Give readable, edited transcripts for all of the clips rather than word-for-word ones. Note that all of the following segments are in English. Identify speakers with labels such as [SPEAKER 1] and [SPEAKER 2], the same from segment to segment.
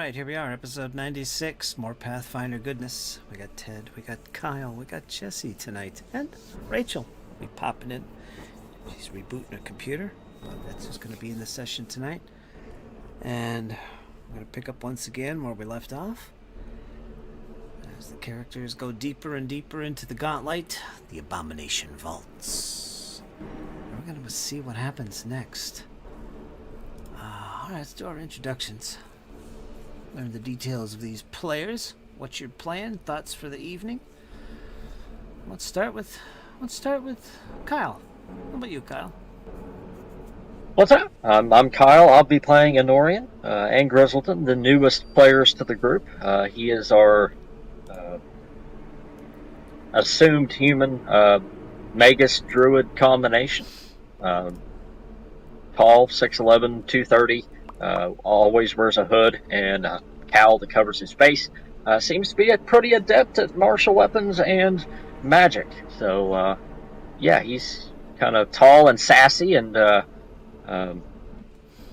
[SPEAKER 1] Alright, here we are, episode 96, more Pathfinder goodness. We got Ted, we got Kyle, we got Jesse tonight, and Rachel. We popping in. She's rebooting her computer. That's just going to be in the session tonight. And we're going to pick up once again where we left off. As the characters go deeper and deeper into the gauntlet, the Abomination vaults. And we're going to see what happens next. Alright, let's do our introductions. Learn the details of these players. What's your plan? Thoughts for the evening? Let's start with Kyle. How about you, Kyle?
[SPEAKER 2] What's up? I'm Kyle. I'll be playing Anorian and Grizzleton, the newest players to the group. He is our assumed human Magus Druid combination. Tall, 6'11", 230. Always wears a hood and a cowl that covers his face. Seems to be a pretty adept at martial weapons and magic. So, yeah, he's kind of tall and sassy and,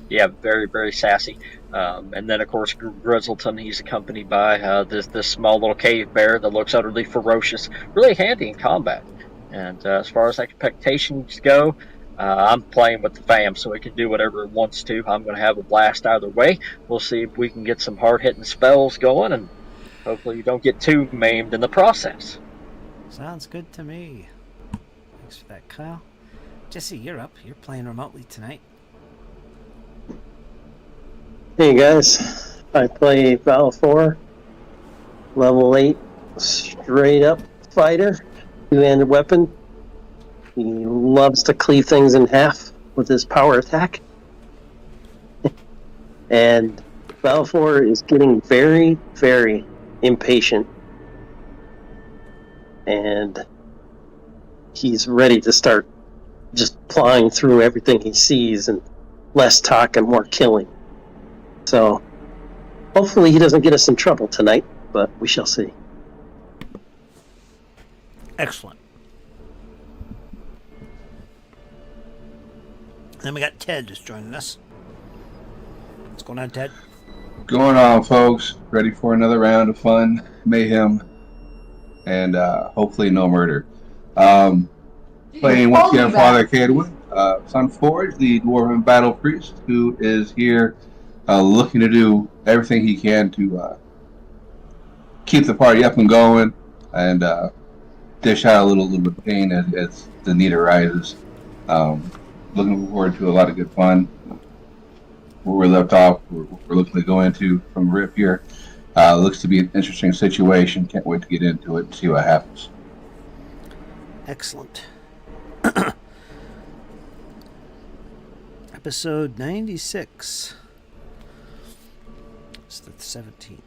[SPEAKER 2] yeah, very, very sassy. And then, of course, Grizzleton, he's accompanied by this small little cave bear that looks utterly ferocious, really handy in combat. And as far as expectations go, I'm playing with the fam, so it can do whatever it wants to. I'm going to have a blast either way. We'll see if we can get some hard-hitting spells going, and hopefully you don't get too maimed in the process.
[SPEAKER 1] Sounds good to me. Thanks for that, Kyle. Jesse, you're up. You're playing remotely tonight.
[SPEAKER 3] Hey guys, I play Val 4, level 8, straight up fighter, two-handed weapon. He loves to cleave things in half with his power attack. And Balfour is getting very, very impatient. And he's ready to start just plowing through everything he sees, and less talk and more killing. So hopefully he doesn't get us in trouble tonight, but we shall see.
[SPEAKER 1] Excellent. Then we got Ted just joining us. What's going on, Ted?
[SPEAKER 4] Going on, folks. Ready for another round of fun, mayhem, and hopefully no murder. Playing once again Father Cadwin, Sunforge, the Dwarven Battle Priest, who is here looking to do everything he can to keep the party up and going and dish out a little bit of pain as the need arises. Looking forward to a lot of good fun. Where we left off, we're looking to go into from Rip here. Looks to be an interesting situation. Can't wait to get into it and see what happens.
[SPEAKER 1] Excellent. Episode 96. It's the 17th.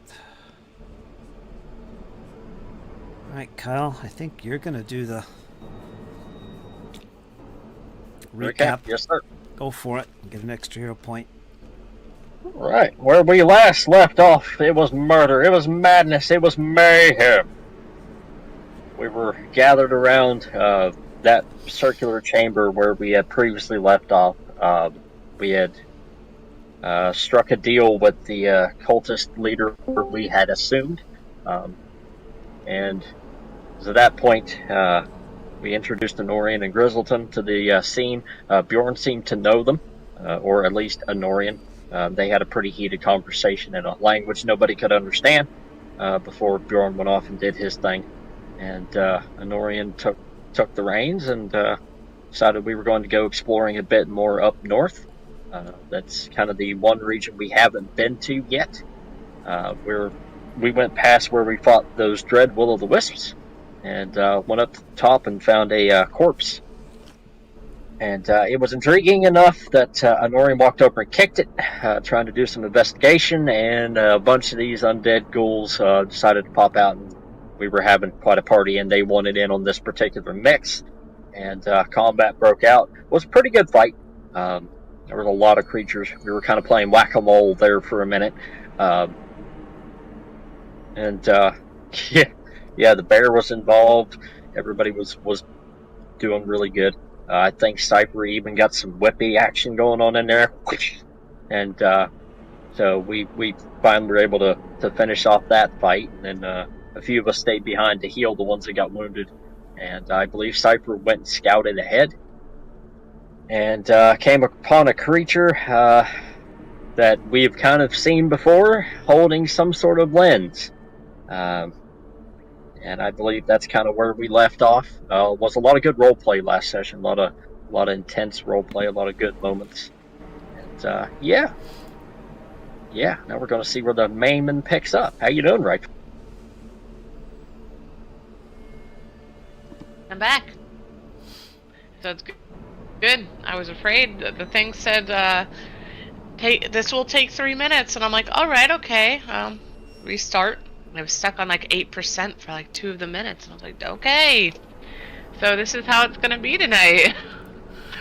[SPEAKER 1] Alright, Kyle, I think you're going to do the recap.
[SPEAKER 2] Okay. Yes, sir.
[SPEAKER 1] Go for it. Get an extra hero point.
[SPEAKER 2] All right. Where we last left off, it was murder. It was madness. It was mayhem. We were gathered around that circular chamber where we had previously left off. We had struck a deal with the cultist leader we had assumed. And at that point, we introduced Anorian and Grizzleton to the scene. Bjorn seemed to know them, or at least Anorian. They had a pretty heated conversation in a language nobody could understand before Bjorn went off and did his thing. And Anorian took the reins and decided we were going to go exploring a bit more up north. That's kind of the one region we haven't been to yet. We went past where we fought those dread will-o'-the-wisps and went up to the top and found a corpse. And it was intriguing enough that Anorian walked over and kicked it, trying to do some investigation, and a bunch of these undead ghouls decided to pop out, and we were having quite a party, and they wanted in on this particular mix, and combat broke out. It was a pretty good fight. There was a lot of creatures. We were kind of playing whack-a-mole there for a minute. Yeah, the bear was involved. Everybody was doing really good. I think Cypher even got some whippy action going on in there. And So we finally were able to finish off that fight, and then a few of us stayed behind to heal the ones that got wounded. And I believe Cypher went and scouted ahead, and came upon a creature that we've kind of seen before, holding some sort of lens. And I believe that's kind of where we left off. Was a lot of good role play last session, a lot of intense role play, a lot of good moments, and yeah. Now we're going to see where the Mayman picks up. How you doing, right?
[SPEAKER 5] I'm back. So it's good. I was afraid. The thing said, this will take 3 minutes, and I'm like, all right, okay. Restart. I was stuck on like 8% for like 2 of the minutes, and I was like, okay. So this is how it's gonna be tonight.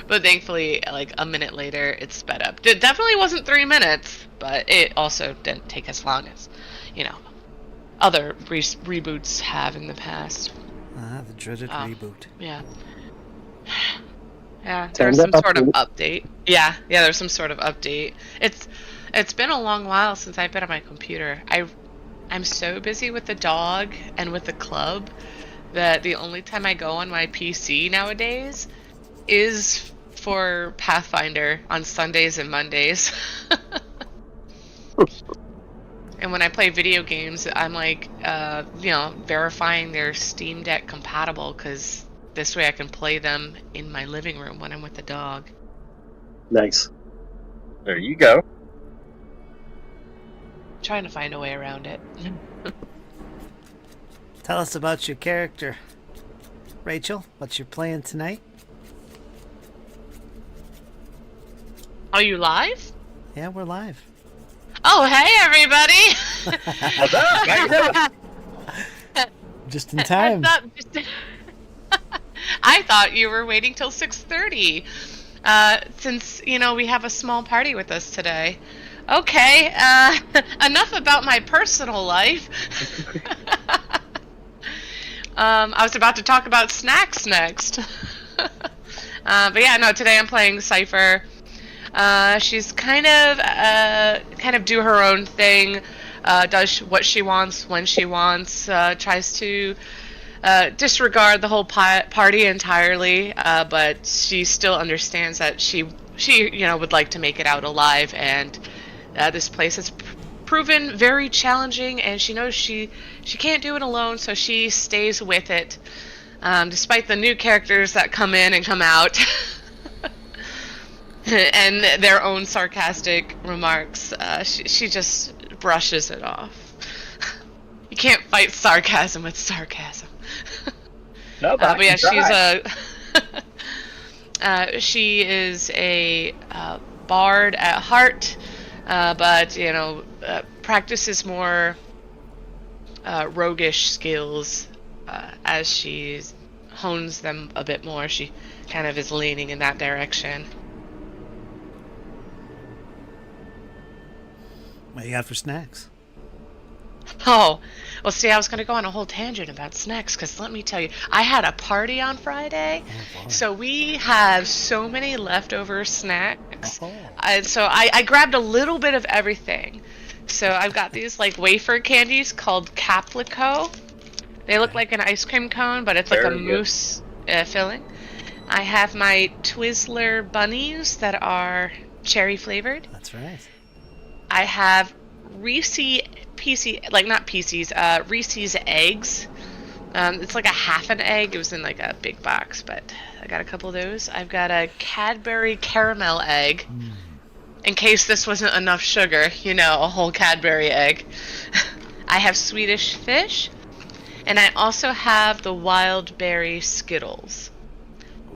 [SPEAKER 5] But thankfully, like a minute later, it sped up. It definitely wasn't 3 minutes, but it also didn't take as long as, other reboots have in the past.
[SPEAKER 1] The dreaded reboot.
[SPEAKER 5] Yeah. Yeah, there was some sort of update. Yeah, there's some sort of update. It's been a long while since I've been on my computer. I'm so busy with the dog and with the club that the only time I go on my PC nowadays is for Pathfinder on Sundays and Mondays. And when I play video games, I'm like, verifying they're Steam Deck compatible, because this way I can play them in my living room when I'm with the dog.
[SPEAKER 3] Nice.
[SPEAKER 2] There you go.
[SPEAKER 5] Trying to find a way around it.
[SPEAKER 1] Tell us about your character, Rachel. What you're playing tonight?
[SPEAKER 5] Are you live?
[SPEAKER 1] Yeah, we're live.
[SPEAKER 5] Oh, hey, everybody!
[SPEAKER 2] What's up? How you doing?
[SPEAKER 1] Just in time.
[SPEAKER 5] I thought you were waiting till 6:30, since, we have a small party with us today. Okay, enough about my personal life. I was about to talk about snacks next. But yeah, no, today I'm playing Cypher. She's kind of do her own thing, does what she wants when she wants, tries to disregard the whole party entirely, but she still understands that she would like to make it out alive, and this place has proven very challenging, and she knows she can't do it alone, so she stays with it, despite the new characters that come in and come out. And their own sarcastic remarks. She just brushes it off. You can't fight sarcasm with sarcasm.
[SPEAKER 2] No, but
[SPEAKER 5] yeah, she is a bard at heart, but practices more roguish skills as she hones them a bit more. She kind of is leaning in that direction.
[SPEAKER 1] What you got for snacks?
[SPEAKER 5] Oh, well, see, I was going to go on a whole tangent about snacks, because let me tell you, I had a party on Friday, so we have so many leftover snacks, and so I grabbed a little bit of everything. So I've got these, like, wafer candies called Caplico. They look like an ice cream cone, but it's like a mousse filling. I have my Twizzler bunnies that are cherry flavored.
[SPEAKER 1] That's right.
[SPEAKER 5] I have Reese's eggs. It's like a half an egg. It was in like a big box, but I got a couple of those. I've got a Cadbury caramel egg. In case this wasn't enough sugar, a whole Cadbury egg. I have Swedish fish. And I also have the wild berry Skittles.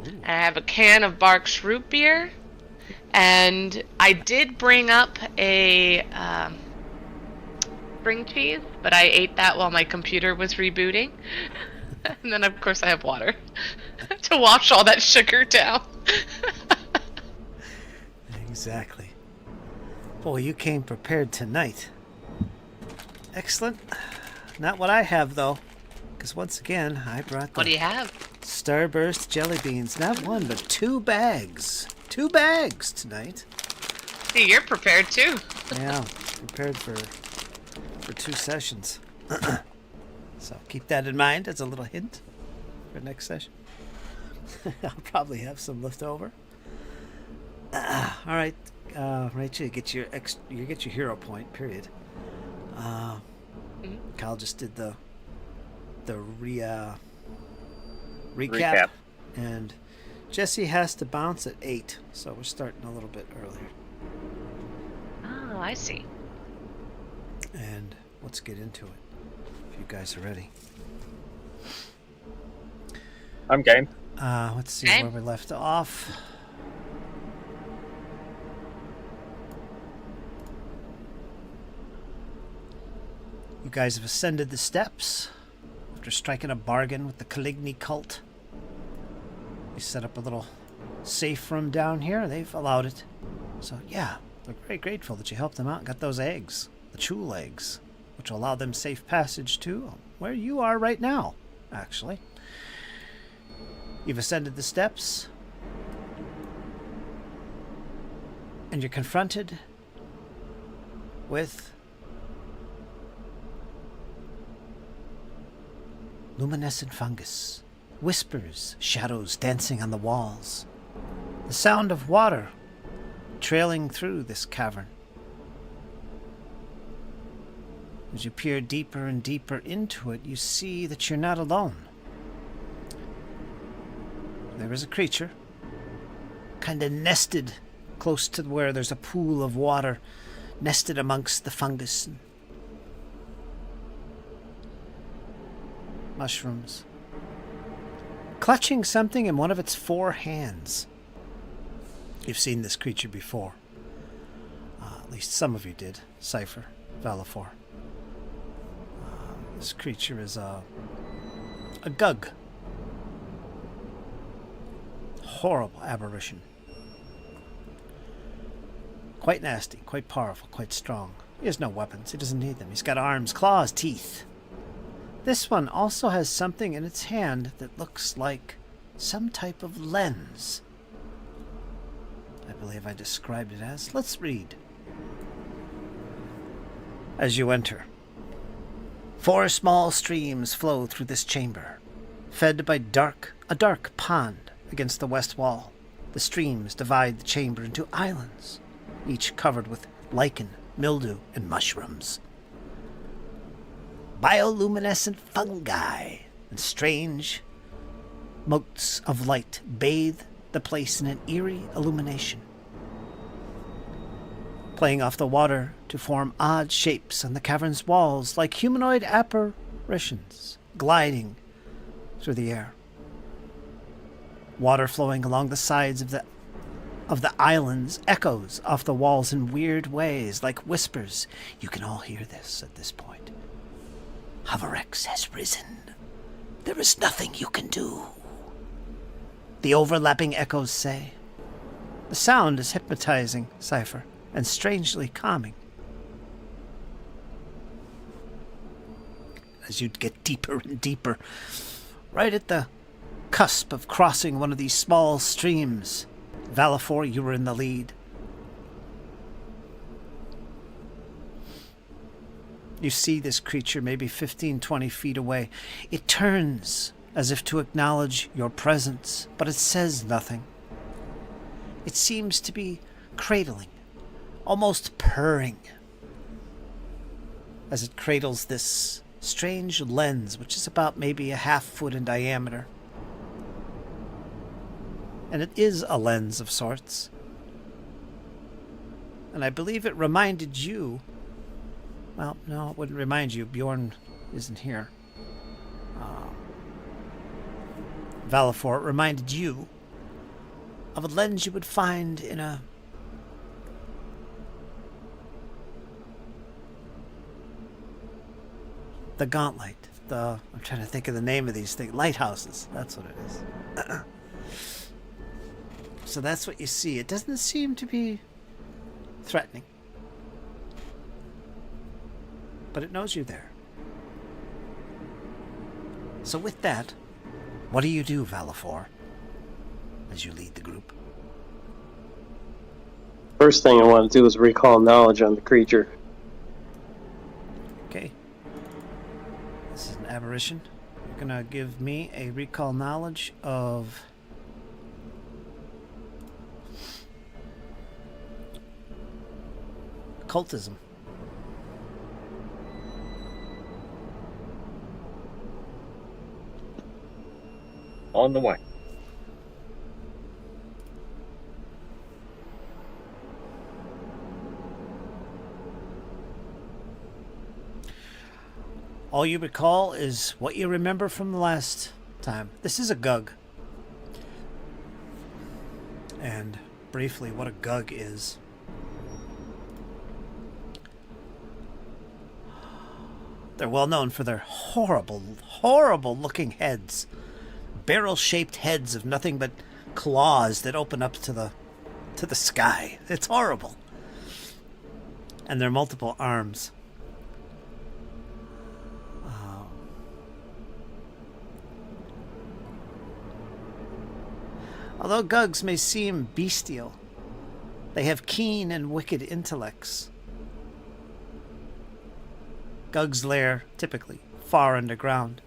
[SPEAKER 5] And I have a can of Barks root beer. And I did bring up a spring cheese, but I ate that while my computer was rebooting. And then, of course, I have water to wash all that sugar down.
[SPEAKER 1] Exactly. Boy, you came prepared tonight. Excellent. Not what I have, though. Because once again, I brought the
[SPEAKER 5] What do you have?
[SPEAKER 1] Starburst jelly beans. Not one, but 2 bags. 2 bags tonight.
[SPEAKER 5] See, you're prepared too.
[SPEAKER 1] Yeah. prepared for 2 sessions. So keep that in mind as a little hint for next session. I'll probably have some left over. All right, Rachel, you get your hero point. Period. Kyle just did the recap, and Jesse has to bounce at 8, so we're starting a little bit earlier.
[SPEAKER 5] Oh, I see.
[SPEAKER 1] And let's get into it. If you guys are ready.
[SPEAKER 2] I'm game.
[SPEAKER 1] Let's see where we left off. You guys have ascended the steps after striking a bargain with the Caligny cult. You set up a little safe room down here. They've allowed it. So, yeah, they're very grateful that you helped them out and got those eggs, the Chul eggs, which will allow them safe passage to where you are right now, actually. You've ascended the steps, and you're confronted with luminescent fungus, whispers, shadows dancing on the walls, the sound of water trailing through this cavern. As you peer deeper and deeper into it, you see that you're not alone. There is a creature, kind of nested close to where there's a pool of water, nested amongst the fungus and mushrooms, clutching something in one of its 4 hands. You've seen this creature before. At least some of you did. Cypher, Valifor. This creature is a gug. Horrible aberration. Quite nasty, quite powerful, quite strong. He has no weapons. He doesn't need them. He's got arms, claws, teeth. This one also has something in its hand that looks like some type of lens. I believe I described it as. Let's read. As you enter, 4 small streams flow through this chamber, fed by a dark pond against the west wall. The streams divide the chamber into islands, each covered with lichen, mildew, and mushrooms. Bioluminescent fungi and strange motes of light bathe the place in an eerie illumination, playing off the water to form odd shapes on the cavern's walls like humanoid apparitions gliding through the air. Water flowing along the sides of the islands echoes off the walls in weird ways, like whispers. You can all hear this at this point. Havarex has risen. There is nothing you can do, the overlapping echoes say. The sound is hypnotizing, Cypher, and strangely calming. As you get deeper and deeper, right at the cusp of crossing one of these small streams, Valifor, you were in the lead. You see this creature maybe 15, 20 feet away. It turns as if to acknowledge your presence, but it says nothing. It seems to be cradling, almost purring, as it cradles this strange lens, which is about maybe a 1/2 foot in diameter. And it is a lens of sorts. And I believe it reminded you... Well, no, it wouldn't remind you. Bjorn isn't here. Valifor, it reminded you of a lens you would find in the Gauntlet. I'm trying to think of the name of these things. Lighthouses. That's what it is. So that's what you see. It doesn't seem to be threatening, but it knows you're there. So with that, what do you do, Valifor, as you lead the group?
[SPEAKER 3] First thing I want to do is recall knowledge on the creature.
[SPEAKER 1] This is an aberration. You're gonna give me a recall knowledge of occultism.
[SPEAKER 2] On the way.
[SPEAKER 1] All you recall is what you remember from the last time. This is a gug. And briefly, what a gug is. They're well known for their horrible, horrible looking heads. Barrel-shaped heads of nothing but claws that open up to the sky. It's horrible. And their multiple arms. Although Gugs may seem bestial, they have keen and wicked intellects. Gugs lair, typically, far underground,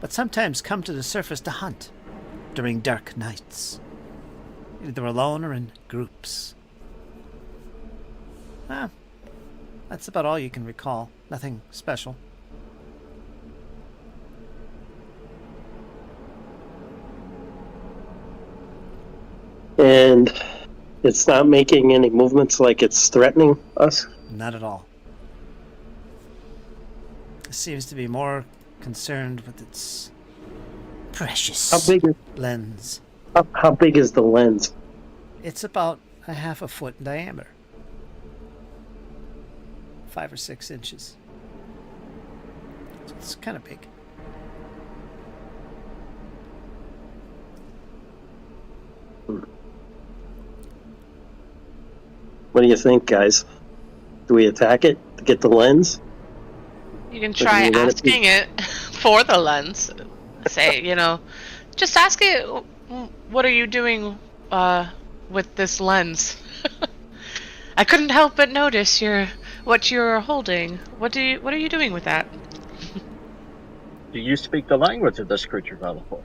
[SPEAKER 1] but sometimes come to the surface to hunt during dark nights, either alone or in groups. That's about all you can recall. Nothing special.
[SPEAKER 3] And it's not making any movements like it's threatening us?
[SPEAKER 1] Not at all. It seems to be more concerned with its precious lens.
[SPEAKER 3] How big is the lens?
[SPEAKER 1] It's about a half a foot in diameter. 5 or 6 inches. So it's kind of big.
[SPEAKER 3] What do you think, guys? Do we attack it to get the lens?
[SPEAKER 5] You can try asking it for the lens. Say, just ask it, what are you doing with this lens? I couldn't help but notice what you're holding. What are you doing with that?
[SPEAKER 2] Do you speak the language of this creature, Valipore?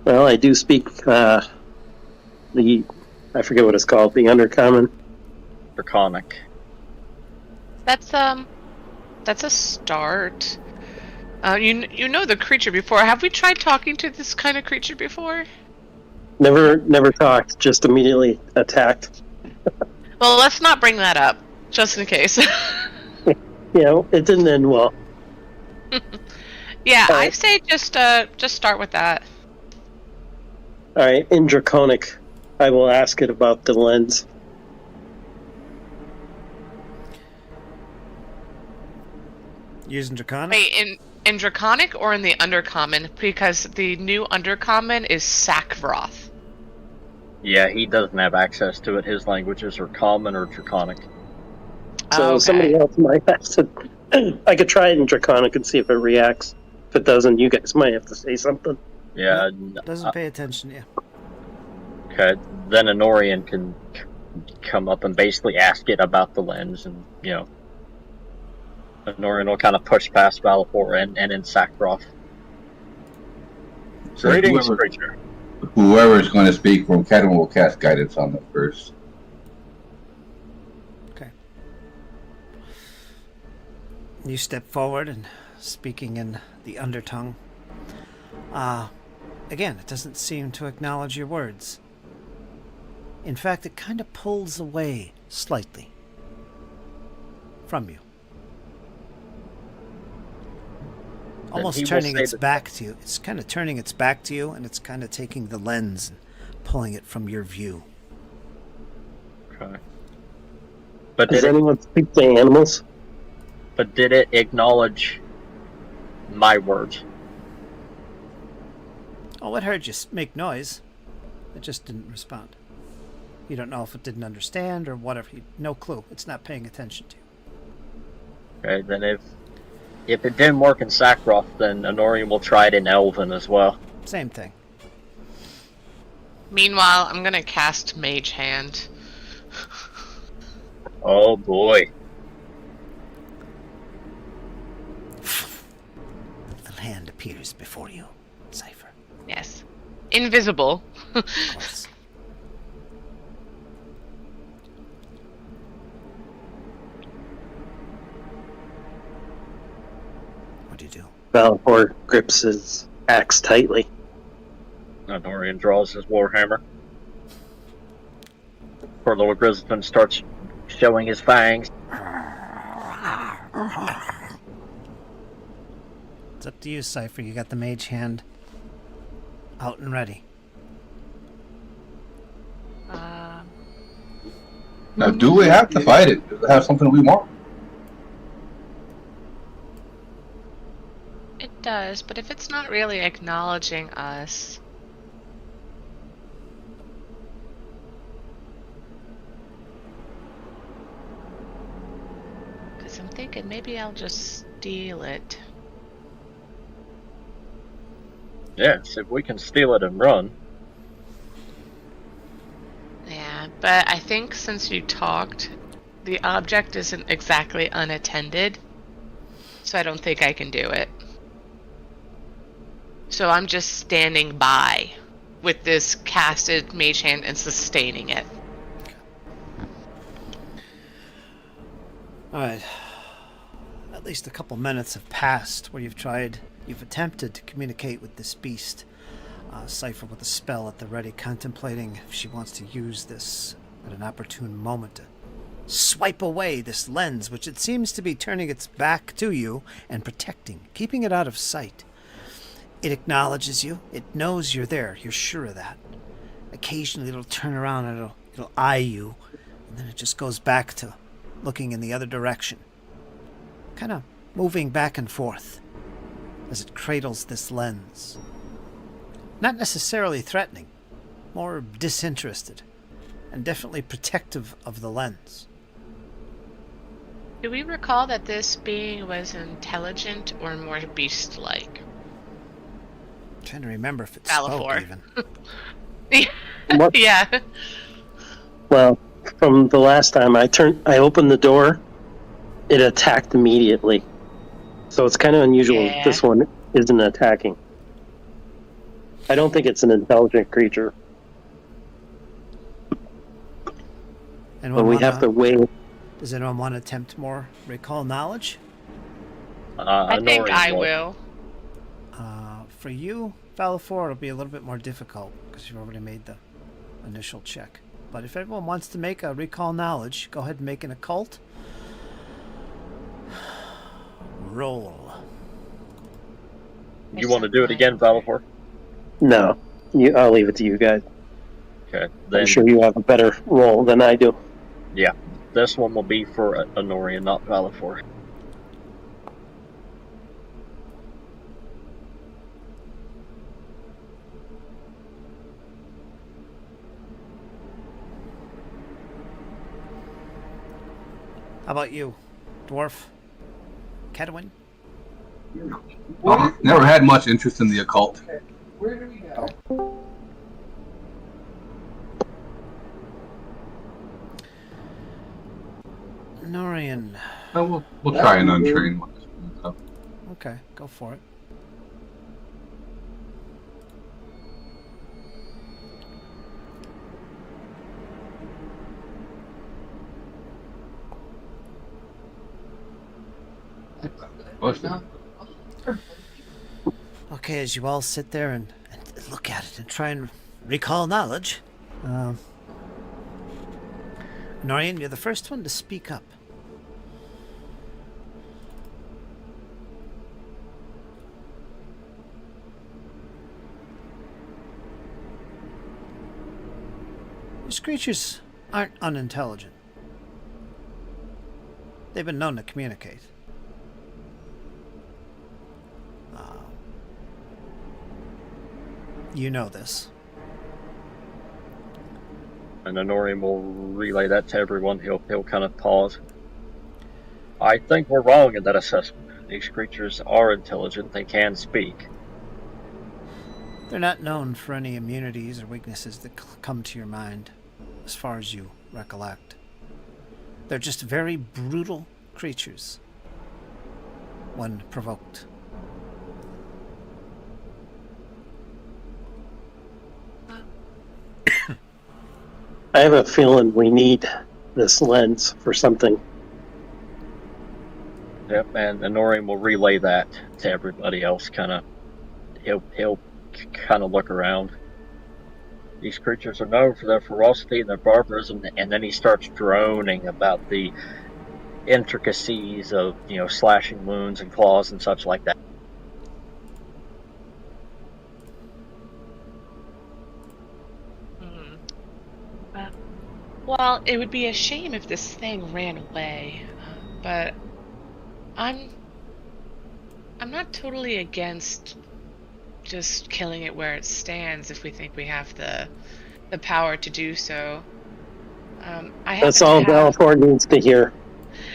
[SPEAKER 3] Well, I do speak I forget what it's called, the Undercommon.
[SPEAKER 2] Draconic.
[SPEAKER 5] That's a start. You know the creature before. Have we tried talking to this kind of creature before?
[SPEAKER 3] Never talked, just immediately attacked.
[SPEAKER 5] Well, let's not bring that up, just in case.
[SPEAKER 3] It didn't end well.
[SPEAKER 5] Yeah, I say just start with that.
[SPEAKER 3] Alright, in Draconic, I will ask it about the lens.
[SPEAKER 1] Using Draconic?
[SPEAKER 5] Wait, in Draconic or in the Undercommon? Because the new Undercommon is Sackvroth.
[SPEAKER 2] Yeah, he doesn't have access to it. His languages are Common or Draconic.
[SPEAKER 3] So
[SPEAKER 5] Okay.
[SPEAKER 3] somebody else might have to... I could try it in Draconic and see if it reacts. If it doesn't, you guys might have to say something.
[SPEAKER 2] Yeah.
[SPEAKER 1] Doesn't pay attention, yeah.
[SPEAKER 2] Okay, then Honorian can come up and basically ask it about the lens, and Honorian will kind of push past Valipore and in Sackroth.
[SPEAKER 4] So
[SPEAKER 2] Greetings, creature.
[SPEAKER 4] whoever's going to speak from Kedwin will cast guidance on them first.
[SPEAKER 1] Okay. You step forward and speaking in the undertongue. Again, it doesn't seem to acknowledge your words. In fact, it kind of pulls away slightly from you. Almost turning its back to you. It's kind of turning its back to you, and it's kind of taking the lens and pulling it from your view.
[SPEAKER 2] Okay. But
[SPEAKER 3] Does anyone speak to animals?
[SPEAKER 2] But did it acknowledge my words?
[SPEAKER 1] Oh, it heard you make noise. It just didn't respond. You don't know if it didn't understand or whatever. No clue. It's not paying attention to you.
[SPEAKER 2] Okay, then if it didn't work in Sackroth, then Honorian will try it in Elven as well.
[SPEAKER 1] Same thing.
[SPEAKER 5] Meanwhile, I'm gonna cast Mage Hand.
[SPEAKER 2] Oh boy.
[SPEAKER 1] hand appears before you, Cypher.
[SPEAKER 5] Yes. Invisible.
[SPEAKER 1] Of course. What do you do?
[SPEAKER 3] Valor grips his axe tightly.
[SPEAKER 2] Norian draws his warhammer. Poor little Grizzleton starts showing his fangs.
[SPEAKER 1] It's up to you, Cypher. You got the mage hand out and ready.
[SPEAKER 4] Now, do we have to fight it? Does it have something we want?
[SPEAKER 5] It does, but if it's not really acknowledging us... Because I'm thinking maybe I'll just steal it.
[SPEAKER 2] Yes, if we can steal it and run.
[SPEAKER 5] Yeah, but I think since you talked, the object isn't exactly unattended, so I don't think I can do it. So I'm just standing by with this casted mage hand and sustaining it.
[SPEAKER 1] Alright. At least a couple minutes have passed where you've attempted to communicate with this beast. Cypher with a spell at the ready, contemplating if she wants to use this at an opportune moment to swipe away this lens, which it seems to be turning its back to you and protecting, keeping it out of sight. It acknowledges you. It knows you're there. You're sure of that. Occasionally it'll turn around and it'll eye you, and then it just goes back to looking in the other direction. Kind of moving back and forth as it cradles this lens. Not necessarily threatening, more disinterested, and definitely protective of the lens.
[SPEAKER 5] Do we recall that this being was intelligent or more beast-like?
[SPEAKER 1] I'm trying to remember if it
[SPEAKER 5] Balfour.
[SPEAKER 1] spoke even.
[SPEAKER 3] What?
[SPEAKER 5] Yeah.
[SPEAKER 3] Well, from the last time I opened the door, it attacked immediately. So it's kind of unusual that this one isn't attacking. I don't think it's an intelligent creature. But we have to wait.
[SPEAKER 1] Does anyone want to attempt more recall knowledge?
[SPEAKER 5] I think I will.
[SPEAKER 1] For you, Valafor, it'll be a little bit more difficult because you've already made the initial check. But if everyone wants to make a recall knowledge, go ahead and make an occult. Roll.
[SPEAKER 2] You want to do it again, Valafor?
[SPEAKER 3] No, I'll leave it to you guys.
[SPEAKER 2] Okay, then.
[SPEAKER 3] I'm sure you have a better roll than I do.
[SPEAKER 2] Yeah, this one will be for Honorian, not Valafor.
[SPEAKER 1] How about you, Dwarf? Kedwin?
[SPEAKER 4] Never had much interest in the occult.
[SPEAKER 6] Where do we go?
[SPEAKER 1] Norian.
[SPEAKER 4] We'll try and untrain one. So.
[SPEAKER 1] Okay, go for it. Okay, as you all sit there and look at it and try and recall knowledge, Norian, you're the first one to speak up. These creatures aren't unintelligent. They've been known to communicate. You know this.
[SPEAKER 2] And Honorian will relay that to everyone. He'll kind of pause. I think we're wrong in that assessment. These creatures are intelligent. They can speak.
[SPEAKER 1] They're not known for any immunities or weaknesses that come to your mind, as far as you recollect. They're just very brutal creatures when provoked.
[SPEAKER 3] I have a feeling we need this lens for something.
[SPEAKER 2] Yep, and Norian will relay that to everybody else. He'll kind of look around. These creatures are known for their ferocity and their barbarism, and then he starts droning about the intricacies of, slashing wounds and claws and such like that.
[SPEAKER 5] Well, it would be a shame if this thing ran away, but I'm not totally against just killing it where it stands if we think we have the power to do so.
[SPEAKER 3] That's all Balfour needs to hear.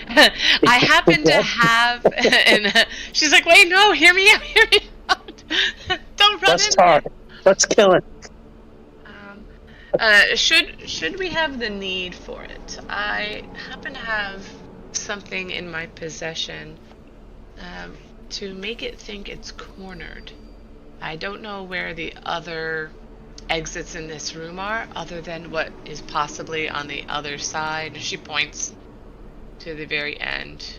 [SPEAKER 5] I happen to have, and she's like, "Wait, no, hear me out. Don't run
[SPEAKER 3] Let's
[SPEAKER 5] in
[SPEAKER 3] talk. Let's kill it."
[SPEAKER 5] Should we have the need for it? I happen to have something in my possession to make it think it's cornered. I don't know where the other exits in this room are, other than what is possibly on the other side. She points to the very end.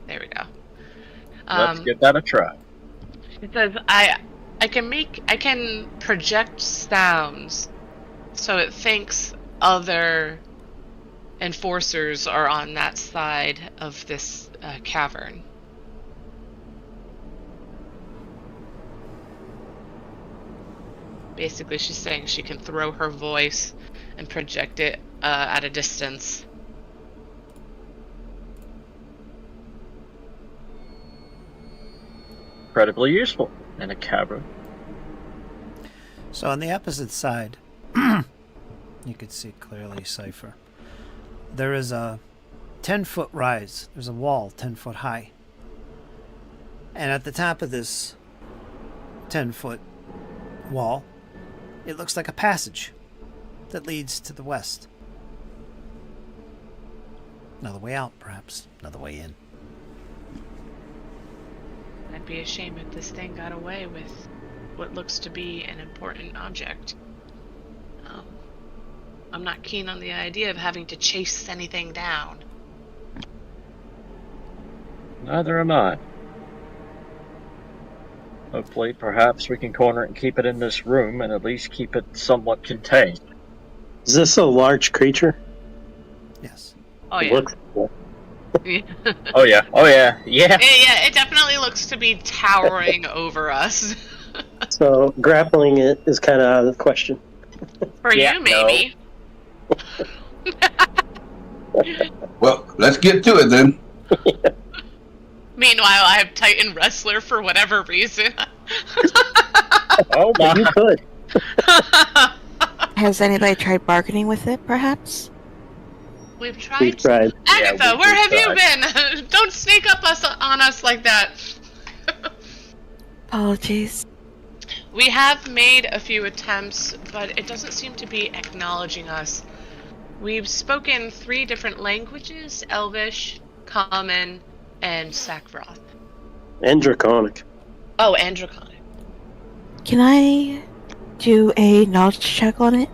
[SPEAKER 5] There we go.
[SPEAKER 2] Let's give that a try.
[SPEAKER 5] She says, I can project sounds so it thinks other enforcers are on that side of this cavern. Basically, she's saying she can throw her voice and project it at a distance.
[SPEAKER 2] Incredibly useful in a cavern.
[SPEAKER 1] So on the opposite side, you could see clearly Cypher. There is a 10-foot rise. There's a wall 10 foot high. And at the top of this 10-foot wall, it looks like a passage that leads to the west. Another way out, perhaps. Another way in.
[SPEAKER 5] I'd be a shame if this thing got away with what looks to be an important object. I'm not keen on the idea of having to chase anything down.
[SPEAKER 2] Neither am I. Hopefully, perhaps we can corner it and keep it in this room, and at least keep it somewhat contained.
[SPEAKER 3] Is this a large creature?
[SPEAKER 1] Yes.
[SPEAKER 5] Oh
[SPEAKER 3] It
[SPEAKER 5] yeah.
[SPEAKER 3] looks cool.
[SPEAKER 2] Oh yeah.
[SPEAKER 5] Yeah, it definitely looks to be towering over us.
[SPEAKER 3] So grappling it is kind of out of the question.
[SPEAKER 5] For
[SPEAKER 2] Yeah,
[SPEAKER 5] you, maybe.
[SPEAKER 4] Well, let's get to it then.
[SPEAKER 5] Meanwhile, I have Titan Wrestler for whatever reason.
[SPEAKER 2] Oh my.
[SPEAKER 3] You could.
[SPEAKER 7] Has anybody tried bargaining with it, perhaps?
[SPEAKER 5] We've tried.
[SPEAKER 3] We've tried.
[SPEAKER 5] Agatha,
[SPEAKER 2] Yeah,
[SPEAKER 5] where have
[SPEAKER 2] we've
[SPEAKER 5] you been? Don't sneak up on us like that.
[SPEAKER 7] Apologies.
[SPEAKER 5] We have made a few attempts, but it doesn't seem to be acknowledging us. We've spoken 3 different languages: Elvish, Common, and Sakroth.
[SPEAKER 3] And draconic.
[SPEAKER 5] Oh, and Draconic.
[SPEAKER 7] Can I do a knowledge check on it?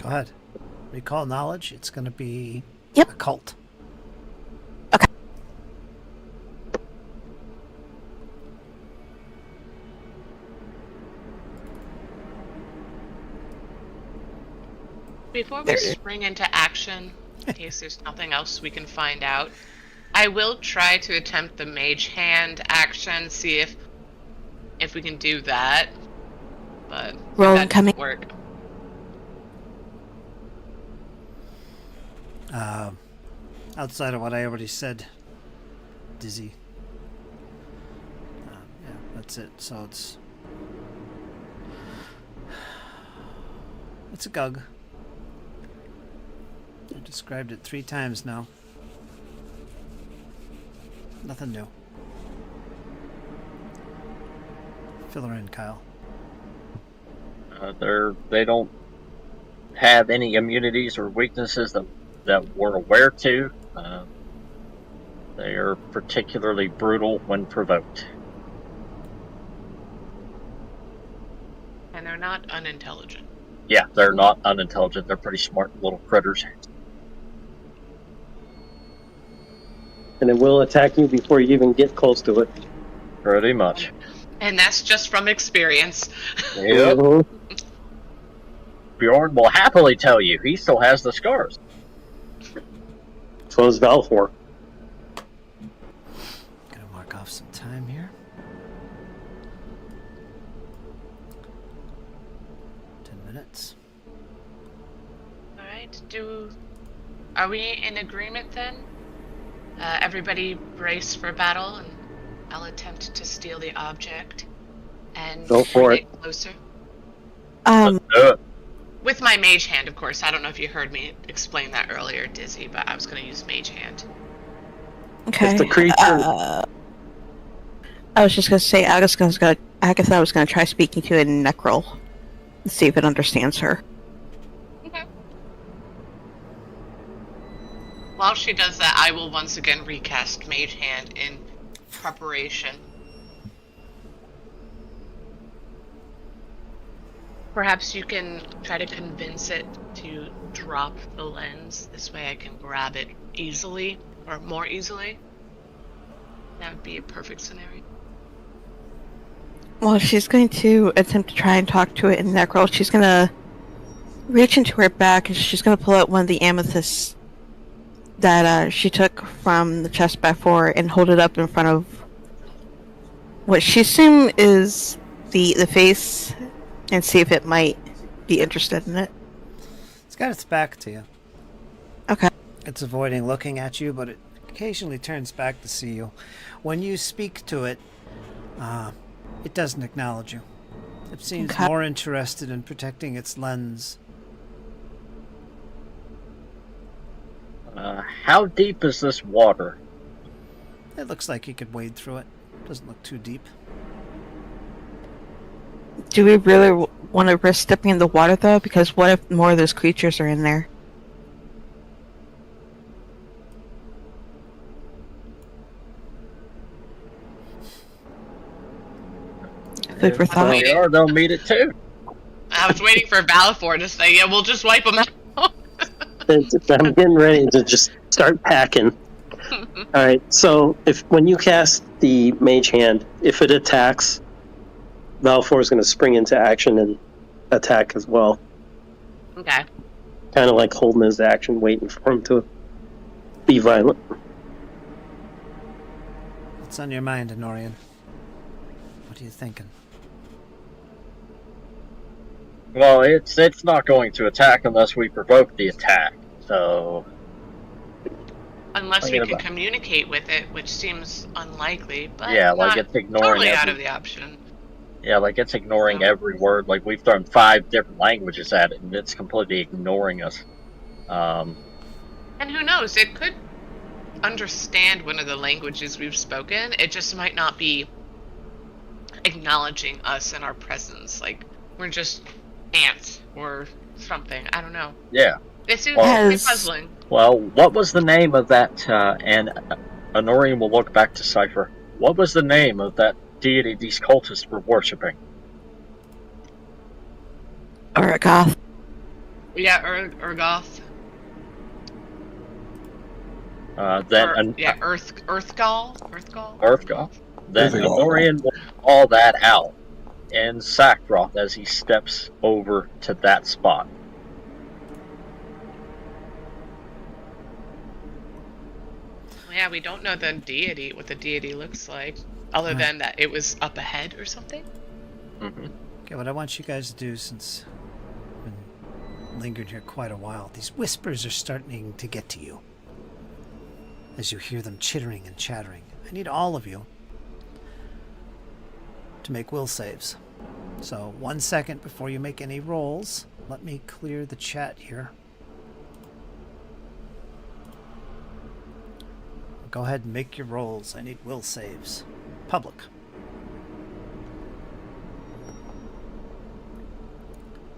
[SPEAKER 1] Go ahead. Recall knowledge. It's going to be
[SPEAKER 7] Yep.
[SPEAKER 1] occult.
[SPEAKER 5] Before we
[SPEAKER 7] There-
[SPEAKER 5] spring into action, in case there's nothing else we can find out, I will try to attempt the mage hand action, see if we can do that. But
[SPEAKER 7] Roll
[SPEAKER 5] that
[SPEAKER 7] incoming.
[SPEAKER 5] doesn't work.
[SPEAKER 1] Outside of what I already said, dizzy. Yeah, that's it. So it's a gug. I described it 3 times now. Nothing new. Fill her in, Kyle.
[SPEAKER 2] They don't have any immunities or weaknesses that we're aware to. They are particularly brutal when provoked.
[SPEAKER 5] And they're not unintelligent.
[SPEAKER 2] Yeah, they're not unintelligent. They're pretty smart little critters.
[SPEAKER 3] And it will attack you before you even get close to it.
[SPEAKER 2] Pretty much.
[SPEAKER 5] And that's just from experience.
[SPEAKER 2] Yep.
[SPEAKER 3] Mhm.
[SPEAKER 2] Bjorn will happily tell you he still has the scars.
[SPEAKER 3] So is Valfor.
[SPEAKER 1] Gonna mark off some time here. 10 minutes.
[SPEAKER 5] All right. Are we in agreement then? Everybody brace for battle, and I'll attempt to steal the object and
[SPEAKER 3] Go for
[SPEAKER 5] bring
[SPEAKER 3] it.
[SPEAKER 5] closer.
[SPEAKER 2] Let's do it.
[SPEAKER 5] With my mage hand, of course. I don't know if you heard me explain that earlier, Dizzy, but I was going to use mage hand.
[SPEAKER 7] Okay.
[SPEAKER 3] If the creature-
[SPEAKER 7] I was just gonna say, Agatha was gonna try speaking to it in Necrol, and see if it understands her.
[SPEAKER 5] Okay. While she does that, I will once again recast mage hand in preparation. Perhaps you can try to convince it to drop the lens. This way I can grab it easily, or more easily. That would be a perfect scenario.
[SPEAKER 7] Well, she's going to attempt to try and talk to it in Necrol. She's gonna reach into her back and she's gonna pull out one of the amethysts that she took from the chest before and hold it up in front of what she assumes is the face, and see if it might be interested in it.
[SPEAKER 1] It's got its back to you.
[SPEAKER 7] Okay.
[SPEAKER 1] It's avoiding looking at you, but it occasionally turns back to see you. When you speak to it, it doesn't acknowledge you. It seems
[SPEAKER 7] Okay.
[SPEAKER 1] more interested in protecting its lens.
[SPEAKER 2] How deep is this water?
[SPEAKER 1] It looks like you could wade through it. Doesn't look too deep.
[SPEAKER 7] Do we really want to risk stepping in the water, though? Because what if more of those creatures are in there? Food for thought.
[SPEAKER 2] They are, they'll meet it too.
[SPEAKER 5] I was waiting for Balafor to say, yeah, we'll just wipe them out.
[SPEAKER 3] I'm getting ready to just start packing. Alright, so when you cast the mage hand, if it attacks, Valfor is going to spring into action and attack as well.
[SPEAKER 5] Okay.
[SPEAKER 3] Kind of like holding his action, waiting for him to be violent.
[SPEAKER 1] What's on your mind, Honorian? What are you thinking?
[SPEAKER 2] Well, it's not going to attack unless we provoke the attack. So
[SPEAKER 5] Unless we
[SPEAKER 2] Forget
[SPEAKER 5] can
[SPEAKER 2] about it.
[SPEAKER 5] communicate with it, which seems unlikely, but
[SPEAKER 2] yeah, like
[SPEAKER 5] not
[SPEAKER 2] it's ignoring
[SPEAKER 5] totally out
[SPEAKER 2] every,
[SPEAKER 5] of the option.
[SPEAKER 2] yeah, like it's ignoring every word. Like we've thrown 5 different languages at it, and it's completely ignoring us.
[SPEAKER 5] And who knows? It could understand one of the languages we've spoken. It just might not be acknowledging us and our presence. Like we're just ants or something. I don't know.
[SPEAKER 2] Yeah.
[SPEAKER 5] It seems
[SPEAKER 2] Well-
[SPEAKER 5] really
[SPEAKER 7] Has-
[SPEAKER 5] puzzling.
[SPEAKER 2] Well, what was the name of that? And Honorian will look back to Cypher. What was the name of that deity these cultists were worshipping?
[SPEAKER 7] Urgoth.
[SPEAKER 5] Yeah, Urgoth.
[SPEAKER 2] Then
[SPEAKER 5] Earthgall.
[SPEAKER 2] Earthgall. Then
[SPEAKER 4] Earthgall.
[SPEAKER 2] Honorian will call that out in Sackroth as he steps over to that spot.
[SPEAKER 5] Yeah, we don't know what the deity looks like, other than that it was up ahead or something.
[SPEAKER 2] Mm-hmm.
[SPEAKER 1] Okay, what I want you guys to do, since I've been lingered here quite a while, these whispers are starting to get to you. As you hear them chittering and chattering. I need all of you to make will saves. So 1 second before you make any rolls, let me clear the chat here. Go ahead and make your rolls. I need will saves. Public.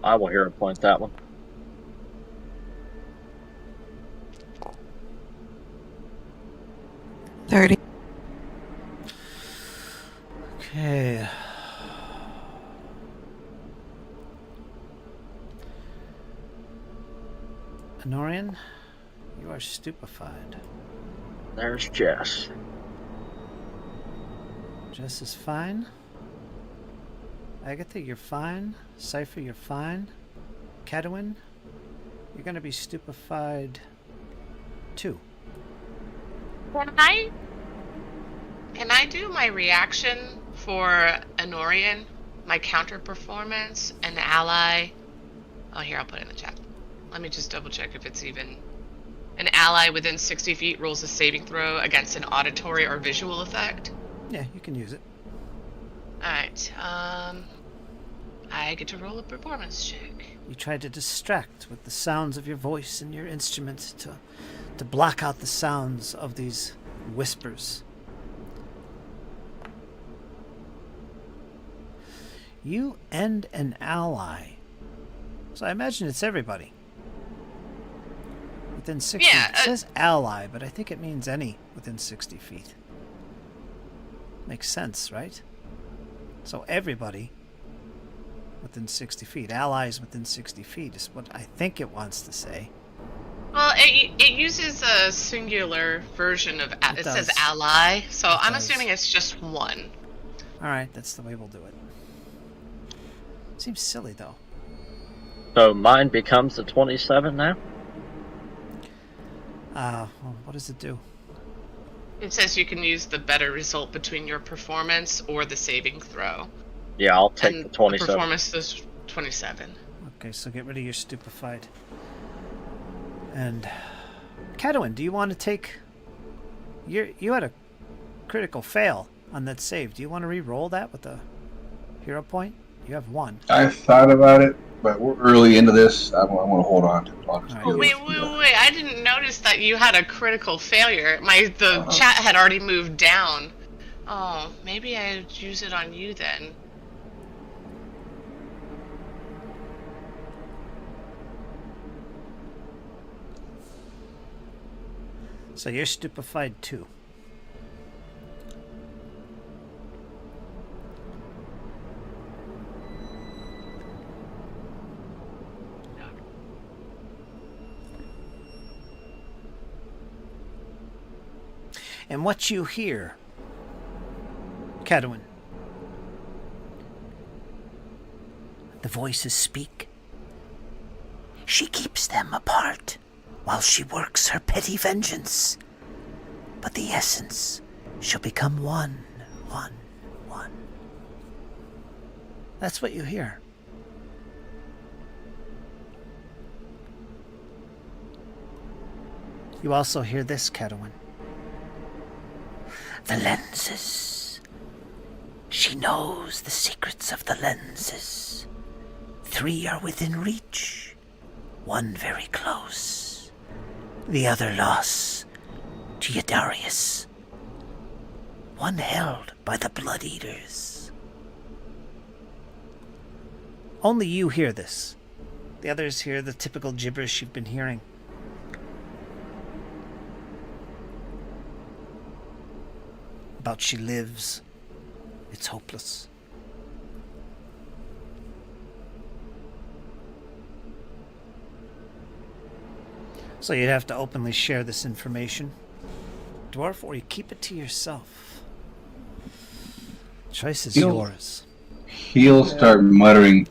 [SPEAKER 2] I will hear him point that one.
[SPEAKER 7] $30.
[SPEAKER 1] Okay. Honorian, you are stupefied.
[SPEAKER 2] There's Jess.
[SPEAKER 1] Jess is fine. Agatha, you're fine. Cypher, you're fine. Cadwin, you're gonna be stupefied too.
[SPEAKER 5] Can I do my reaction for Honorian, my counter performance, an ally? Oh, here, I'll put it in the chat. Let me just double check if it's even. An ally within 60 feet rolls a saving throw against an auditory or visual effect.
[SPEAKER 1] Yeah, you can use it.
[SPEAKER 5] Alright, I get to roll a performance check.
[SPEAKER 1] You try to distract with the sounds of your voice and your instrument to block out the sounds of these whispers. You and an ally. So I imagine it's everybody. Within 60
[SPEAKER 5] Yeah,
[SPEAKER 1] It says ally, but I think it means any within 60 feet. Makes sense, right? So everybody within 60 feet. Allies within 60 feet is what I think it wants to say.
[SPEAKER 5] Well, it uses a singular version of it says ally, so I'm assuming it's just one.
[SPEAKER 1] Alright, that's the way we'll do it. Seems silly, though.
[SPEAKER 2] So mine becomes the 27 now?
[SPEAKER 1] Well, what does it do?
[SPEAKER 5] It says you can use the better result between your performance or the saving throw.
[SPEAKER 2] Yeah, I'll take
[SPEAKER 5] And
[SPEAKER 2] the 27.
[SPEAKER 5] The performance is 27.
[SPEAKER 1] Okay, so get rid of your stupefied. And Cadwin, do you want to take... You had a critical fail on that save. Do you want to re-roll that with a hero point? You have one.
[SPEAKER 4] I thought about it, but we're early into this. I want to hold on to it.
[SPEAKER 1] Alright.
[SPEAKER 5] Wait, I didn't notice that you had a critical failure. The chat had already moved down. Oh, maybe I'd use it on you then.
[SPEAKER 1] So you're stupefied too. And what you hear, Cadwin, the voices speak. She keeps them apart while she works her petty vengeance. But the essence shall become one. That's what you hear. You also hear this, Cadwin. The lenses. She knows the secrets of the lenses. 3 are within reach, 1 very close. The other lost to Yadarius. 1 held by the Blood Eaters. Only you hear this. The others hear the typical gibberish you've been hearing. About she lives. It's hopeless. So you'd have to openly share this information, Dwarf, or you keep it to yourself. Choice is yours.
[SPEAKER 4] He'll start muttering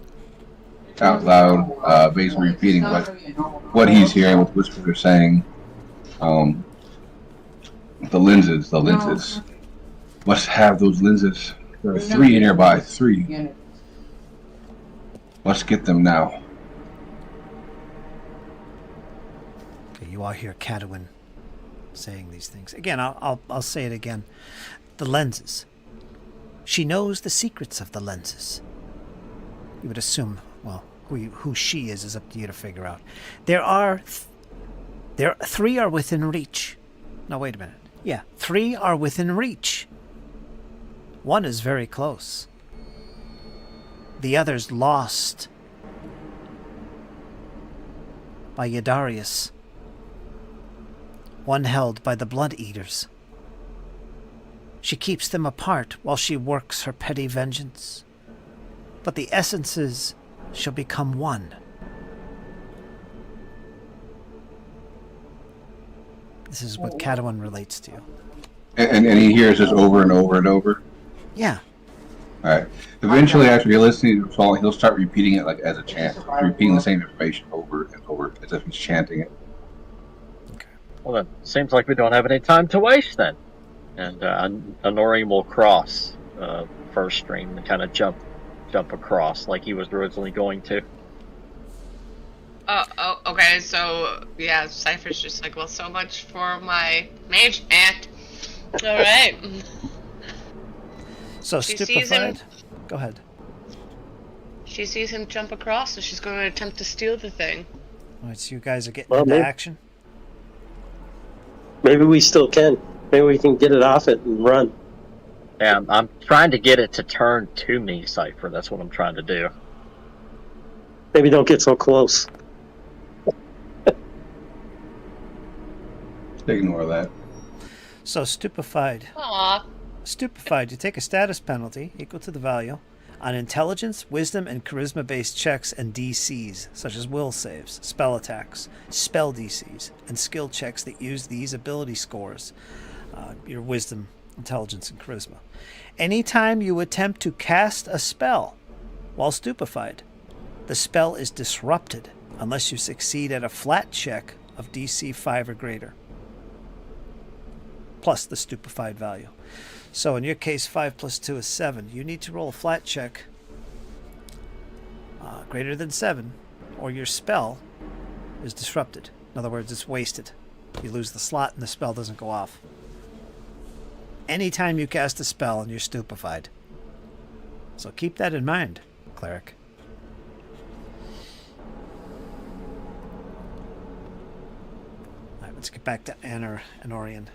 [SPEAKER 4] out loud, basically repeating what he's hearing, what the whispers are saying. The lenses. Must have those lenses. There are 3 nearby. 3. Let's get them now.
[SPEAKER 1] Okay, you all hear Cadwin saying these things. Again, I'll say it again. The lenses. She knows the secrets of the lenses. You would assume, well, who she is up to you to figure out. There are 3 are within reach. No, wait a minute. Yeah, 3 are within reach. 1 is very close. The other's lost by Yadarius. 1 held by the Blood Eaters. She keeps them apart while she works her petty vengeance. But the essences shall become 1. This is what Catalan relates to.
[SPEAKER 4] And he hears this over and over and over.
[SPEAKER 1] Yeah.
[SPEAKER 4] All right. Eventually, after you're listening to the song, he'll start repeating it like as a chant, repeating the same information over and over as if he's chanting it.
[SPEAKER 1] Okay.
[SPEAKER 2] Well, then, seems like we don't have any time to waste then. And Honorian will cross first stream and kind of jump across like he was originally going to.
[SPEAKER 5] Oh, okay, so, yeah, Cypher's just like, well, so much for my mage aunt. Alright.
[SPEAKER 1] So
[SPEAKER 5] She sees
[SPEAKER 1] stupefied.
[SPEAKER 5] him.
[SPEAKER 1] Go ahead.
[SPEAKER 5] She sees him jump across, so she's going to attempt to steal the thing.
[SPEAKER 1] All right, so you guys are getting
[SPEAKER 3] Well,
[SPEAKER 1] into
[SPEAKER 3] maybe-
[SPEAKER 1] action.
[SPEAKER 3] Maybe we still can. Maybe we can get it off it and run.
[SPEAKER 2] Yeah, I'm trying to get it to turn to me, Cypher. That's what I'm trying to do.
[SPEAKER 3] Maybe don't get so close.
[SPEAKER 4] Ignore that.
[SPEAKER 1] So stupefied.
[SPEAKER 5] Aw.
[SPEAKER 1] Stupefied, you take a status penalty equal to the value on intelligence, wisdom, and charisma-based checks and DCs, such as will saves, spell attacks, spell DCs, and skill checks that use these ability scores, your wisdom, intelligence, and charisma. Anytime you attempt to cast a spell while stupefied, the spell is disrupted unless you succeed at a flat check of DC 5 or greater, plus the stupefied value. So in your case, 5 plus 2 is 7. You need to roll a flat check greater than 7, or your spell is disrupted. In other words, it's wasted. You lose the slot and the spell doesn't go off. Anytime you cast a spell and you're stupefied. So keep that in mind, cleric. Alright, let's get back to Honorian.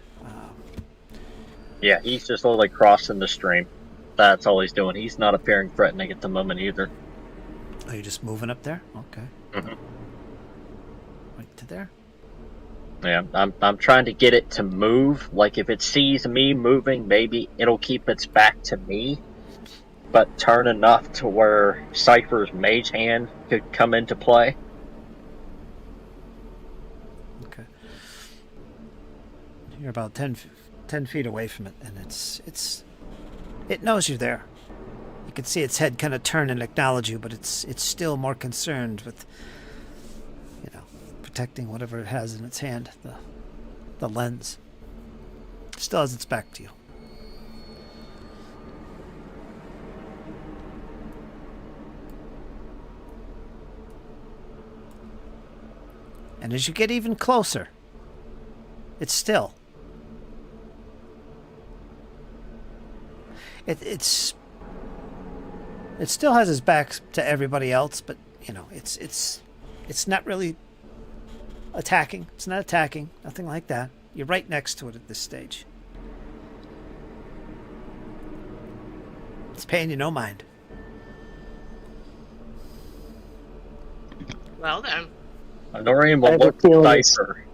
[SPEAKER 2] Yeah, he's just literally crossing the stream. That's all he's doing. He's not appearing threatening at the moment either.
[SPEAKER 1] Are you just moving up there? Okay.
[SPEAKER 2] Mhm.
[SPEAKER 1] Right to there.
[SPEAKER 2] Yeah, I'm trying to get it to move. Like, if it sees me moving, maybe it'll keep its back to me, but turn enough to where Cypher's mage hand could come into play.
[SPEAKER 1] Okay. You're about 10 feet away from it, and it knows you're there. You can see its head kind of turn and acknowledge you, but it's still more concerned with, protecting whatever it has in its hand, the lens. It still has its back to you. And as you get even closer, it's still. It still has its back to everybody else, but it's not really attacking. It's not attacking. Nothing like that. You're right next to it at this stage. It's paying you no mind.
[SPEAKER 5] Well then.
[SPEAKER 2] Honorian
[SPEAKER 3] I
[SPEAKER 2] will
[SPEAKER 3] have a
[SPEAKER 2] look
[SPEAKER 3] feeling
[SPEAKER 2] at
[SPEAKER 3] it's-
[SPEAKER 2] Cypher.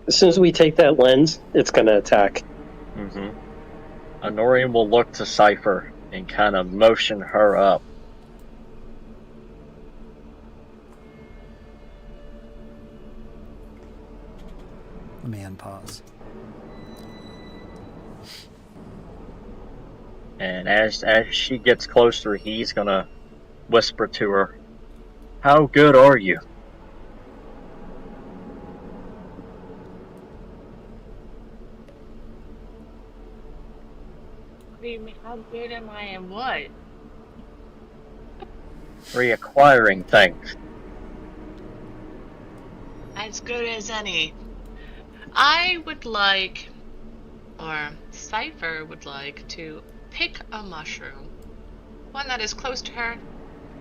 [SPEAKER 3] As soon as we take that lens, it's going to attack.
[SPEAKER 2] Mm-hmm. Honorian will look to Cypher and kind of motion her up.
[SPEAKER 1] Let me unpause.
[SPEAKER 2] And as she gets closer, he's gonna whisper to her, "How good are you?"
[SPEAKER 5] What do you mean, how good am I and what?
[SPEAKER 2] Reacquiring things.
[SPEAKER 5] As good as any. I would like, or Cypher would like, to pick a mushroom. One that is close to her.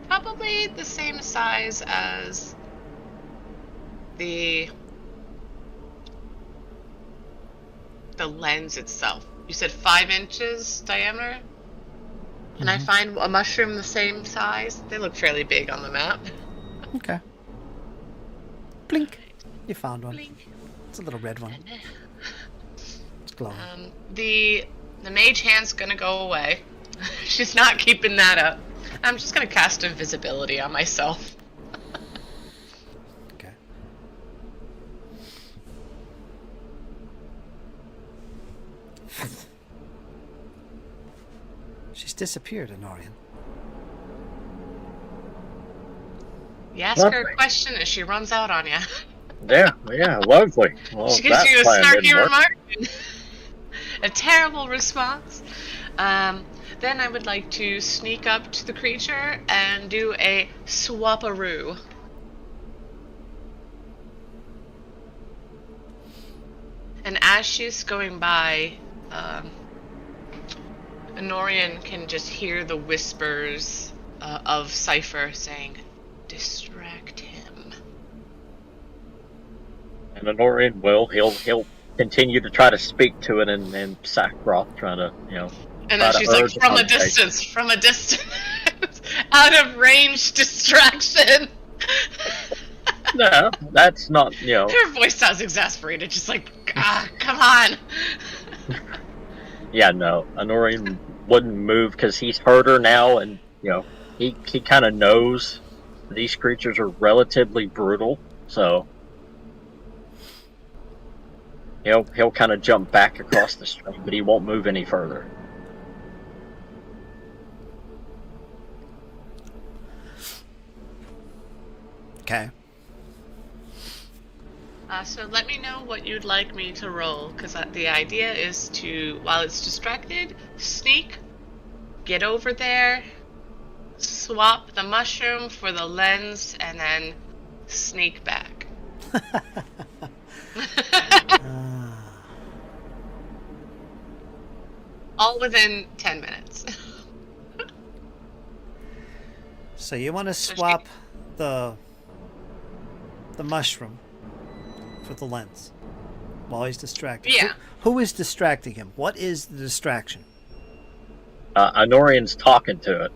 [SPEAKER 5] Probably the same size as the lens itself. You said 5 inches diameter? Can I find a mushroom the same size? They look fairly big on the map.
[SPEAKER 1] Okay. Blink. You found one.
[SPEAKER 5] Blink.
[SPEAKER 1] It's a little red one. It's glowing.
[SPEAKER 5] The mage hand's gonna go away. She's not keeping that up. I'm just gonna cast invisibility on myself.
[SPEAKER 1] Okay. She's disappeared, Honorian.
[SPEAKER 5] You ask her a
[SPEAKER 2] Lovely.
[SPEAKER 5] question and she runs out on you.
[SPEAKER 2] Yeah, lovely. Well,
[SPEAKER 5] She gives
[SPEAKER 2] that
[SPEAKER 5] you a
[SPEAKER 2] plan
[SPEAKER 5] snarky
[SPEAKER 2] didn't work.
[SPEAKER 5] remark. A terrible response. Then I would like to sneak up to the creature and do a swap-a-roo. And as she's going by, Honorian can just hear the whispers of Cypher saying, "Distract him."
[SPEAKER 2] And Honorian will. He'll continue to try to speak to it in sackcloth, trying to,
[SPEAKER 5] And
[SPEAKER 2] try
[SPEAKER 5] then
[SPEAKER 2] to
[SPEAKER 5] she's like,
[SPEAKER 2] urge
[SPEAKER 5] from a
[SPEAKER 2] conversation.
[SPEAKER 5] distance, out of range distraction.
[SPEAKER 2] No, that's not,
[SPEAKER 5] Her voice sounds exasperated, just like, come on.
[SPEAKER 2] Yeah, no. Honorian wouldn't move because he's heard her now, and, he kind of knows these creatures are relatively brutal, so he'll kind of jump back across the stream, but he won't move any further.
[SPEAKER 1] Okay.
[SPEAKER 5] So let me know what you'd like me to roll, because the idea is to, while it's distracted, sneak, get over there, swap the mushroom for the lens, and then sneak back. All within 10 minutes.
[SPEAKER 1] So you want to swap the mushroom for the lens while he's distracted.
[SPEAKER 5] Yeah.
[SPEAKER 1] Who is distracting him? What is the distraction?
[SPEAKER 2] Honorian's talking to it.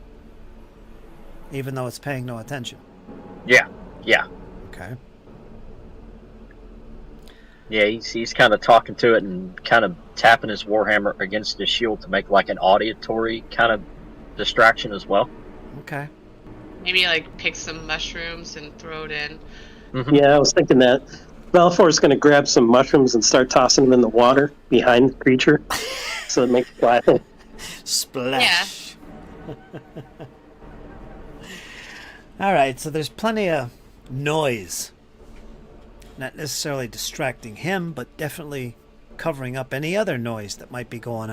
[SPEAKER 1] Even though it's paying no attention.
[SPEAKER 2] Yeah.
[SPEAKER 1] Okay.
[SPEAKER 2] Yeah, he's kind of talking to it and kind of tapping his warhammer against his shield to make like an auditory kind of distraction as well.
[SPEAKER 1] Okay.
[SPEAKER 5] Maybe like pick some mushrooms and throw it in.
[SPEAKER 2] Mm-hmm.
[SPEAKER 3] Yeah, I was thinking that. Balfour's going to grab some mushrooms and start tossing them in the water behind the creature, so it makes fly.
[SPEAKER 1] Splash. All right, so there's plenty of noise. Not necessarily distracting him, but definitely covering up any other noise that might be going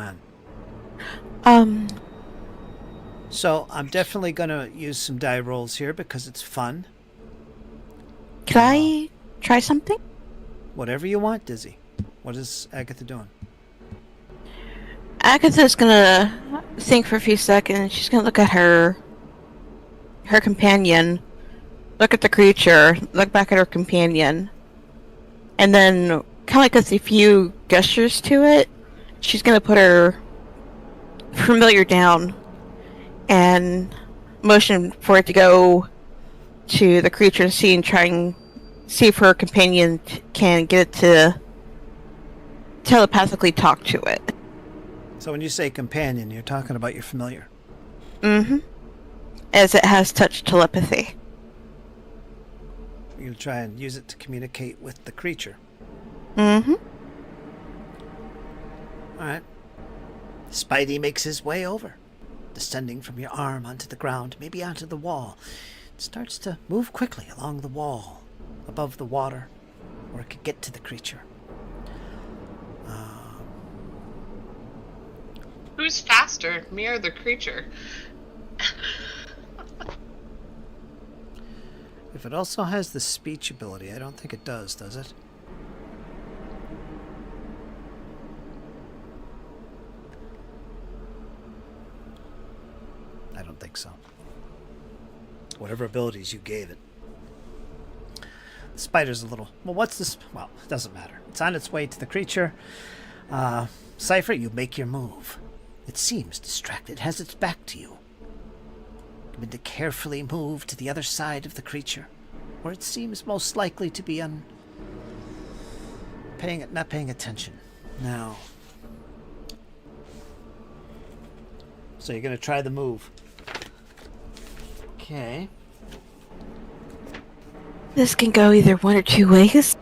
[SPEAKER 1] on. So I'm definitely going to use some die rolls here because it's fun.
[SPEAKER 7] Could I try something?
[SPEAKER 1] Whatever you want, Dizzy. What is Agatha doing?
[SPEAKER 7] Agatha's gonna think for a few seconds. She's gonna look at her companion, look at the creature, look back at her companion, and then kind of like with a few gestures to it, she's gonna put her familiar down and motion for it to go to the creature and see if her companion can get it to telepathically talk to it.
[SPEAKER 1] So when you say companion, you're talking about your familiar.
[SPEAKER 7] Mm-hmm. As it has touch telepathy.
[SPEAKER 1] You're going to try and use it to communicate with the creature.
[SPEAKER 7] Mm-hmm.
[SPEAKER 1] All right. Spidey makes his way over, descending from your arm onto the ground, maybe onto the wall. It starts to move quickly along the wall, above the water, where it could get to the creature.
[SPEAKER 5] Who's faster, me or the creature?
[SPEAKER 1] If it also has the speech ability, I don't think it does it? I don't think so. Whatever abilities you gave it. The spider's a little... Well, what's this? Well, it doesn't matter. It's on its way to the creature. Cypher, you make your move. It seems distracted, has its back to you. You begin to carefully move to the other side of the creature, where it seems most likely to be not paying attention. Now, so you're going to try the move. Okay.
[SPEAKER 7] This can go either one or two ways.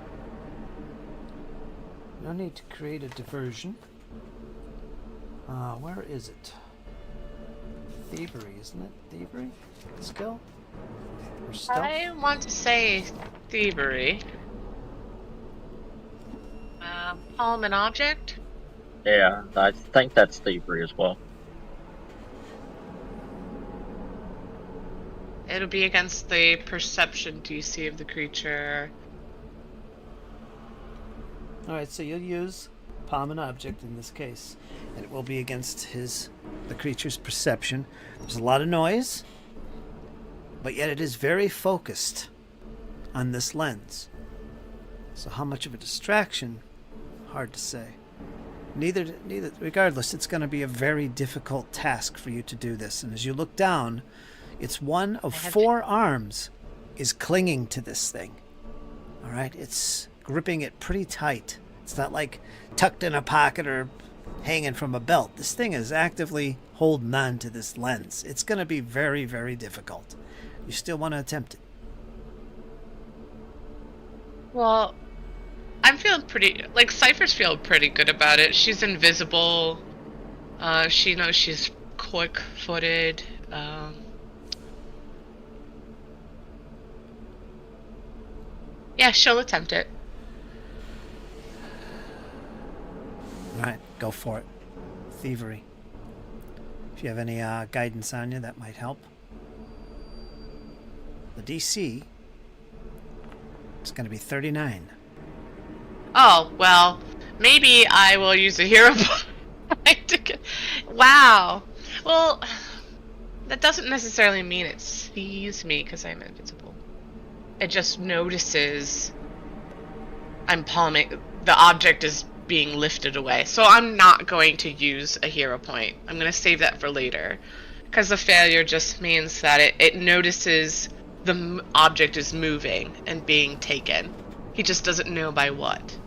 [SPEAKER 1] No need to create a diversion. Where is it? thievery, isn't it? Thievery? Skill? Or stealth?
[SPEAKER 5] I want to say thievery. Palm an object?
[SPEAKER 2] Yeah, I think that's thievery as well.
[SPEAKER 5] It'll be against the perception DC of the creature.
[SPEAKER 1] Alright, so you'll use palm an object in this case. And it will be against the creature's perception. There's a lot of noise, but yet it is very focused on this lens. So how much of a distraction? Hard to say. Neither, regardless, it's going to be a very difficult task for you to do this. And as you look down, it's one of 4 arms is clinging to this thing. All right, it's gripping it pretty tight. It's not like tucked in a pocket or hanging from a belt. This thing is actively holding on to this lens. It's going to be very, very difficult. You still want to attempt it?
[SPEAKER 5] Well, I'm feeling pretty, like, Cypher's feeling pretty good about it. She's invisible. She knows she's quick-footed. Yeah, she'll attempt it.
[SPEAKER 1] Alright, go for it. Thievery. If you have any guidance on you, that might help. The DC is going to be 39.
[SPEAKER 5] Oh, well, maybe I will use a hero point to get... Wow. Well, that doesn't necessarily mean it sees me because I'm invisible. It just notices I'm palming... The object is being lifted away. So I'm not going to use a hero point. I'm going to save that for later. Because the failure just means that it notices the object is moving and being taken. He just doesn't know by what.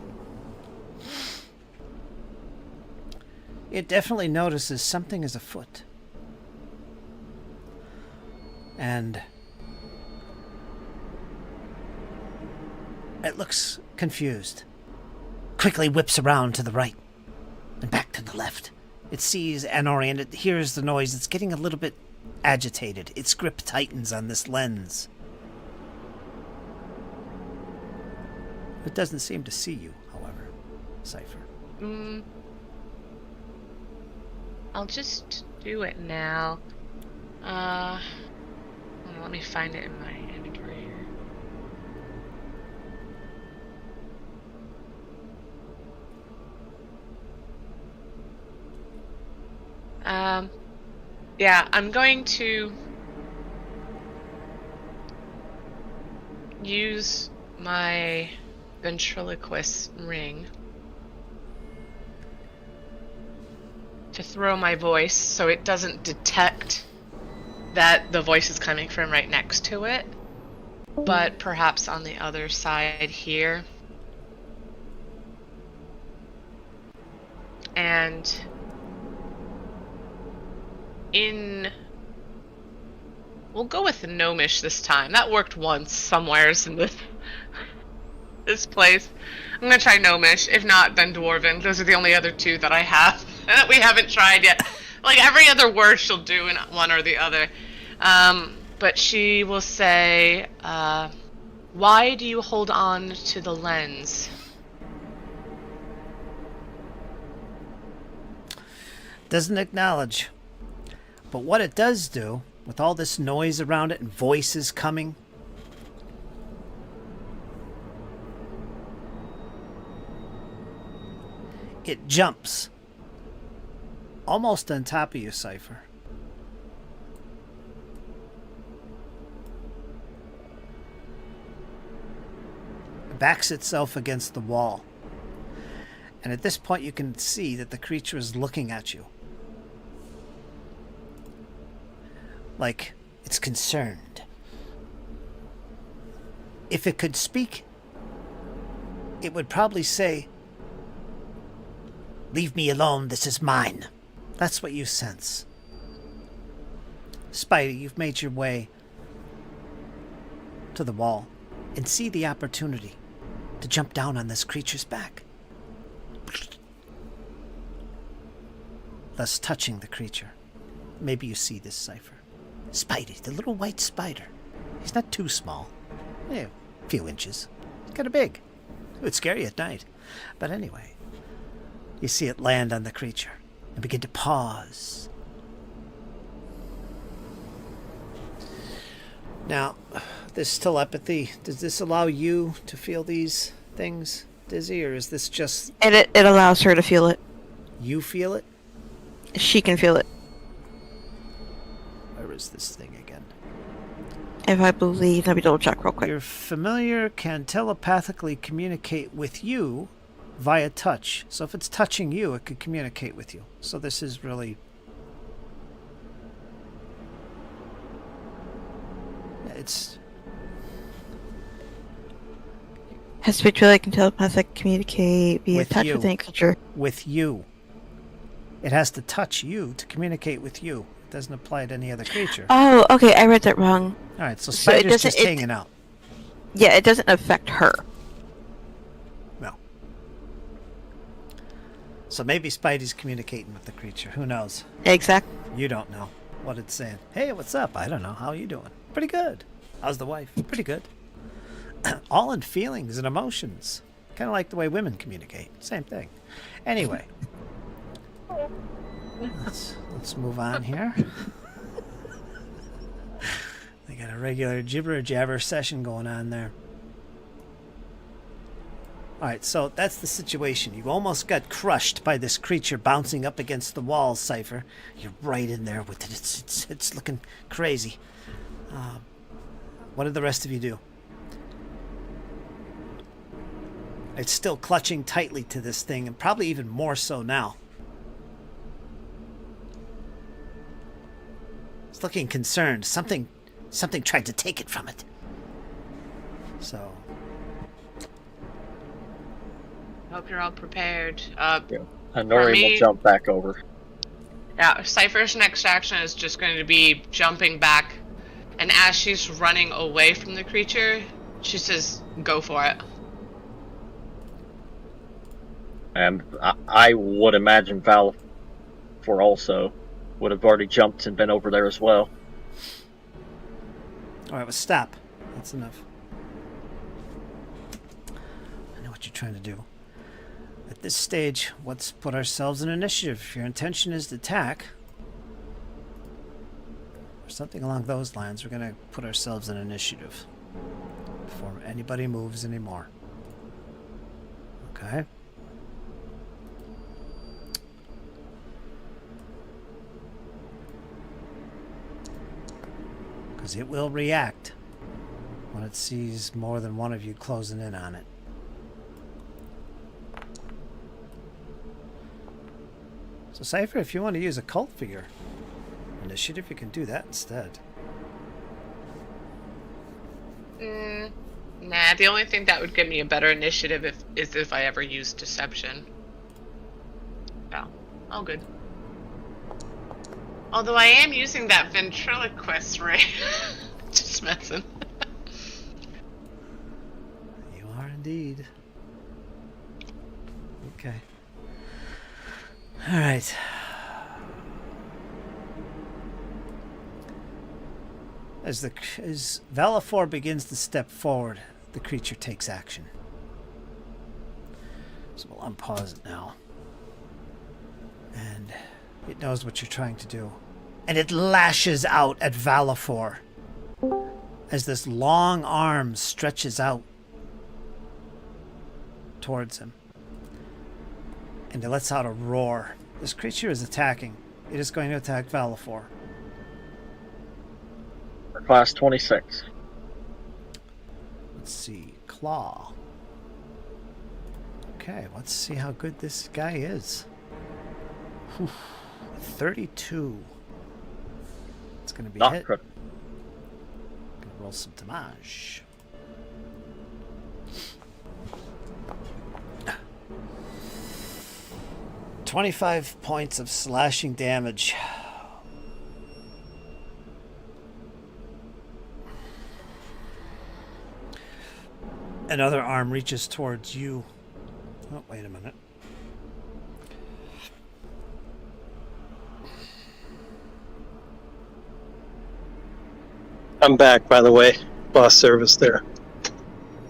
[SPEAKER 1] It definitely notices something is afoot. And it looks confused. Quickly whips around to the right and back to the left. It sees Anori and it hears the noise. It's getting a little bit agitated. Its grip tightens on this lens. It doesn't seem to see you, however, Cypher.
[SPEAKER 5] I'll just do it now. Hold on, let me find it in my inventory here. Yeah, I'm going to use my ventriloquist ring to throw my voice so it doesn't detect that the voice is coming from right next to it, but perhaps on the other side here. And we'll go with gnomish this time. That worked once somewheres in this place. I'm gonna try gnomish. If not, then dwarven. Those are the only other 2 that I have that we haven't tried yet. Like every other word she'll do in one or the other. But she will say, why do you hold on to the lens?
[SPEAKER 1] Doesn't acknowledge. But what it does do, with all this noise around it and voices coming, it jumps almost on top of you, Cypher. It backs itself against the wall. And at this point you can see that the creature is looking at you. Like it's concerned. If it could speak, it would probably say, "Leave me alone, this is mine." That's what you sense. Spidey, you've made your way to the wall and see the opportunity to jump down on this creature's back, thus touching the creature. maybe you see this Cypher. Spidey, the little white spider. He's not too small. A few inches. He's kind of big. It would scare you at night. But anyway, you see it land on the creature and begin to pause. Now, this telepathy, does this allow you to feel these things, Dizzy, or is this just
[SPEAKER 7] It allows her to feel it.
[SPEAKER 1] you feel it?
[SPEAKER 7] She can feel it.
[SPEAKER 1] Where is this thing again?
[SPEAKER 7] If I believe, let me double check real quick.
[SPEAKER 1] Your familiar can telepathically communicate with you via touch. So if it's touching you, it could communicate with you. So this is really... It's...
[SPEAKER 7] Has Victoria can telepathic communicate via
[SPEAKER 1] With
[SPEAKER 7] touch
[SPEAKER 1] you.
[SPEAKER 7] with any creature.
[SPEAKER 1] with you. It has to touch you to communicate with you. It doesn't apply to any other creature.
[SPEAKER 7] Oh, okay, I read that wrong.
[SPEAKER 1] Alright, so
[SPEAKER 7] So it
[SPEAKER 1] Spider's
[SPEAKER 7] doesn't-
[SPEAKER 1] just hanging out.
[SPEAKER 7] Yeah, it doesn't affect her.
[SPEAKER 1] No. So maybe Spidey's communicating with the creature. Who knows?
[SPEAKER 7] Exactly.
[SPEAKER 1] You don't know what it's saying. Hey, what's up? I don't know. How are you doing? Pretty good. How's the wife? Pretty good. All in feelings and emotions. Kind of like the way women communicate. Same thing. Anyway. Let's move on here. They got a regular gibber jabber session going on there. Alright, so that's the situation. You almost got crushed by this creature bouncing up against the walls, Cypher. You're right in there with it. It's looking crazy. What did the rest of you do? It's still clutching tightly to this thing, and probably even more so now. It's looking concerned. Something tried to take it from it. So...
[SPEAKER 5] Hope you're all prepared.
[SPEAKER 2] Nori
[SPEAKER 5] me-
[SPEAKER 2] will jump back over.
[SPEAKER 5] Yeah, Cypher's next action is just going to be jumping back, and as she's running away from the creature, she says, "Go for it."
[SPEAKER 2] And I would imagine Val for also would have already jumped and been over there as well.
[SPEAKER 1] Alright, well, stop. That's enough. I know what you're trying to do. At this stage, let's put ourselves in initiative. If your intention is to attack, or something along those lines, we're going to put ourselves in initiative before anybody moves anymore. Okay? Because it will react when it sees more than one of you closing in on it. So Cypher, if you want to use a cult for your initiative, you can do that instead.
[SPEAKER 5] Nah, the only thing that would give me a better initiative is if I ever used deception. Yeah, all good. Although I am using that ventriloquist ray. Just messing.
[SPEAKER 1] You are indeed. Okay. Alright. As Valafor begins to step forward, the creature takes action. So we'll unpause it now. And it knows what you're trying to do. And it lashes out at Valafor as this long arm stretches out towards him. And it lets out a roar. This creature is attacking. It is going to attack Valafor.
[SPEAKER 2] For class 26.
[SPEAKER 1] Let's see. Claw. Okay, let's see how good this guy is. Whew. 32. It's going to be
[SPEAKER 2] Not
[SPEAKER 1] hit.
[SPEAKER 2] critical.
[SPEAKER 1] Gonna roll some damage. $25 points of slashing damage. Another arm reaches towards you. Oh, wait a minute.
[SPEAKER 3] I'm back, by the way. Lost service there.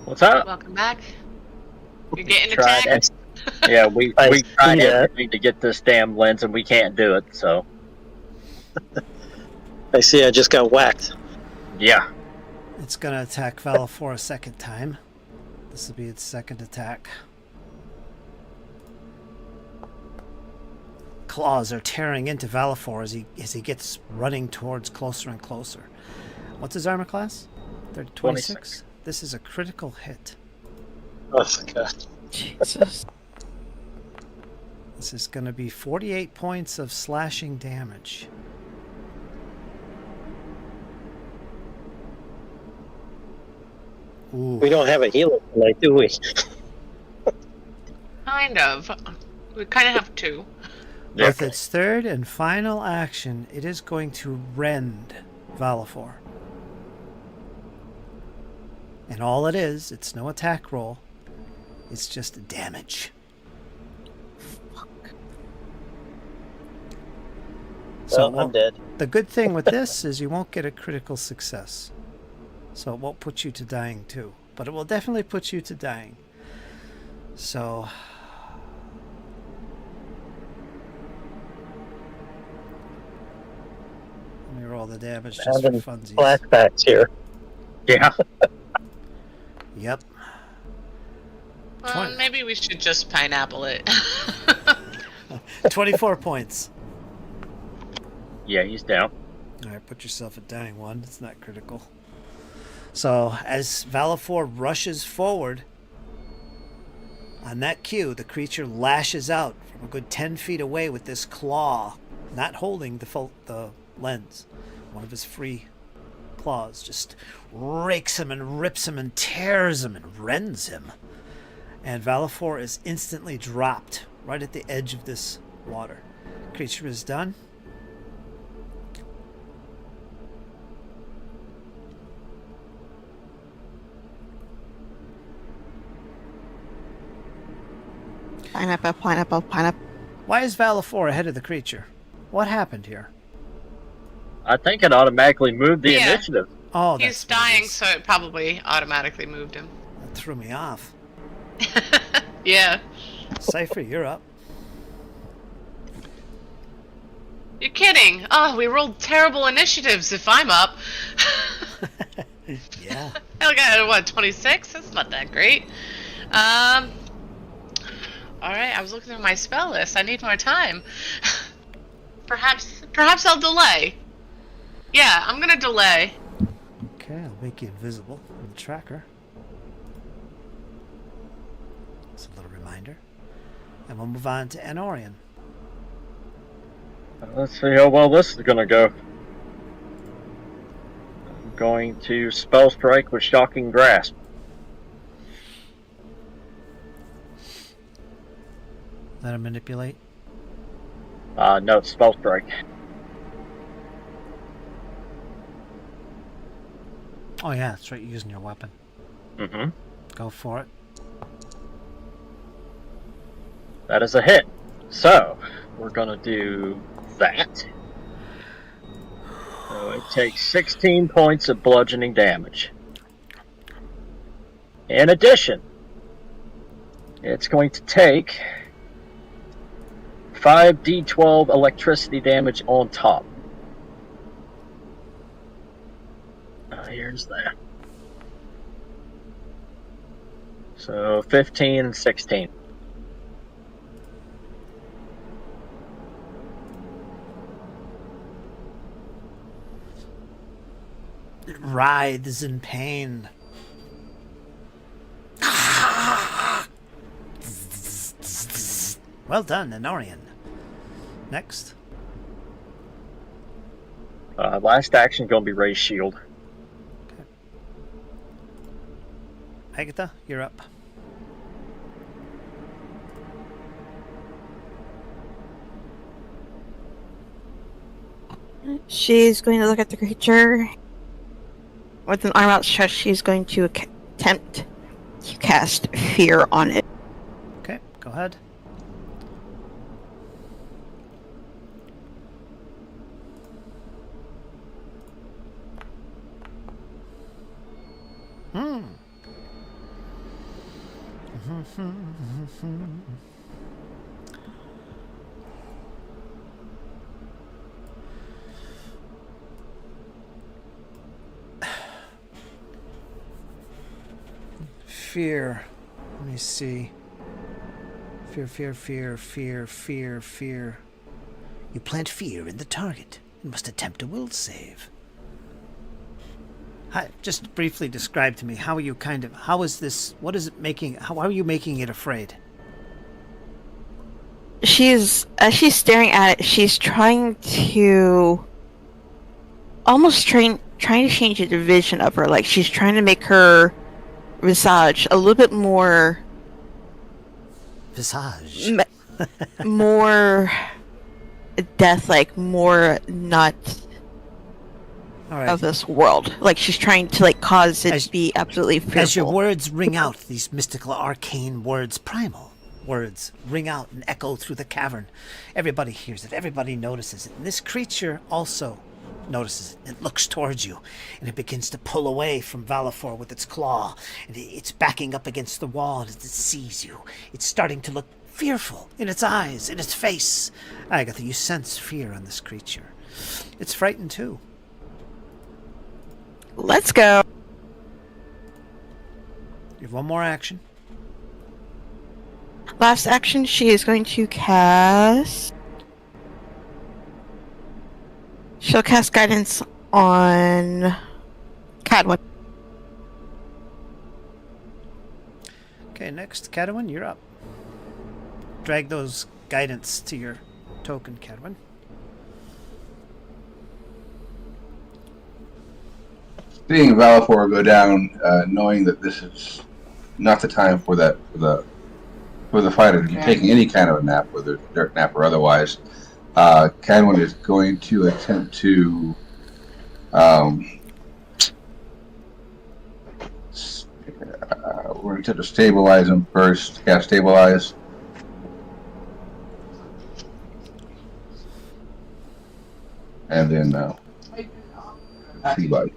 [SPEAKER 2] What's up?
[SPEAKER 5] Welcome back. You're getting
[SPEAKER 2] Tried
[SPEAKER 5] attacked.
[SPEAKER 2] Yeah, we
[SPEAKER 3] I
[SPEAKER 2] tried
[SPEAKER 3] see that.
[SPEAKER 2] everything to get this damn lens, and we can't do it. So
[SPEAKER 3] I see I just got whacked.
[SPEAKER 2] yeah,
[SPEAKER 1] It's going to attack Valafor a second time. This will be its second attack. Claws are tearing into Valafor as he gets running towards closer and closer. What's his armor class? 26. This is a critical hit.
[SPEAKER 3] Oh, God.
[SPEAKER 7] Jesus.
[SPEAKER 1] This is going to be 48 points of slashing damage. Ooh.
[SPEAKER 3] We don't have a healer tonight, do we?
[SPEAKER 5] Kind of. We kind of have two.
[SPEAKER 1] With its third and final action, it is going to rend Valafor. And all it is, it's no attack roll. It's just damage.
[SPEAKER 7] Fuck.
[SPEAKER 1] So
[SPEAKER 3] Well, I'm dead.
[SPEAKER 1] the good thing with this is you won't get a critical success. So it won't put you to dying too. But it will definitely put you to dying. So let me roll the damage just for
[SPEAKER 3] Having
[SPEAKER 1] funsies.
[SPEAKER 3] flashbacks here.
[SPEAKER 2] yeah.
[SPEAKER 1] Yep.
[SPEAKER 5] Well, maybe we should just pineapple it.
[SPEAKER 1] 24 points.
[SPEAKER 2] Yeah, he's down.
[SPEAKER 1] Alright, put yourself at dying one. It's not critical. So, as Valafor rushes forward, on that cue, the creature lashes out from a good 10 feet away with this claw, not holding the lens. One of his free claws just rakes him and rips him and tears him and rends him. And Valafor is instantly dropped right at the edge of this water. Creature is done.
[SPEAKER 7] Pineapple, pineapple, pineapple.
[SPEAKER 1] Why is Valafor ahead of the creature? What happened here?
[SPEAKER 2] I think it automatically moved the
[SPEAKER 5] Yeah.
[SPEAKER 2] initiative.
[SPEAKER 1] Oh,
[SPEAKER 5] He's
[SPEAKER 1] that's what it
[SPEAKER 5] dying,
[SPEAKER 1] is.
[SPEAKER 5] so it probably automatically moved him.
[SPEAKER 1] That threw me off.
[SPEAKER 5] Yeah.
[SPEAKER 1] Cypher, you're up.
[SPEAKER 5] You're kidding. Oh, we rolled terrible initiatives if I'm up.
[SPEAKER 1] Yeah.
[SPEAKER 5] I got, what, 26? That's not that great. Alright, I was looking through my spell list. I need more time. Perhaps I'll delay. Yeah, I'm gonna delay.
[SPEAKER 1] Okay, I'll make you invisible in the tracker. It's a little reminder. And we'll move on to Anorian.
[SPEAKER 2] Let's see how well this is gonna go. I'm going to spell strike with shocking grasp.
[SPEAKER 1] Let him manipulate.
[SPEAKER 2] No, it's spell strike.
[SPEAKER 1] Oh yeah, that's right, you're using your weapon.
[SPEAKER 2] Mm-hmm.
[SPEAKER 1] Go for it.
[SPEAKER 2] That is a hit. So, we're gonna do that. So it takes 16 points of bludgeoning damage. In addition, it's going to take 5d12 electricity damage on top. Here's that. So 15 and 16.
[SPEAKER 1] It writhes in pain. Well done, Anorian. Next.
[SPEAKER 2] Last action going to be raise shield.
[SPEAKER 1] Agatha, you're up.
[SPEAKER 7] She's going to look at the creature. With an arm outstretched, she's going to attempt to cast fear on it.
[SPEAKER 1] Okay, go ahead. Fear. Let me see. Fear. You plant fear in the target and must attempt a will save. Just briefly describe to me, how are you how is this, what is it making, how are you making it afraid?
[SPEAKER 7] She's staring at it, she's trying to trying to change the vision of her. Like, she's trying to make her visage a little bit more more death-like, more not of this world. Like, she's trying to cause it to be absolutely fearful.
[SPEAKER 1] As your words ring out, these mystical, arcane words, primal words, ring out and echo through the cavern. Everybody hears it. Everybody notices it. And this creature also notices it. It looks towards you, and it begins to pull away from Valafor with its claw. And it's backing up against the wall, and as it sees you, it's starting to look fearful in its eyes, in its face. Agatha, you sense fear on this creature. It's frightened too.
[SPEAKER 7] Let's go.
[SPEAKER 1] You have one more action.
[SPEAKER 7] Last action, she is going to cast... She'll cast guidance on Cadwin.
[SPEAKER 1] Okay, next, Cadwin, you're up. Drag those guidance to your token, Cadwin.
[SPEAKER 4] Seeing Valafor go down, knowing that this is not the time for the fighter to be taking any kind of a nap, whether it's a dirt nap or otherwise, Cadwin is going to attempt to we're going to attempt to stabilize him first. Cast stabilize. And then see about it.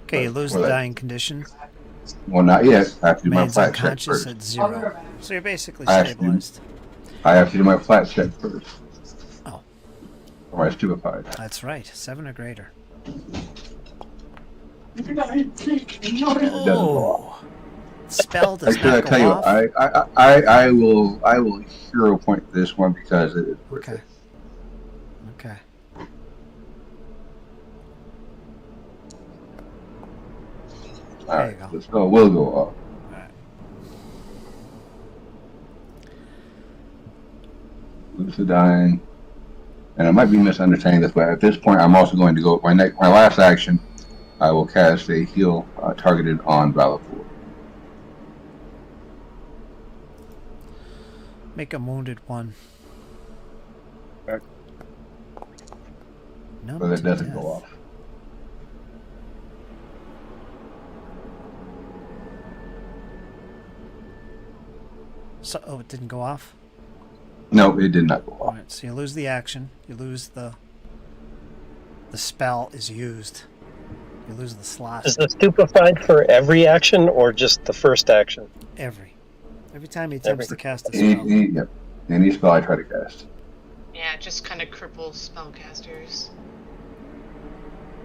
[SPEAKER 1] Okay, you lose the dying condition.
[SPEAKER 4] Well, not yet. I have to do my
[SPEAKER 1] Remains
[SPEAKER 4] flat check
[SPEAKER 1] unconscious
[SPEAKER 4] first.
[SPEAKER 1] at 0. So you're basically
[SPEAKER 4] I have to do-
[SPEAKER 1] stabilized.
[SPEAKER 4] I have to do my flat check first.
[SPEAKER 1] Oh.
[SPEAKER 4] Or am I stupefied?
[SPEAKER 1] That's right. 7 or greater.
[SPEAKER 4] It doesn't go off.
[SPEAKER 1] Spell does
[SPEAKER 4] Actually, I
[SPEAKER 1] not
[SPEAKER 4] tell
[SPEAKER 1] go
[SPEAKER 4] you,
[SPEAKER 1] off.
[SPEAKER 4] I will hero point this one because it is worth
[SPEAKER 1] Okay.
[SPEAKER 4] it.
[SPEAKER 1] Okay.
[SPEAKER 4] All
[SPEAKER 1] There you
[SPEAKER 4] right,
[SPEAKER 1] go.
[SPEAKER 4] so will go off.
[SPEAKER 1] Alright.
[SPEAKER 4] Lose the dying, and I might be misunderstanding this, but at this point, I'm also going to go. My last action, I will cast a heal targeted on Valafor.
[SPEAKER 1] Make a wounded one.
[SPEAKER 2] Okay.
[SPEAKER 1] No,
[SPEAKER 4] But it doesn't go off.
[SPEAKER 1] So, it didn't go off?
[SPEAKER 4] No, it did not go off.
[SPEAKER 1] Alright, so you lose the action. You lose the spell is used. You lose the slot.
[SPEAKER 3] Is the stupefied for every action or just the first action?
[SPEAKER 1] Every time he attempts to cast a
[SPEAKER 4] Any,
[SPEAKER 1] spell.
[SPEAKER 4] any spell I try to cast.
[SPEAKER 5] Yeah, it just kind of cripples spellcasters.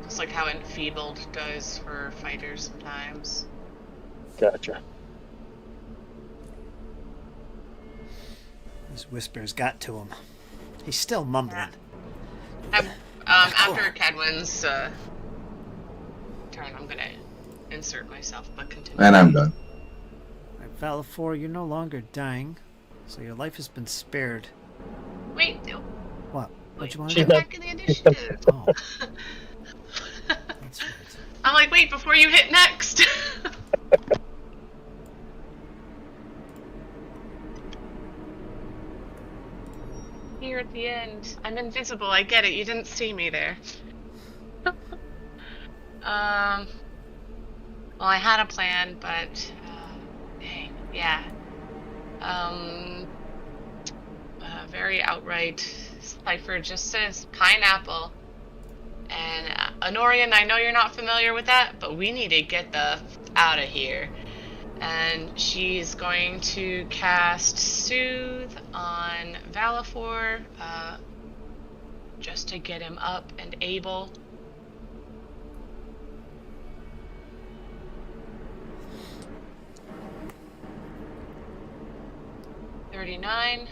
[SPEAKER 5] Just like how Enfeebled does for fighters sometimes.
[SPEAKER 3] Gotcha.
[SPEAKER 1] His whispers got to him. He's still mumbling.
[SPEAKER 5] After Cadwin's turn, I'm gonna insert myself, but continue.
[SPEAKER 4] And I'm done.
[SPEAKER 1] Alright, Valafor, you're no longer dying, so your life has been spared.
[SPEAKER 5] Wait, no.
[SPEAKER 1] What? What you want to
[SPEAKER 3] She's
[SPEAKER 1] do?
[SPEAKER 3] not-
[SPEAKER 5] Back in the initiative.
[SPEAKER 1] Oh. That's right.
[SPEAKER 5] I'm like, wait, before you hit next. Here at the end. I'm invisible, I get it. You didn't see me there. Well, I had a plan, but dang, yeah. Very outright. Cypher just says pineapple. And Honorian, I know you're not familiar with that, but we need to get the f out of here. And she's going to cast Soothe on Valafor, just to get him up and able. $39.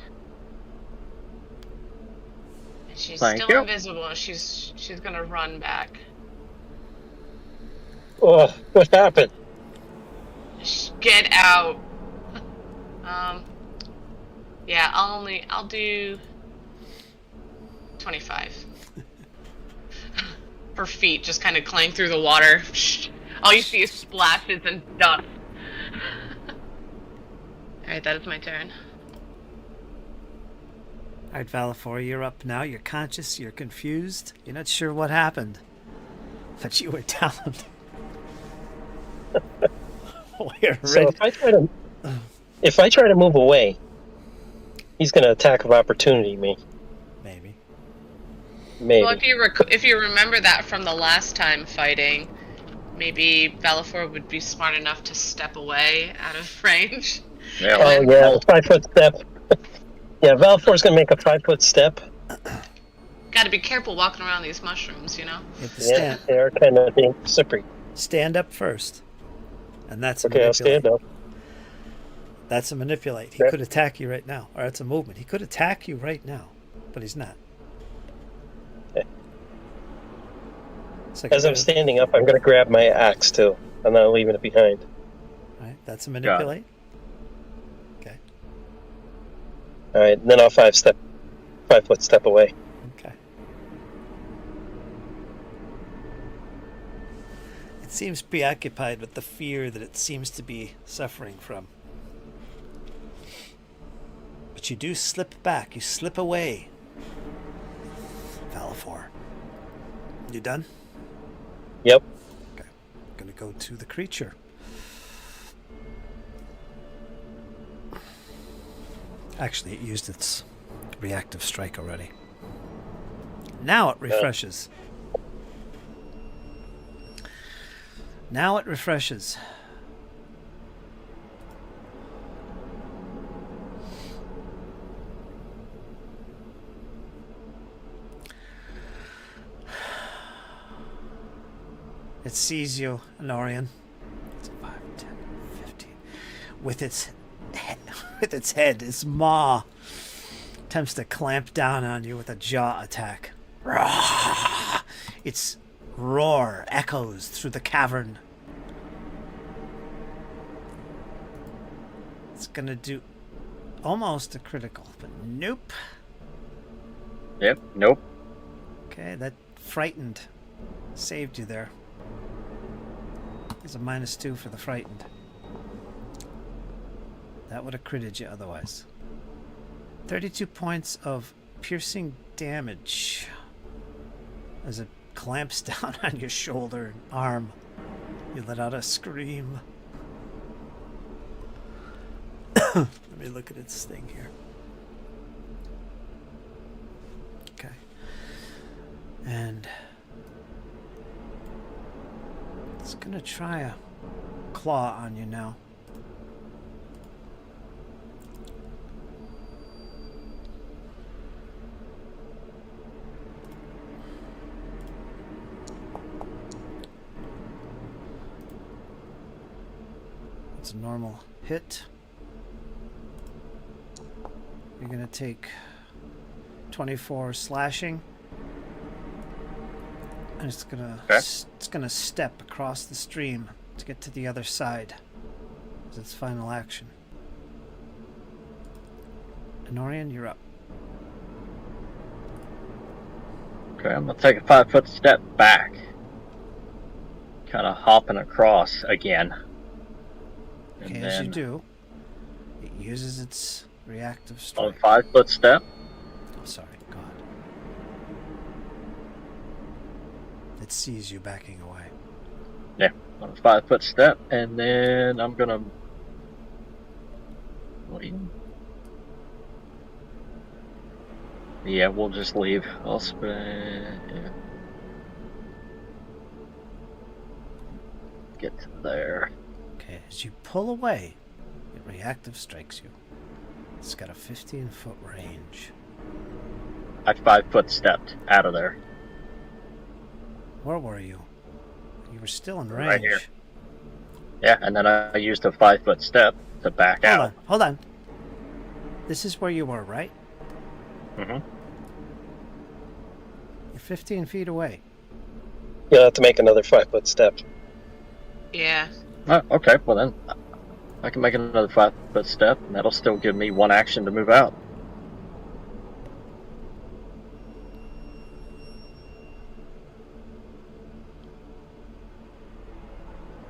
[SPEAKER 5] And she's
[SPEAKER 2] Thank
[SPEAKER 5] still
[SPEAKER 2] you.
[SPEAKER 5] invisible. She's gonna run back.
[SPEAKER 3] Oh, what happened?
[SPEAKER 5] Get out. Yeah, I'll do 25. Her feet just kind of clang through the water. All you see is splashes and dust. Alright, that is my turn.
[SPEAKER 1] All right, Valafor, you're up now. You're conscious. You're confused. You're not sure what happened. But you were down. We're
[SPEAKER 3] So
[SPEAKER 1] ready.
[SPEAKER 3] if I try to move away, he's going to attack of opportunity me.
[SPEAKER 1] Maybe.
[SPEAKER 3] Maybe.
[SPEAKER 5] Well, if you remember that from the last time fighting, maybe Valafor would be smart enough to step away out of range.
[SPEAKER 2] Yeah,
[SPEAKER 3] Oh, yeah, 5 foot step. Yeah, Valfor's going to make a 5 foot step.
[SPEAKER 5] Gotta be careful walking around these mushrooms, you know?
[SPEAKER 1] You have to
[SPEAKER 3] Yeah,
[SPEAKER 1] stand,
[SPEAKER 3] they're kind of being slippery.
[SPEAKER 1] stand up first. And that's a
[SPEAKER 3] Okay, I'll
[SPEAKER 1] manipulate.
[SPEAKER 3] stand up.
[SPEAKER 1] That's a manipulate. He
[SPEAKER 3] Okay.
[SPEAKER 1] could attack you right now. Or that's a movement. He could attack you right now. But he's not.
[SPEAKER 3] Okay.
[SPEAKER 1] It's like
[SPEAKER 3] As
[SPEAKER 1] a
[SPEAKER 3] I'm
[SPEAKER 1] bit of-
[SPEAKER 3] standing up, I'm going to grab my axe, too. I'm not leaving it behind.
[SPEAKER 1] Right, that's a manipulate. Okay.
[SPEAKER 3] All right, and then I'll 5 foot step away.
[SPEAKER 1] Okay. It seems preoccupied with the fear that it seems to be suffering from. But you do slip back. You slip away. Valafor. You done?
[SPEAKER 3] Yep.
[SPEAKER 1] Okay. Gonna go to the creature. Actually, it used its reactive strike already. Now it refreshes. Now it refreshes. It sees you, Anorian. It's 5, 10, 15. With its head, its maw attempts to clamp down on you with a jaw attack. Rah! Its roar echoes through the cavern. It's gonna do almost a critical, but nope.
[SPEAKER 2] Yep, nope.
[SPEAKER 1] Okay, that frightened saved you there. It's a -2 for the frightened. That would have critted you otherwise. 32 points of piercing damage as it clamps down on your shoulder and arm. You let out a scream. Let me look at its thing here. Okay. And it's gonna try a claw on you now. It's a normal hit. You're gonna take 24 slashing, and it's gonna step across the stream to get to the other side. It's its final action. Anorian, you're up.
[SPEAKER 2] Okay, I'm gonna take a 5 foot step back. Kind of hopping across again. And
[SPEAKER 1] Okay, as you do, it uses its reactive
[SPEAKER 2] on
[SPEAKER 1] strike.
[SPEAKER 2] 5 foot step.
[SPEAKER 1] Oh, sorry, God. It sees you backing away.
[SPEAKER 2] Yeah, on a 5 foot step, and then I'm gonna leave. Yeah, we'll just leave. I'll spend. Yeah. Get to there.
[SPEAKER 1] Okay, as you pull away, it reactive strikes you. It's got a 15-foot range.
[SPEAKER 2] I 5-foot stepped out of there.
[SPEAKER 1] Where were you? You were still in range.
[SPEAKER 2] Right here. Yeah, and then I used a 5-foot step to back out.
[SPEAKER 1] Hold on. This is where you were, right?
[SPEAKER 2] Mm-hmm.
[SPEAKER 1] You're 15 feet away.
[SPEAKER 3] You'll have to make another 5-foot step.
[SPEAKER 5] Yeah.
[SPEAKER 2] Oh, okay, well then, I can make another 5-foot step, and that'll still give me one action to move out.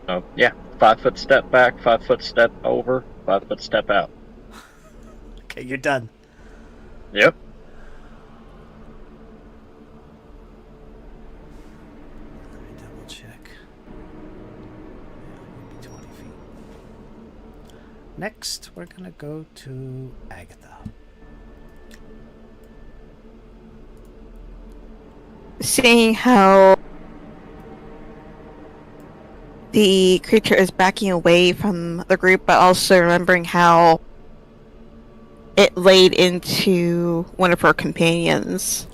[SPEAKER 2] Oh, yeah, 5-foot step back, 5-foot step over, 5-foot step out.
[SPEAKER 1] Okay, you're done.
[SPEAKER 2] Yep.
[SPEAKER 1] Let me double check. Yeah, maybe 20 feet. Next, we're gonna go to Agatha.
[SPEAKER 7] Seeing how the creature is backing away from the group, but also remembering how it laid into one of her companions.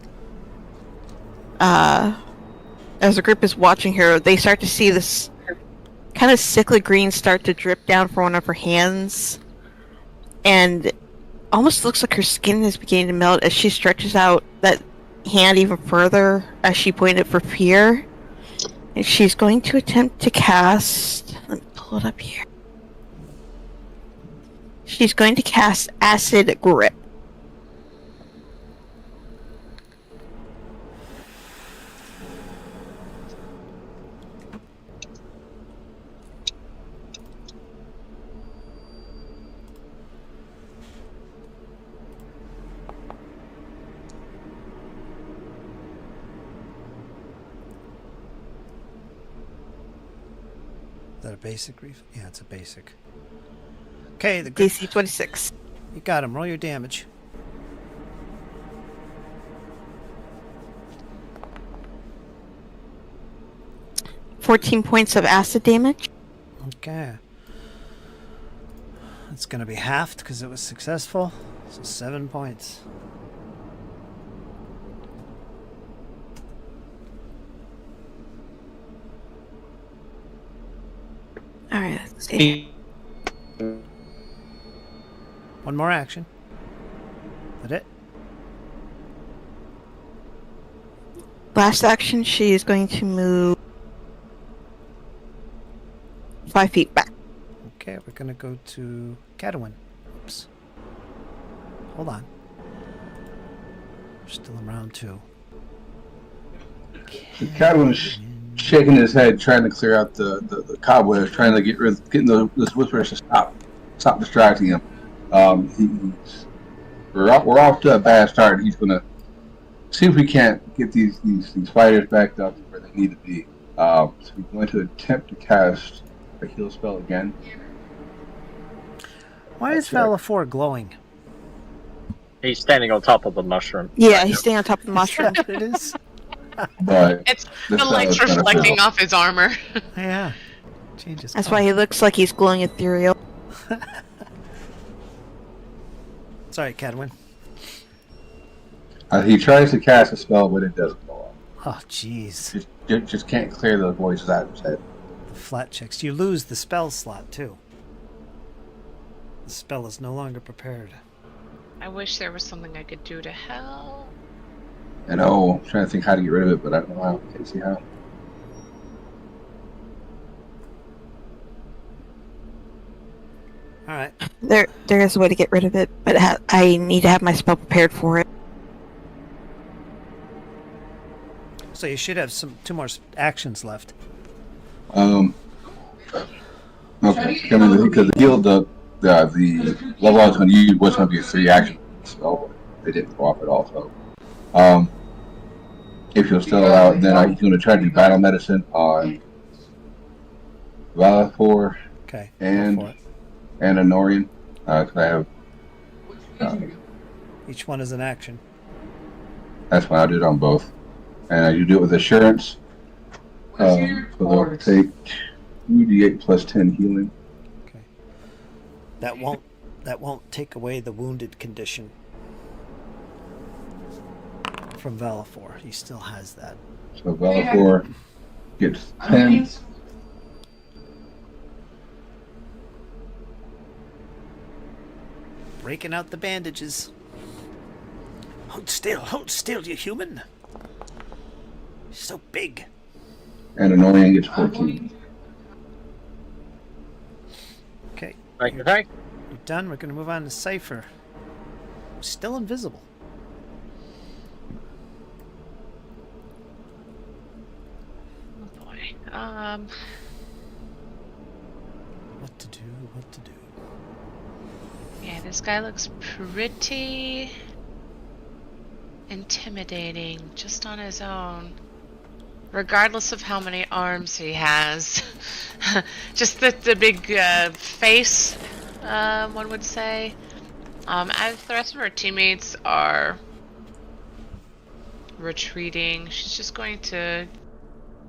[SPEAKER 7] As the group is watching her, they start to see this kind of sickly green start to drip down from one of her hands, and it almost looks like her skin is beginning to melt as she stretches out that hand even further as she pointed for fear. And she's going to attempt to cast... Let me pull it up here. She's going to cast Acid Grip.
[SPEAKER 1] Is that a basic reef? Yeah, it's a basic. Okay, the
[SPEAKER 7] DC 26.
[SPEAKER 1] You got him. Roll your damage.
[SPEAKER 7] $14 points of acid damage.
[SPEAKER 1] Okay. It's going to be halved because it was successful. So 7 points.
[SPEAKER 7] Alright, let's see.
[SPEAKER 1] One more action. Is that it?
[SPEAKER 7] Last action, she is going to move 5 feet back.
[SPEAKER 1] Okay, we're going to go to Cadwin. Oops. Hold on. We're still in round 2.
[SPEAKER 4] Cadwin is shaking his head, trying to clear out the cobwebs, trying to getting those whispers to stop distracting him. We're off to a bad start. He's gonna see if we can't get these fighters backed up where they need to be. So he's going to attempt to cast a heal spell again.
[SPEAKER 1] Why is Vala 4 glowing?
[SPEAKER 2] He's standing on top of the mushroom.
[SPEAKER 7] Yeah, he's staying on top of the mushroom.
[SPEAKER 1] Is that what it is?
[SPEAKER 4] But
[SPEAKER 5] It's
[SPEAKER 4] this
[SPEAKER 5] the light's
[SPEAKER 4] fella's gonna
[SPEAKER 5] reflecting
[SPEAKER 4] fail.
[SPEAKER 5] off his armor.
[SPEAKER 1] Yeah. Changes.
[SPEAKER 7] That's why he looks like he's glowing ethereal.
[SPEAKER 1] Sorry, Cadwin.
[SPEAKER 4] He tries to cast a spell, but it doesn't go off.
[SPEAKER 1] Oh, jeez.
[SPEAKER 4] Just can't clear those voices out of his head.
[SPEAKER 1] The flat checks. You lose the spell slot, too. The spell is no longer prepared.
[SPEAKER 5] I wish there was something I could do to help.
[SPEAKER 4] I know. I'm trying to think how to get rid of it, but I don't know how. Can't see how.
[SPEAKER 1] All right.
[SPEAKER 7] There is a way to get rid of it, but I need to have my spell prepared for it.
[SPEAKER 1] So you should have 2 more actions left.
[SPEAKER 4] Okay. Because the heal, the level I was going to use was going to be a 3-action spell, but it didn't go off at all. So, if you'll still allow it, then he's going to try to do battle medicine on Vala 4
[SPEAKER 1] Okay.
[SPEAKER 4] and
[SPEAKER 1] Go for it.
[SPEAKER 4] Anorian. Because I have.
[SPEAKER 1] Each one is an action.
[SPEAKER 4] That's why I do it on both, and you do it with assurance. So they'll take 2d8 plus 10 healing.
[SPEAKER 1] That won't take away the wounded condition from Valifor. He still has that.
[SPEAKER 4] So Valifor gets 10.
[SPEAKER 1] Breaking out the bandages. Hold still, you human. You're so big.
[SPEAKER 4] And Annoying gets 14.
[SPEAKER 1] Okay.
[SPEAKER 2] Thank you.
[SPEAKER 1] You're done. We're going to move on to Cypher. Still invisible.
[SPEAKER 5] Oh boy.
[SPEAKER 1] What to do?
[SPEAKER 5] Yeah, this guy looks pretty intimidating just on his own. Regardless of how many arms he has. Just the big face, one would say. As the rest of her teammates are retreating, she's just going to,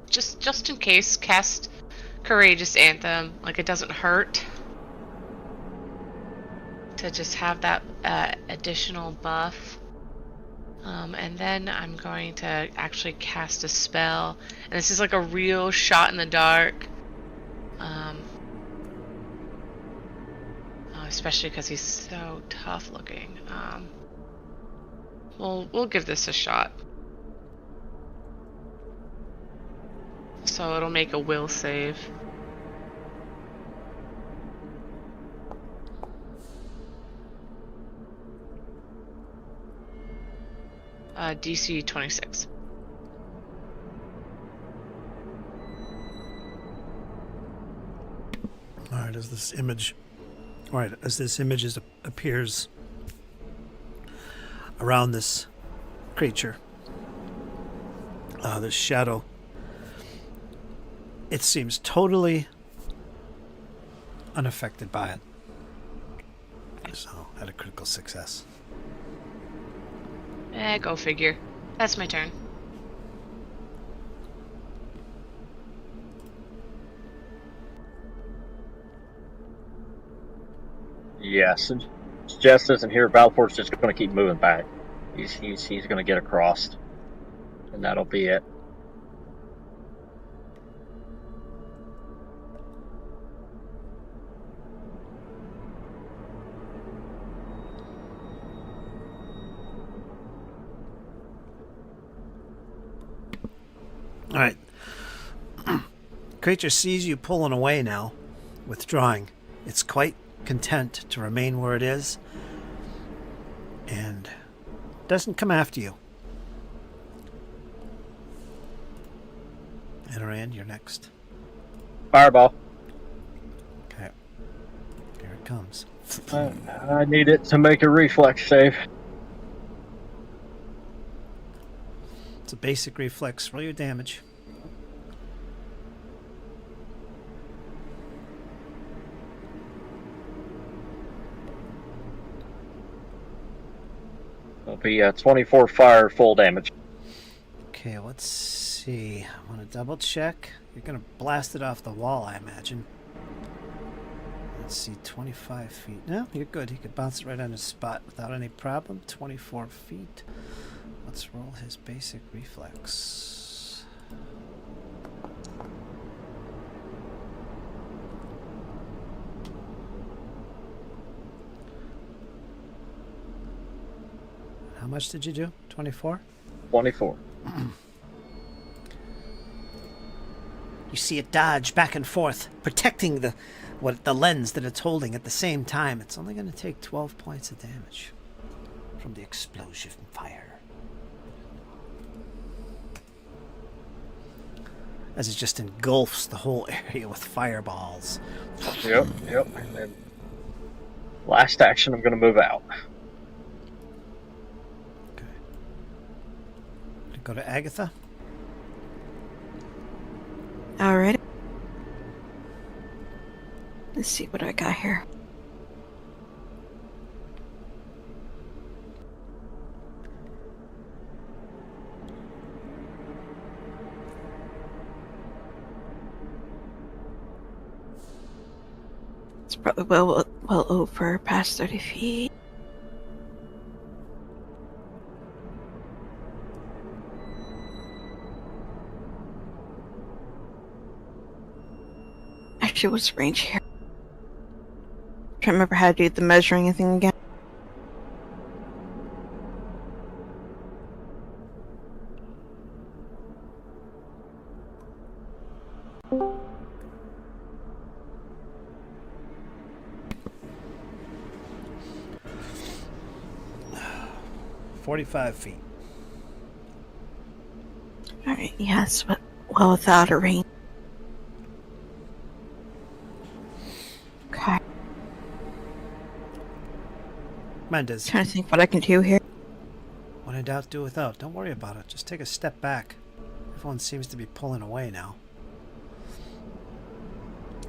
[SPEAKER 5] just in case, cast Courageous Anthem. Like, it doesn't hurt to just have that additional buff. And then I'm going to actually cast a spell. And this is like a real shot in the dark. Especially because he's so tough looking. We'll give this a shot. So it'll make a will save. DC 26.
[SPEAKER 1] Alright, as this image appears around this creature, this shadow, it seems totally unaffected by it. So, had a critical success.
[SPEAKER 5] Go figure. That's my turn.
[SPEAKER 2] Yes, and Jess isn't here. Valifor's just going to keep moving back. He's going to get across, and that'll be it.
[SPEAKER 1] All right. Creature sees you pulling away now, withdrawing. It's quite content to remain where it is and doesn't come after you. Anoran, you're next.
[SPEAKER 2] Fireball.
[SPEAKER 1] Okay. Here it comes.
[SPEAKER 2] I need it to make a reflex save.
[SPEAKER 1] It's a basic reflex. Roll your damage.
[SPEAKER 2] It'll be 24 fire, full damage.
[SPEAKER 1] Okay, let's see. I want to double check. You're going to blast it off the wall, I imagine. Let's see, 25 feet. No, you're good. He could bounce it right on his spot without any problem. 24 feet. Let's roll his basic reflex. How much did you do? 24?
[SPEAKER 2] 24.
[SPEAKER 1] You see it dodge back and forth, protecting the lens that it's holding at the same time. It's only going to take 12 points of damage from the explosion fire. As it just engulfs the whole area with fireballs.
[SPEAKER 2] Yep. And then last action, I'm going to move out.
[SPEAKER 1] Okay. Go to Agatha.
[SPEAKER 7] Alright. Let's see what I got here. It's probably what well over past 30 feet. Actually, what's the range here? Trying to remember how to do the measuring thing again.
[SPEAKER 1] $45 feet.
[SPEAKER 7] Alright, yes, but well without a range. Okay.
[SPEAKER 1] Mendez.
[SPEAKER 7] Trying to think what I can do here.
[SPEAKER 1] When in doubt, do without. Don't worry about it. Just take a step back. Everyone seems to be pulling away now.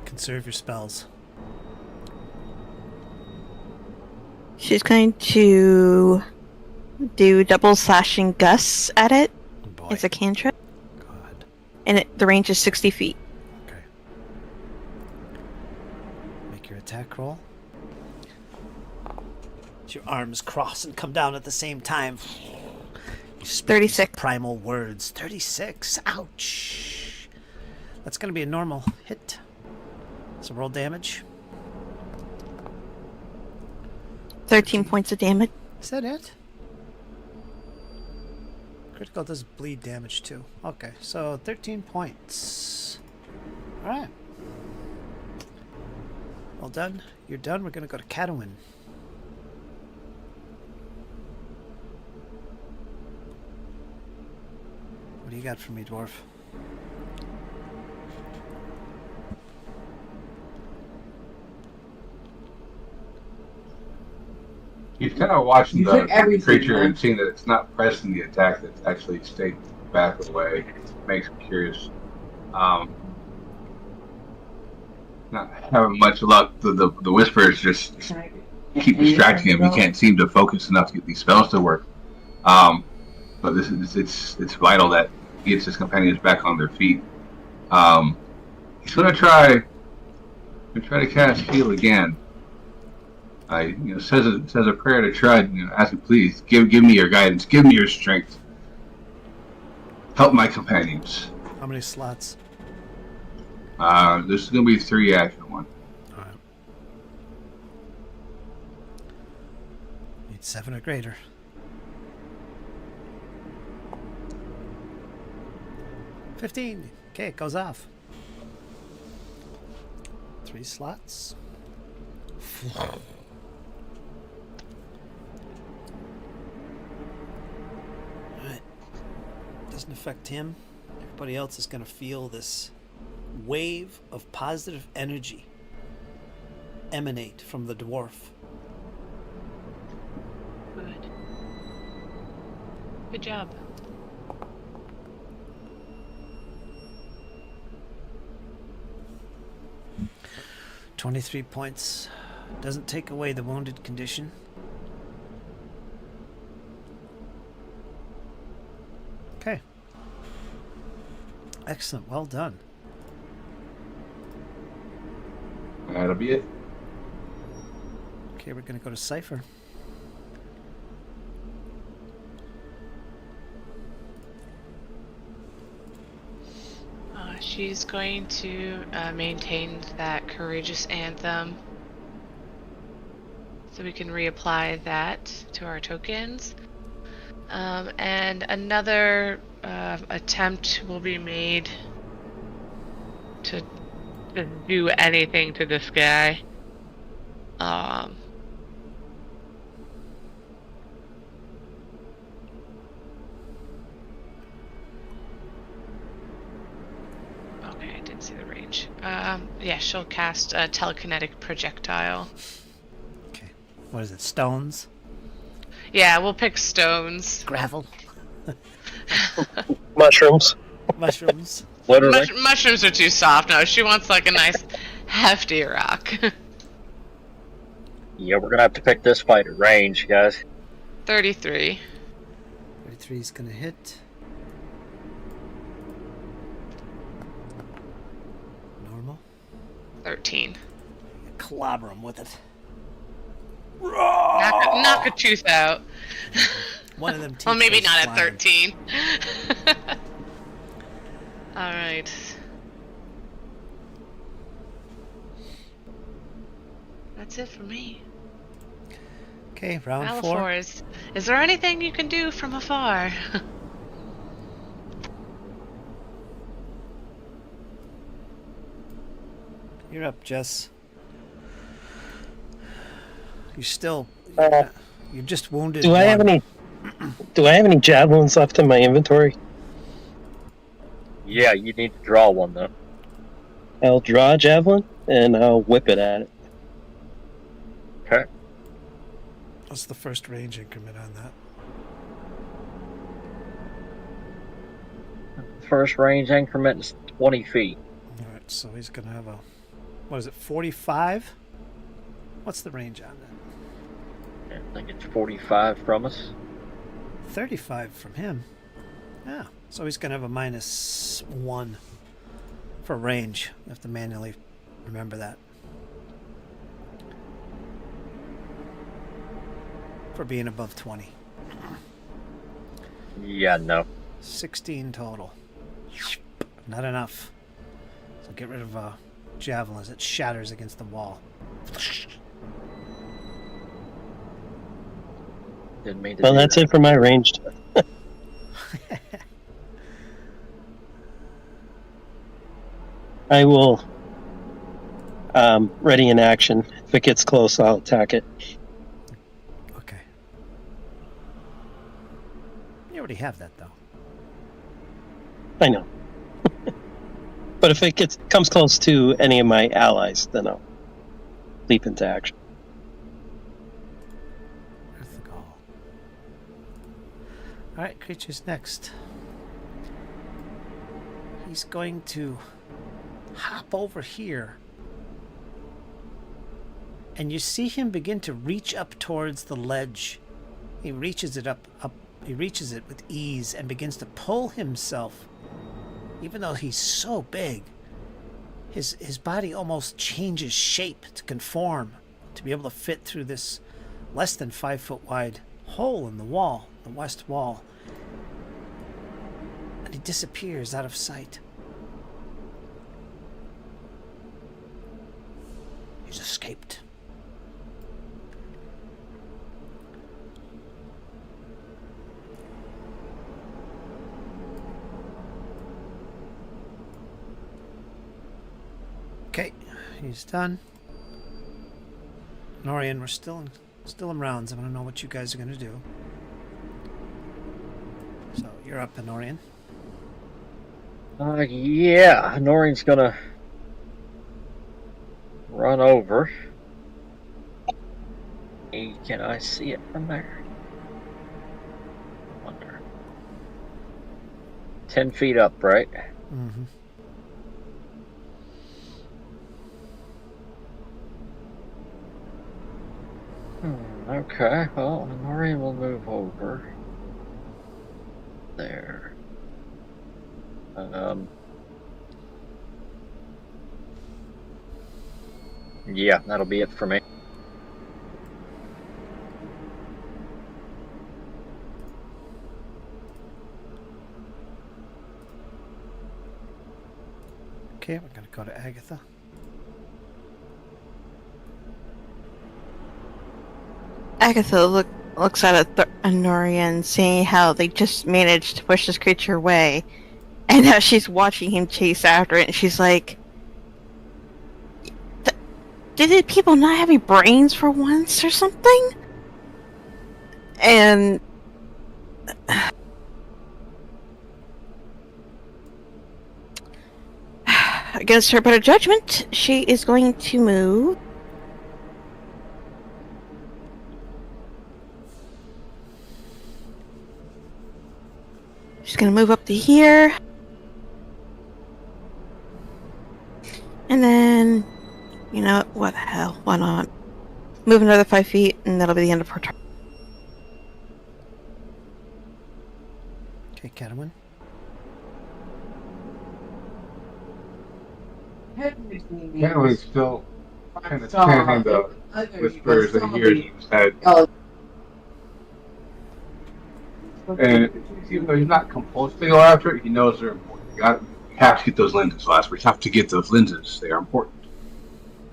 [SPEAKER 1] Conserve your spells.
[SPEAKER 7] She's going to do double slashing gusts at it.
[SPEAKER 1] Oh boy.
[SPEAKER 7] It's a cantrip.
[SPEAKER 1] God.
[SPEAKER 7] And the range is 60 feet.
[SPEAKER 1] Okay. Make your attack roll. Your arms cross and come down at the same time. You speak
[SPEAKER 7] 36.
[SPEAKER 1] Primal words. 36. Ouch. That's going to be a normal hit. So roll damage.
[SPEAKER 7] 13 points of damage.
[SPEAKER 1] Is that it? Critical does bleed damage too. Okay, so 13 points. Alright. Well done. You're done. We're going to go to Catawin. What do you got for me, dwarf?
[SPEAKER 4] He's kind of watching
[SPEAKER 6] You
[SPEAKER 4] the
[SPEAKER 6] took everything,
[SPEAKER 4] creature
[SPEAKER 6] man.
[SPEAKER 4] and seeing that it's not pressing the attack, that's actually staying back away. Makes him curious. Not having much luck. The whispers just keep distracting him. He can't seem to focus enough to get these spells to work. But this is it's vital that he gets his companions back on their feet. He's gonna try to cast heal again. Says a prayer to Trud. Ask him, please give me your guidance, give me your strength, help my companions.
[SPEAKER 1] How many slots?
[SPEAKER 4] This is gonna be 3 action 1.
[SPEAKER 1] Alright. Need 7 or greater. $15. Okay, it goes off. 3 slots. Alright. Doesn't affect him. Everybody else is going to feel this wave of positive energy emanate from the dwarf.
[SPEAKER 5] Good. Good job.
[SPEAKER 1] $23 points. Doesn't take away the wounded condition. Okay. Excellent. Well done.
[SPEAKER 4] That'll be it.
[SPEAKER 1] Okay, we're going to go to Cypher.
[SPEAKER 5] She's going to maintain that courageous anthem, so we can reapply that to our tokens. And another attempt will be made to do anything to this guy. Okay, I didn't see the range. Yeah, she'll cast a telekinetic projectile.
[SPEAKER 1] Okay. What is it? Stones?
[SPEAKER 5] Yeah, we'll pick stones.
[SPEAKER 1] Gravel?
[SPEAKER 3] Mushrooms.
[SPEAKER 1] Mushrooms?
[SPEAKER 2] Literally.
[SPEAKER 5] Mushrooms are too soft. No, she wants like a nice hefty rock.
[SPEAKER 2] Yeah, we're gonna have to pick this fight at range, guys.
[SPEAKER 5] 33.
[SPEAKER 1] 33 is going to hit. Normal.
[SPEAKER 5] 13.
[SPEAKER 1] Clobber him with it.
[SPEAKER 5] Knock a tooth out.
[SPEAKER 1] One of them teeth
[SPEAKER 5] Well, maybe
[SPEAKER 1] goes
[SPEAKER 5] not at
[SPEAKER 1] flying.
[SPEAKER 5] 13. All right. That's it for me.
[SPEAKER 1] Okay, round 4.
[SPEAKER 5] Allophores. Is there anything you can do from afar?
[SPEAKER 1] You're up, Jess. You're still. You're just wounded.
[SPEAKER 3] Do I have any? Do I have any javelins left in my inventory?
[SPEAKER 2] Yeah, you need to draw one though.
[SPEAKER 3] I'll draw a javelin and I'll whip it at it.
[SPEAKER 2] Okay.
[SPEAKER 1] What's the first range increment on that?
[SPEAKER 2] First range increment is 20 feet.
[SPEAKER 1] All right, so he's gonna have a. What is it? 45. What's the range on that?
[SPEAKER 2] I think it's 45 from us.
[SPEAKER 1] 35 from him. Yeah. So he's gonna have a -1 for range. You have to manually remember that. For being above 20.
[SPEAKER 2] Yeah, no.
[SPEAKER 1] 16 total. Not enough. So get rid of javelin as it shatters against the wall.
[SPEAKER 2] Didn't mean to
[SPEAKER 3] Well,
[SPEAKER 2] do
[SPEAKER 3] that's
[SPEAKER 2] that.
[SPEAKER 3] it for my ranged. I will ready in action. If it gets close, I'll attack it.
[SPEAKER 1] Okay. You already have that, though.
[SPEAKER 3] I know. But if it comes close to any of my allies, then I'll leap into action.
[SPEAKER 1] Where's the goal? Alright, creature's next. He's going to hop over here. And you see him begin to reach up towards the ledge. He reaches it up. He reaches it with ease and begins to pull himself. Even though he's so big, his body almost changes shape to conform, to be able to fit through this less than 5 foot wide hole in the wall, the west wall. And he disappears out of sight. He's escaped. Okay, he's done. Norian, we're still in rounds. I want to know what you guys are going to do. So you're up, Norian.
[SPEAKER 2] Yeah, Norian's gonna run over. Hey, can I see it from there? Wonder. 10 feet up, right?
[SPEAKER 1] Mm-hmm.
[SPEAKER 2] Okay, well, Norian will move over. There. Yeah, that'll be it for me.
[SPEAKER 1] Okay, we're going to go to Agatha.
[SPEAKER 7] Agatha looks at Norian, seeing how they just managed to push this creature away, and now she's watching him chase after it, and she's like, did people not have any brains for once or something? And against her better judgment, she is going to move. She's gonna move up to here. And then, you know, what the hell? Why not? Move another 5 feet, and that'll be the end of her turn.
[SPEAKER 1] Okay, Catawin.
[SPEAKER 6] Head between me.
[SPEAKER 4] Catawin's still kind of turn the whispers that he hears in his head. And even though he's not compulsively go after it, he knows they're important. We have to get those lenses, last. We have to get those lenses. They are important.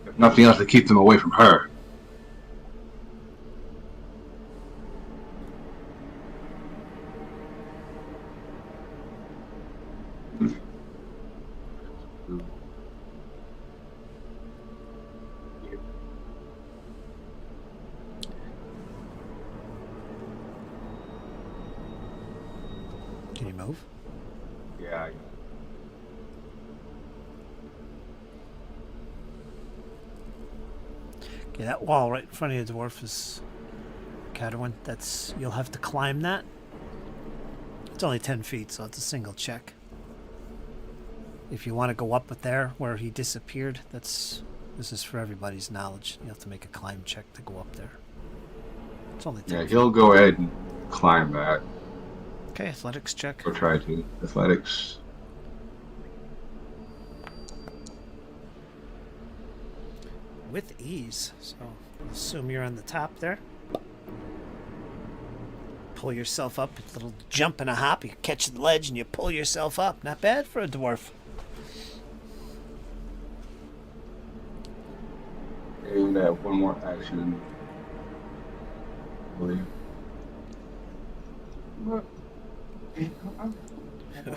[SPEAKER 4] If nothing else, to keep them away from her.
[SPEAKER 1] Can you move?
[SPEAKER 4] Yeah.
[SPEAKER 1] Okay, that wall right in front of you, dwarf, is Cadwin. That's you'll have to climb that. It's only 10 feet, so it's a single check. If you want to go up there where he disappeared, this is for everybody's knowledge. You have to make a climb check to go up there. It's only 10
[SPEAKER 4] Yeah,
[SPEAKER 1] feet.
[SPEAKER 4] he'll go ahead and climb that.
[SPEAKER 1] Okay, athletics check.
[SPEAKER 4] Or try to. Athletics.
[SPEAKER 1] With ease, so I'll assume you're on the top there. Pull yourself up, a little jump and a hop. You catch the ledge and you pull yourself up. Not bad for a dwarf.
[SPEAKER 4] And one more action. I believe.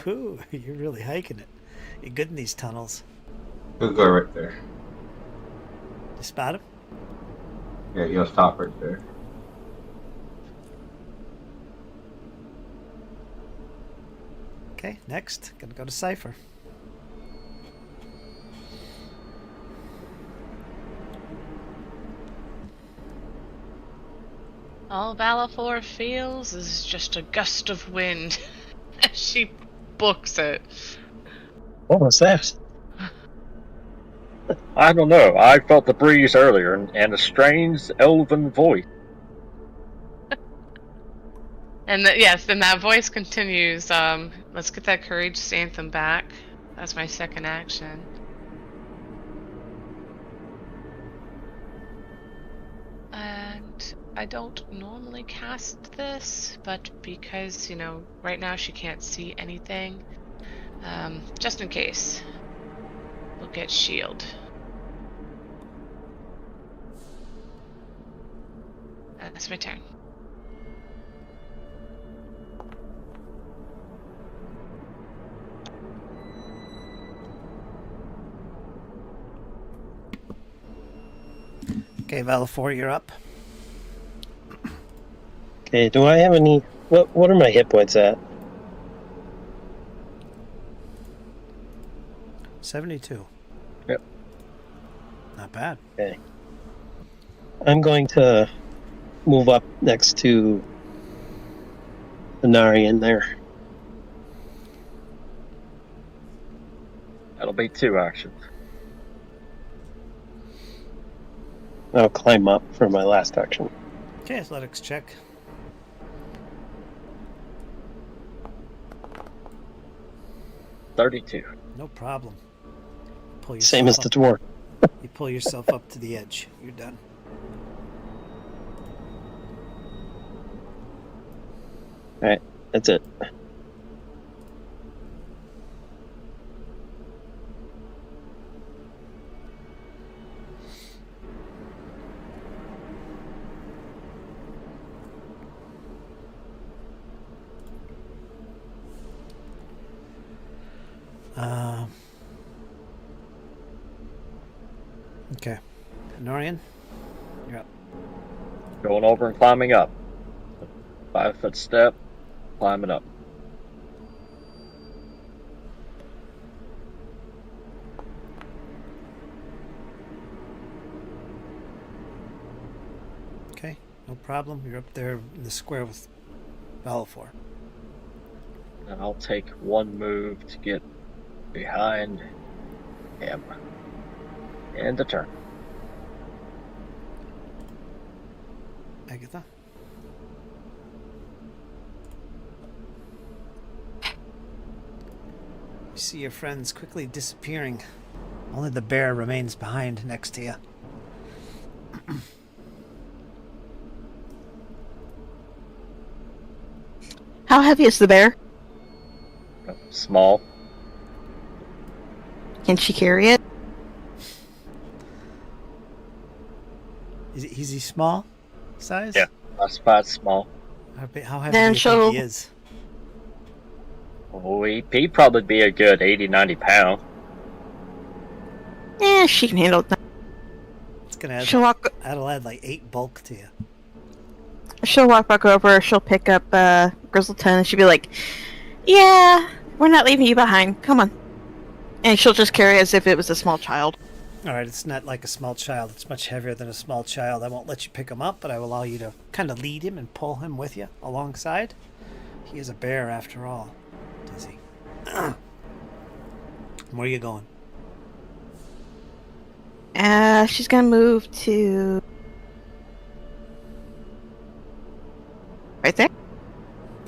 [SPEAKER 1] Ooh, you're really hiking it. You're good in these tunnels.
[SPEAKER 4] He'll go right there.
[SPEAKER 1] You spot him?
[SPEAKER 4] Yeah, he'll stop right there.
[SPEAKER 1] Okay, next. Gonna go to Cypher.
[SPEAKER 5] All Valafor feels is just a gust of wind. She books it.
[SPEAKER 3] What was that?
[SPEAKER 2] I don't know. I felt the breeze earlier and a strange elven voice.
[SPEAKER 5] And yes, then that voice continues. Let's get that courageous anthem back. That's my second action. And I don't normally cast this, but because, right now she can't see anything, just in case, we'll get shield. That's my turn.
[SPEAKER 1] Okay, Valafor, you're up.
[SPEAKER 3] Okay, do I have any... What are my hit points at?
[SPEAKER 1] 72.
[SPEAKER 2] Yep.
[SPEAKER 1] Not bad.
[SPEAKER 3] Okay. I'm going to move up next to Anarian there.
[SPEAKER 2] That'll be 2 actions.
[SPEAKER 3] I'll climb up for my last action.
[SPEAKER 1] Okay, athletics check.
[SPEAKER 2] $32.
[SPEAKER 1] No problem. Pull
[SPEAKER 3] Same as
[SPEAKER 1] yourself
[SPEAKER 3] the dwarf.
[SPEAKER 1] You pull yourself up to the edge. You're done.
[SPEAKER 3] Alright, that's it.
[SPEAKER 1] Okay. Norian, you're up.
[SPEAKER 2] Going over and climbing up. 5-foot step, climbing up.
[SPEAKER 1] Okay, no problem. You're up there in the square with Valafor.
[SPEAKER 2] And I'll take one move to get behind him. End the turn.
[SPEAKER 1] Agatha? You see your friends quickly disappearing. Only the bear remains behind next to you.
[SPEAKER 7] How heavy is the bear?
[SPEAKER 2] Small.
[SPEAKER 7] Can she carry it?
[SPEAKER 1] Is he small size?
[SPEAKER 2] Yeah. My spot's small.
[SPEAKER 1] How heavy
[SPEAKER 7] Then
[SPEAKER 1] do you think he
[SPEAKER 7] she'll-
[SPEAKER 1] is?
[SPEAKER 2] Oh, he'd probably be a good 80, 90 pound.
[SPEAKER 7] She can handle it.
[SPEAKER 1] It's gonna add,
[SPEAKER 7] She'll walk.
[SPEAKER 1] that'll add like 8 bulk to you.
[SPEAKER 7] She'll walk back over. She'll pick up Grizzleton, and she'll be like, "Yeah, we're not leaving you behind. Come on." And she'll just carry it as if it was a small child.
[SPEAKER 1] Alright, it's not like a small child. It's much heavier than a small child. I won't let you pick him up, but I will allow you to kind of lead him and pull him with you alongside. He is a bear after all. Dizzy. Where are you going?
[SPEAKER 7] She's gonna move to right there.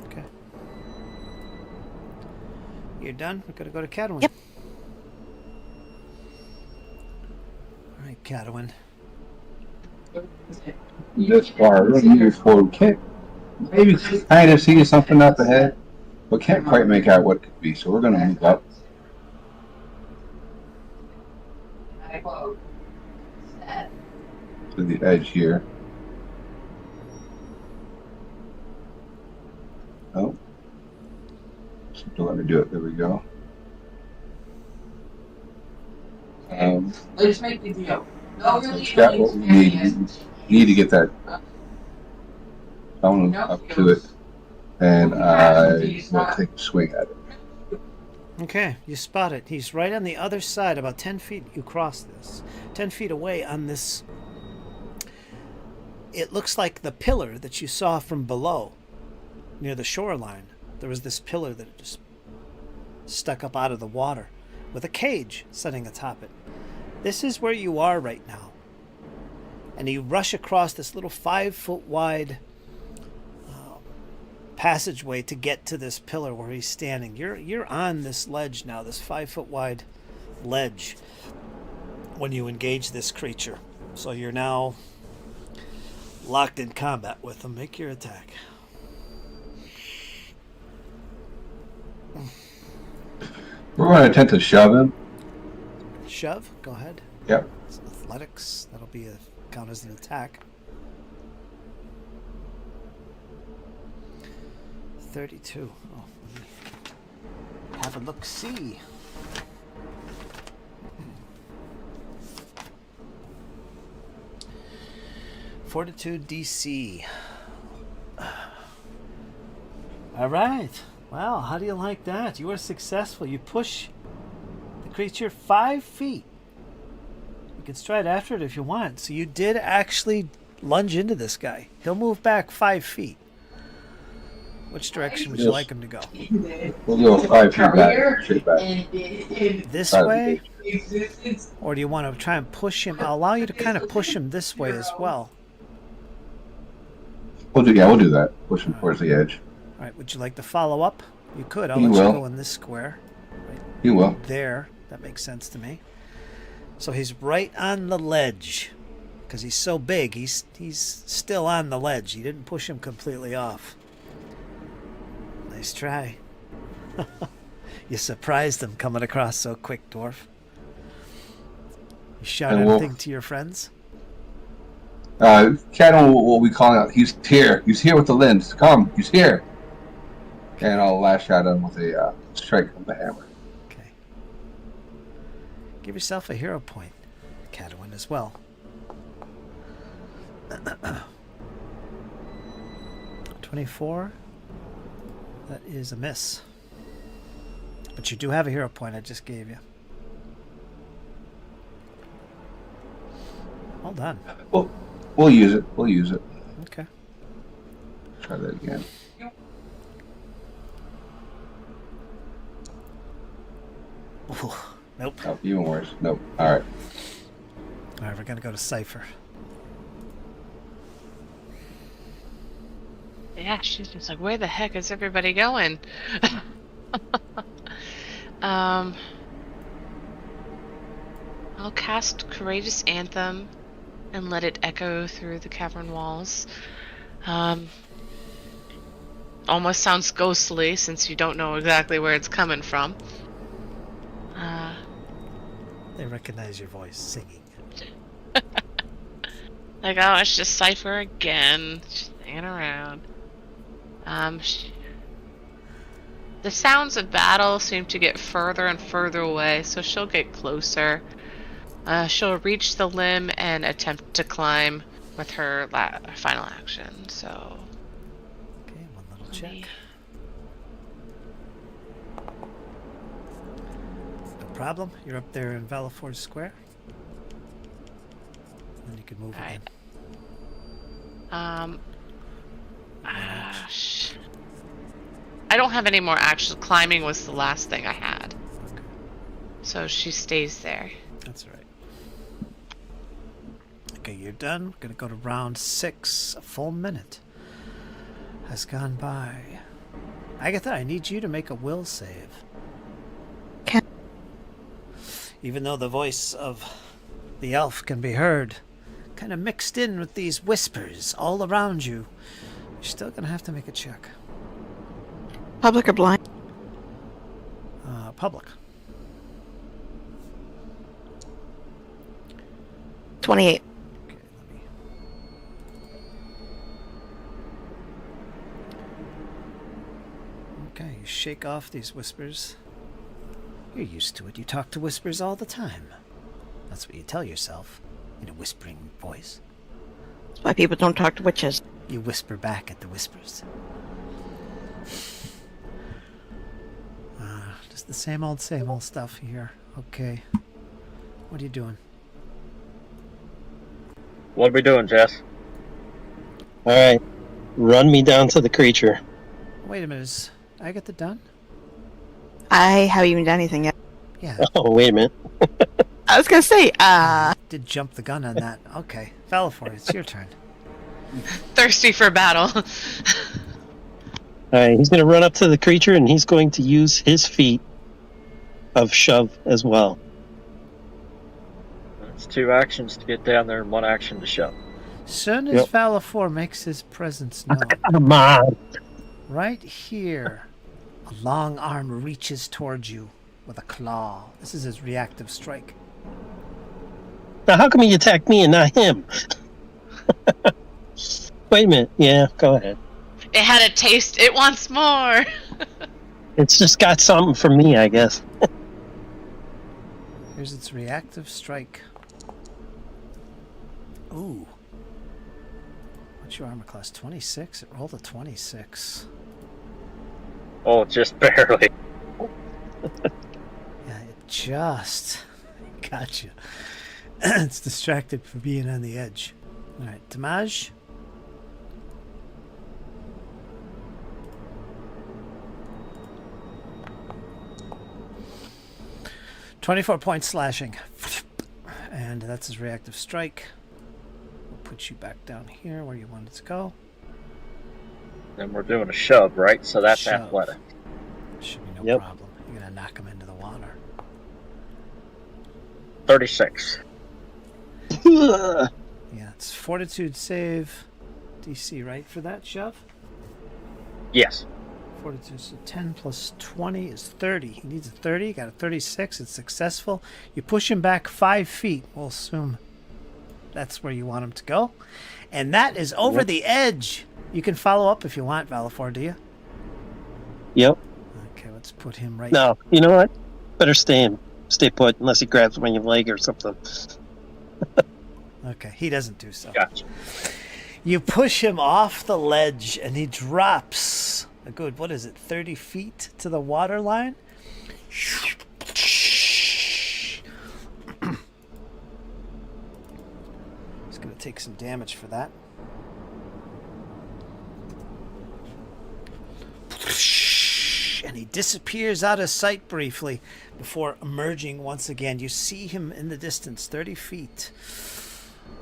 [SPEAKER 1] Okay. You're done? We're gonna go to Cadwin.
[SPEAKER 7] Yep.
[SPEAKER 1] Alright, Cadwin.
[SPEAKER 4] This far, we're gonna move forward. Can't maybe kind of see something up ahead, but can't quite make out what it could be. So we're gonna move up. To the edge here. Oh. Don't let me do it. There we go.
[SPEAKER 6] Let's make the deal. No, really,
[SPEAKER 4] It's got what we need. We need to get that phone up to it, and I will take a swing at it.
[SPEAKER 1] Okay, you spot it. He's right on the other side, about 10 feet. You cross this. 10 feet away on this. It looks like the pillar that you saw from below, near the shoreline. There was this pillar that just stuck up out of the water with a cage sitting atop it. This is where you are right now. And you rush across this little 5-foot wide passageway to get to this pillar where he's standing. You're on this ledge now, this 5-foot wide ledge, when you engage this creature. So you're now locked in combat with him. Make your attack.
[SPEAKER 4] We're going to attempt to shove him.
[SPEAKER 1] Shove. Go ahead.
[SPEAKER 4] Yep.
[SPEAKER 1] It's athletics. That'll be count as an attack. 32. Oh, let me have a look-see. Fortitude DC. All right. Wow, how do you like that? You are successful. You push the creature 5 feet. You can stride after it if you want. So you did actually lunge into this guy. He'll move back 5 feet. Which direction would you like him to go?
[SPEAKER 4] We'll go 5 feet back. Straight back.
[SPEAKER 1] This way? Or do you want to try and push him? I'll allow you to kind of push him this way as well.
[SPEAKER 4] We'll do that. Push him towards the edge.
[SPEAKER 1] All right, would you like to follow up? You could. I'll
[SPEAKER 4] He
[SPEAKER 1] let you
[SPEAKER 4] will.
[SPEAKER 1] go in this square. Right
[SPEAKER 4] He will.
[SPEAKER 1] there. That makes sense to me. So he's right on the ledge. Because he's so big, he's still on the ledge. You didn't push him completely off. Nice try. You surprised him coming across so quick, dwarf. You shout
[SPEAKER 4] And we'll-
[SPEAKER 1] anything to your friends?
[SPEAKER 4] Cadwin will be calling out. He's here. He's here with the lens. Come. He's here. And I'll lash at him with a strike of the hammer.
[SPEAKER 1] Okay. Give yourself a hero point, Cadwin, as well. 24. That is a miss. But you do have a hero point I just gave you. Well done.
[SPEAKER 4] We'll use it. We'll use it.
[SPEAKER 1] Okay.
[SPEAKER 4] Try that again.
[SPEAKER 1] Ooh, nope.
[SPEAKER 4] Nope, even worse. Nope. All right.
[SPEAKER 1] All right, we're going to go to Cypher.
[SPEAKER 5] Yeah, she's just like, where the heck is everybody going? I'll cast Courageous Anthem and let it echo through the cavern walls. Almost sounds ghostly since you don't know exactly where it's coming from.
[SPEAKER 1] They recognize your voice singing.
[SPEAKER 5] Like, oh, it's just Cypher again, just hanging around. The sounds of battle seem to get further and further away, so she'll get closer. She'll reach the limb and attempt to climb with her final action. So,
[SPEAKER 1] Okay, one little check. No problem. You're up there in Valafor's square. Then you can move again.
[SPEAKER 5] I don't have any more actions. Climbing was the last thing I had.
[SPEAKER 1] Okay.
[SPEAKER 5] So she stays there.
[SPEAKER 1] That's all right. Okay, you're done. We're gonna go to round 6. A full minute has gone by. Agatha, I need you to make a will save.
[SPEAKER 7] Okay.
[SPEAKER 1] Even though the voice of the elf can be heard, kind of mixed in with these whispers all around you, you're still gonna have to make a check.
[SPEAKER 7] Public or blind?
[SPEAKER 1] Public.
[SPEAKER 7] 28.
[SPEAKER 1] Okay, let me. Okay, you shake off these whispers. You're used to it. You talk to whispers all the time. That's what you tell yourself in a whispering voice.
[SPEAKER 7] That's why people don't talk to witches.
[SPEAKER 1] You whisper back at the whispers. Just the same old stuff here. Okay. What are you doing?
[SPEAKER 2] What are we doing, Jess?
[SPEAKER 3] All right, run me down to the creature.
[SPEAKER 1] Wait a minute. Is Agatha done?
[SPEAKER 7] I haven't even done anything yet.
[SPEAKER 1] Yeah.
[SPEAKER 3] Oh, wait a minute.
[SPEAKER 7] I was gonna say,
[SPEAKER 1] Did jump the gun on that. Okay. Valafor, it's your turn.
[SPEAKER 5] Thirsty for battle.
[SPEAKER 3] All right, he's going to run up to the creature, and he's going to use his feat of shove as well.
[SPEAKER 2] It's 2 actions to get down there and 1 action to shove.
[SPEAKER 1] Soon as
[SPEAKER 3] Yep.
[SPEAKER 1] Valafor makes his presence known,
[SPEAKER 3] Come on.
[SPEAKER 1] right here, a long arm reaches towards you with a claw. This is his reactive strike.
[SPEAKER 3] Now, how come he attacked me and not him? Wait a minute. Yeah, go ahead.
[SPEAKER 5] It had a taste. It wants more.
[SPEAKER 3] It's just got something for me, I guess.
[SPEAKER 1] Here's its reactive strike. Ooh. What's your armor class? 26? It rolled a 26.
[SPEAKER 2] Oh, just barely.
[SPEAKER 1] Yeah, it just got you. It's distracted from being on the edge. Alright, Damage. $24 points slashing. And that's his reactive strike. We'll put you back down here where you wanted to go.
[SPEAKER 2] And we're doing a shove, right? So that's
[SPEAKER 1] Shove.
[SPEAKER 2] athletic.
[SPEAKER 1] Should be no
[SPEAKER 3] Yep.
[SPEAKER 1] problem. You're gonna knock him into the water.
[SPEAKER 2] 36.
[SPEAKER 3] Ugh.
[SPEAKER 1] Yeah, it's fortitude save. DC, right, for that shove?
[SPEAKER 2] Yes.
[SPEAKER 1] Fortitude, so 10 plus 20 is 30. He needs a 30. Got a 36. It's successful. You push him back 5 feet. We'll assume that's where you want him to go. And that is over the edge. You can follow up if you want, Valafor, do you?
[SPEAKER 3] Yep.
[SPEAKER 1] Okay, let's put him right.
[SPEAKER 3] No, you know what? Better stay put, unless he grabs my leg or something.
[SPEAKER 1] Okay, he doesn't do so.
[SPEAKER 2] Gotcha.
[SPEAKER 1] You push him off the ledge, and he drops a good, what is it, 30 feet to the water line? He's going to take some damage for that. And he disappears out of sight briefly before emerging once again. You see him in the distance, 30 feet.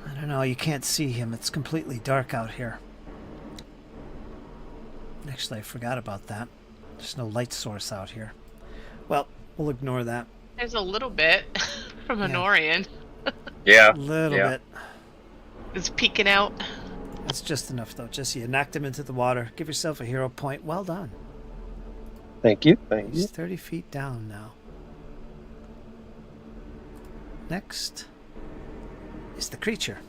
[SPEAKER 1] I don't know, you can't see him. It's completely dark out here. Actually, I forgot about that. There's no light source out here. Well, we'll ignore that.
[SPEAKER 5] There's a little bit from
[SPEAKER 1] Yeah.
[SPEAKER 5] Honorian.
[SPEAKER 2] Yeah.
[SPEAKER 1] A little
[SPEAKER 2] Yeah.
[SPEAKER 1] bit.
[SPEAKER 5] is peeking out.
[SPEAKER 1] That's just enough, though. Jesse, you knocked him into the water. Give yourself a hero point. Well done.
[SPEAKER 3] Thank you. Thank you.
[SPEAKER 1] He's 30 feet down now. Next is the creature.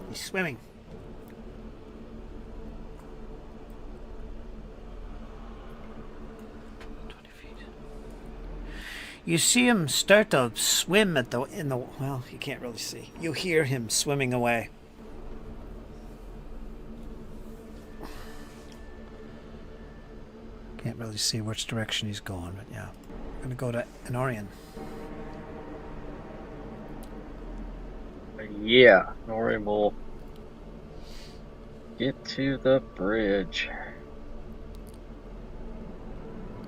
[SPEAKER 1] He's swimming. You see him start to swim well, you can't really see. You hear him swimming away. Can't really see which direction he's going, but yeah. I'm gonna go to Anorian.
[SPEAKER 2] Yeah, Nori will get to the bridge.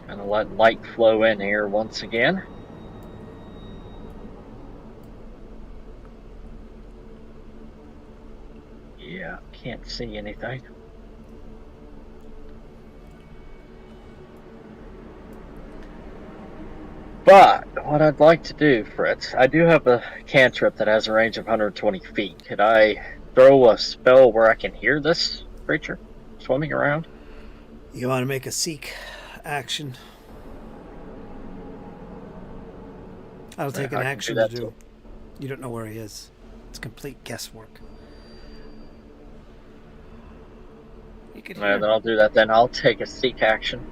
[SPEAKER 2] Gonna let light flow in here once again. Yeah, can't see anything. But what I'd like to do, Fritz, I do have a cantrip that has a range of 120 feet. Could I throw a spell where I can hear this creature swimming around?
[SPEAKER 1] You want to make a seek action? I'll take an action to do. You don't know where he is. It's complete guesswork. You could hear
[SPEAKER 2] Then I'll do that then. I'll take a seek action.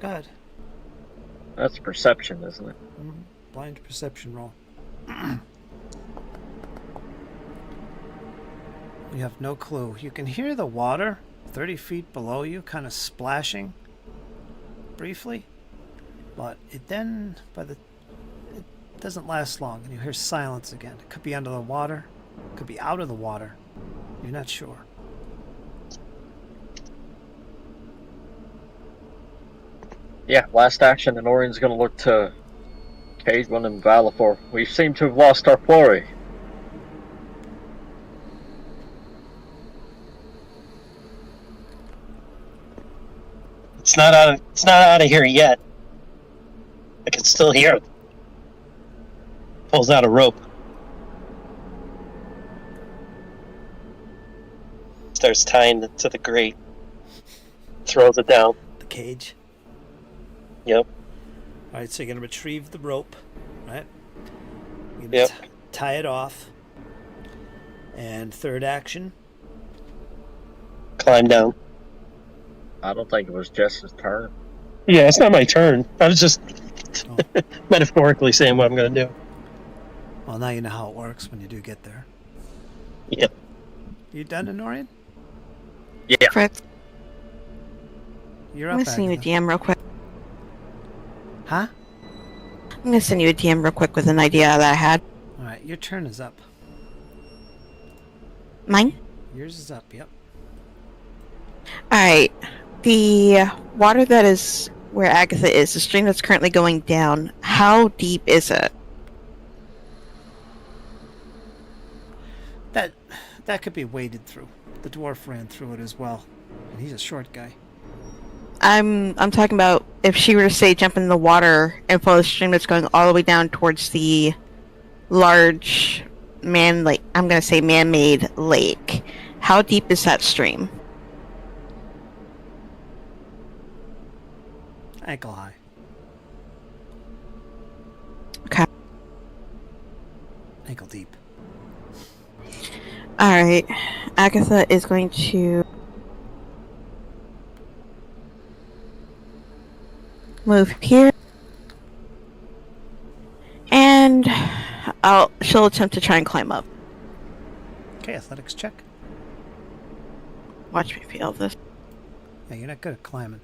[SPEAKER 1] God.
[SPEAKER 2] That's perception, isn't it?
[SPEAKER 1] Mm-hmm. Blind perception roll. You have no clue. You can hear the water 30 feet below you kind of splashing briefly, but it doesn't last long, and you hear silence again. It could be under the water, it could be out of the water. You're not sure.
[SPEAKER 2] Yeah, last action, and Orion's going to look to Caedwin and Valafor. We seem to have lost our quarry.
[SPEAKER 3] It's not out of here yet. I can still hear it. Pulls out a rope. Starts tying it to the grate. Throws it down.
[SPEAKER 1] The cage.
[SPEAKER 3] Yep.
[SPEAKER 1] All right, so you're going to retrieve the rope, right? You're
[SPEAKER 3] Yep.
[SPEAKER 1] gonna tie it off. And third action.
[SPEAKER 3] Climb down.
[SPEAKER 2] I don't think it was Jess's turn.
[SPEAKER 3] Yeah, it's not my turn. I was just
[SPEAKER 1] Oh.
[SPEAKER 3] metaphorically saying what I'm going to do.
[SPEAKER 1] Well, now you know how it works when you do get there.
[SPEAKER 3] Yep.
[SPEAKER 1] You done, Anorian?
[SPEAKER 2] Yeah.
[SPEAKER 7] Fritz,
[SPEAKER 1] You're
[SPEAKER 7] I'm
[SPEAKER 1] up,
[SPEAKER 7] gonna send you a
[SPEAKER 1] Agatha.
[SPEAKER 7] DM real quick.
[SPEAKER 1] Huh?
[SPEAKER 7] I'm gonna send you a DM real quick with an idea that I had.
[SPEAKER 1] All right, your turn is up.
[SPEAKER 7] Mine?
[SPEAKER 1] Yours is up, yep.
[SPEAKER 7] Alright. The water that is where Agatha is, the stream that's currently going down, how deep is it?
[SPEAKER 1] That could be waded through. The dwarf ran through it as well. And he's a short guy.
[SPEAKER 7] I'm talking about if she were to say jump in the water and follow the stream that's going all the way down towards the large man-made lake. How deep is that stream?
[SPEAKER 1] Ankle high.
[SPEAKER 7] Okay.
[SPEAKER 1] Ankle deep.
[SPEAKER 7] Alright. Agatha is going to move here. And she'll attempt to try and climb up.
[SPEAKER 1] Okay, athletics check.
[SPEAKER 7] Watch me fail this.
[SPEAKER 1] Yeah, you're not good at climbing.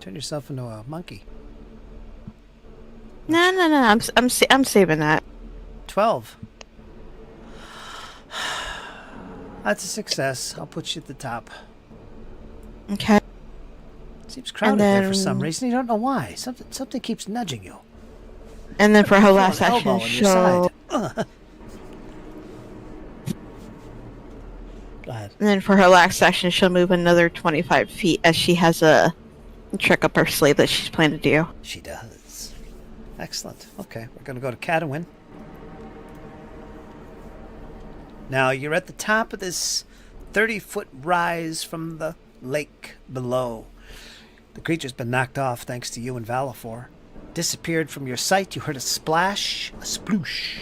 [SPEAKER 1] Turn yourself into a monkey.
[SPEAKER 7] No. I'm saving that.
[SPEAKER 1] 12. That's a success. I'll put you at the top.
[SPEAKER 7] Okay.
[SPEAKER 1] Seems crowded there for
[SPEAKER 7] then-
[SPEAKER 1] some reason. You don't know why. Something keeps nudging you.
[SPEAKER 7] And then for her
[SPEAKER 1] Feel
[SPEAKER 7] last
[SPEAKER 1] an
[SPEAKER 7] action,
[SPEAKER 1] elbow on your
[SPEAKER 7] she'll.
[SPEAKER 1] side. Ugh. Go ahead.
[SPEAKER 7] And then for her last action, she'll move another 25 feet as she has a trick up her sleeve that she's planning to do.
[SPEAKER 1] She does. Excellent. Okay, we're going to go to Catawin. Now, you're at the top of this 30-foot rise from the lake below. The creature's been knocked off thanks to you and Valafor. Disappeared from your sight. You heard a splash, a sploosh.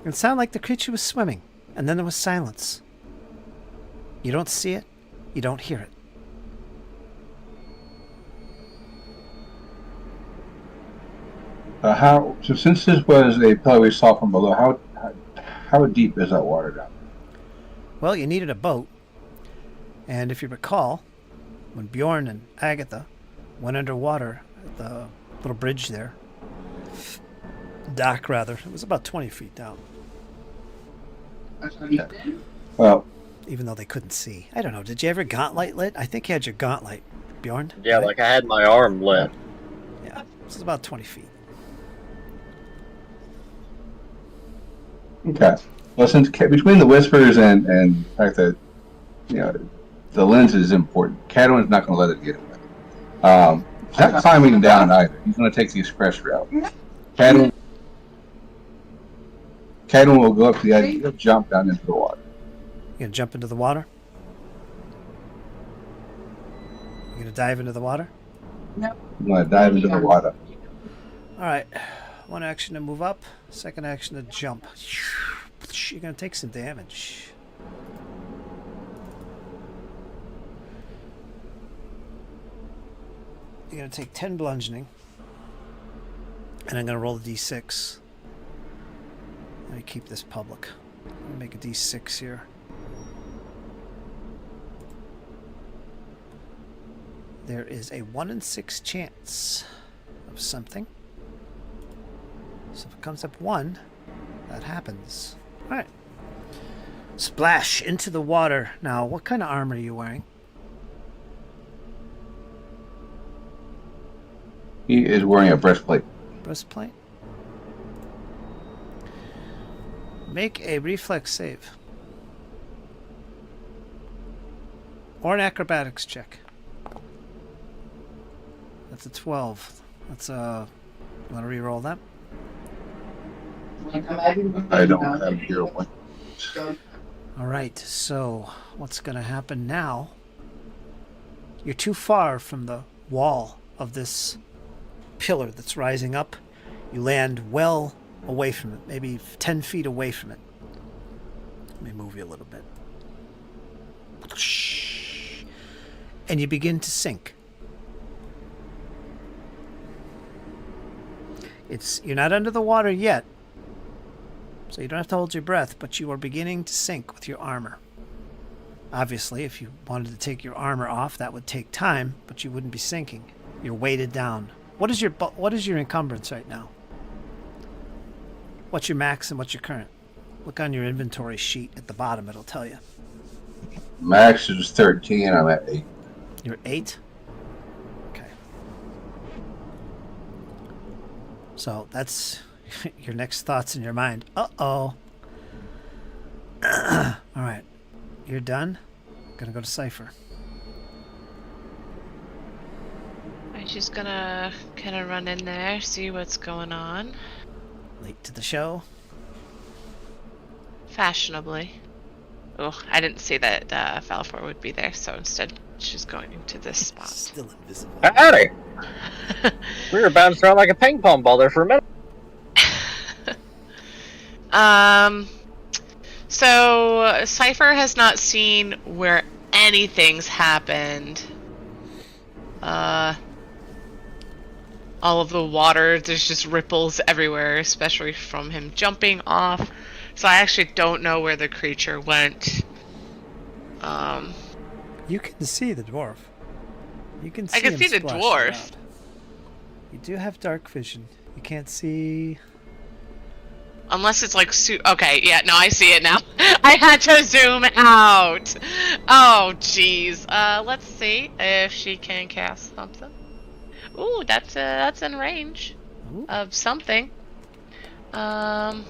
[SPEAKER 1] It sounded like the creature was swimming, and then there was silence. You don't see it. You don't hear it.
[SPEAKER 4] So since this was a pillar we saw from below, how deep is that water down?
[SPEAKER 1] Well, you needed a boat. And if you recall, when Bjorn and Agatha went underwater at the little bridge there, dock rather, it was about 20 feet down,
[SPEAKER 4] Well,
[SPEAKER 1] even though they couldn't see. I don't know, did you ever gauntlet lit? I think you had your gauntlet, Bjorn.
[SPEAKER 2] Yeah,
[SPEAKER 1] right?
[SPEAKER 2] like I had my arm lit.
[SPEAKER 1] Yeah, this is about 20 feet.
[SPEAKER 4] okay. Well, since between the whispers and the fact that the lens is important, Cadwin's not going to let it get away. He's not climbing down either. He's going to take the express route. Cadwin will go up to the edge. He'll jump down into the water.
[SPEAKER 1] You gonna jump into the water? You gonna dive into the water?
[SPEAKER 4] He's going to dive into the water.
[SPEAKER 1] Alright, one action to move up, second action to jump. You're gonna take some damage. You're gonna take 10 bludgeoning, and I'm gonna roll a d6. Let me keep this public. I'm gonna make a d6 here. There is a 1 in 6 chance of something. So if it comes up 1, that happens. Alright. Splash into the water. Now, what kind of armor are you wearing?
[SPEAKER 4] He is wearing a breastplate.
[SPEAKER 1] Breastplate? Make a reflex save. Or an acrobatics check. That's a 12. That's a... Want to re-roll that?
[SPEAKER 4] I don't have hero point.
[SPEAKER 1] Alright, so what's going to happen now? You're too far from the wall of this pillar that's rising up. You land well away from it, maybe 10 feet away from it. Let me move you a little bit. And you begin to sink. You're not under the water yet, so you don't have to hold your breath, but you are beginning to sink with your armor. Obviously, if you wanted to take your armor off, that would take time, but you wouldn't be sinking. You're weighted down. What is your encumbrance right now? What's your max and what's your current? Look on your inventory sheet at the bottom, it'll tell you.
[SPEAKER 4] Max is 13, I'm at 8.
[SPEAKER 1] You're 8? Okay. So that's your next thoughts in your mind. Uh-oh. Alright. You're done? Gonna go to Cypher.
[SPEAKER 5] She's gonna kind of run in there, see what's going on.
[SPEAKER 1] Late to the show.
[SPEAKER 5] Fashionably. Oh, I didn't see that Valafor would be there, so instead she's going to this spot.
[SPEAKER 1] Still invisible.
[SPEAKER 2] Howdy! We were bouncing around like a ping pong ball there for a minute.
[SPEAKER 5] So Cypher has not seen where anything's happened. All of the water, there's just ripples everywhere, especially from him jumping off. So I actually don't know where the creature went.
[SPEAKER 1] You can see the dwarf. You can see
[SPEAKER 5] I can
[SPEAKER 1] him
[SPEAKER 5] see the
[SPEAKER 1] splashing
[SPEAKER 5] dwarf.
[SPEAKER 1] around. You do have dark vision. You can't see.
[SPEAKER 5] Unless it's like okay, yeah, no, I see it now. I had to zoom out. Oh, jeez. Let's see if she can cast something. Ooh, that's in range
[SPEAKER 1] Ooh.
[SPEAKER 5] of something.
[SPEAKER 1] God,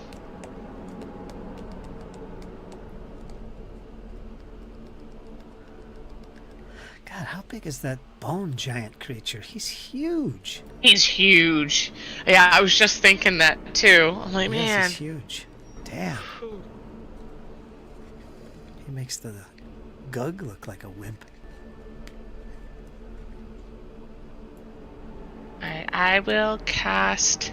[SPEAKER 1] how big is that bone giant creature? He's huge.
[SPEAKER 5] He's huge. Yeah, I was just thinking that too. I'm like,
[SPEAKER 1] Yes,
[SPEAKER 5] man.
[SPEAKER 1] he's huge. Damn. He makes the Gug look like a wimp.
[SPEAKER 5] Alright, I will cast.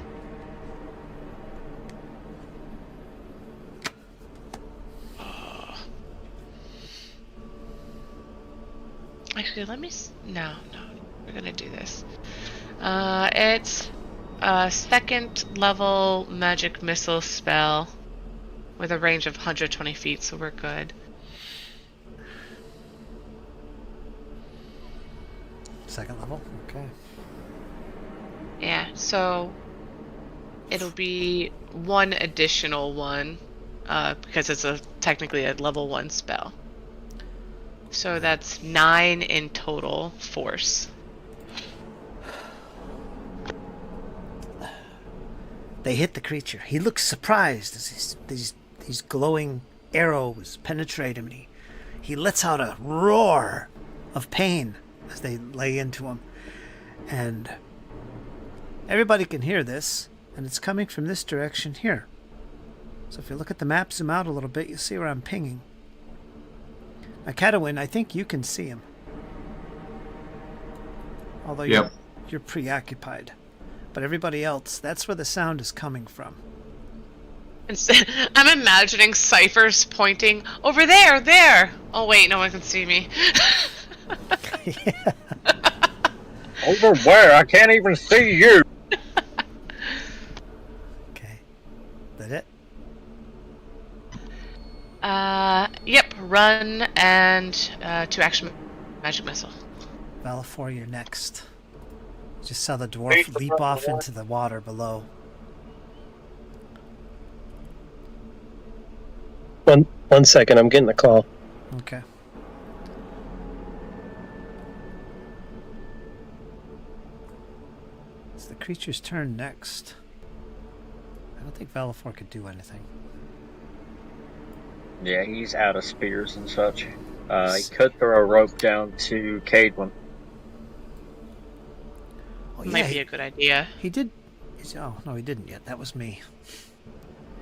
[SPEAKER 5] Actually, let me. No, we're gonna do this. It's a second level magic missile spell with a range of 120 feet, so we're good.
[SPEAKER 1] Second level? Okay.
[SPEAKER 5] Yeah, so it'll be one additional one, because it's technically a level 1 spell. So that's 9 in total force.
[SPEAKER 1] They hit the creature. He looks surprised as these glowing arrows penetrate him, and he lets out a roar of pain as they lay into him. And everybody can hear this, and it's coming from this direction here. So if you look at the map, zoom out a little bit, you'll see where I'm pinging. Now, Catawin, I think you can see him. Although you're preoccupied. But everybody else, that's where the sound is coming from.
[SPEAKER 5] I'm imagining Cypher's pointing over there. Oh wait, no one can see me.
[SPEAKER 1] Yeah.
[SPEAKER 2] Over where? I can't even see you.
[SPEAKER 1] Okay. That it?
[SPEAKER 5] Yep, run and 2 action magic missile.
[SPEAKER 1] Valafor, you're next. Just saw the dwarf leap off into the water below.
[SPEAKER 3] One second, I'm getting the call.
[SPEAKER 1] Okay. It's the creature's turn next. I don't think Valafor could do anything.
[SPEAKER 2] Yeah, he's out of spears and such. He could throw a rope down to Cadwin.
[SPEAKER 1] Oh,
[SPEAKER 5] Might be a good idea.
[SPEAKER 1] He did. Oh, no, he didn't yet. That was me.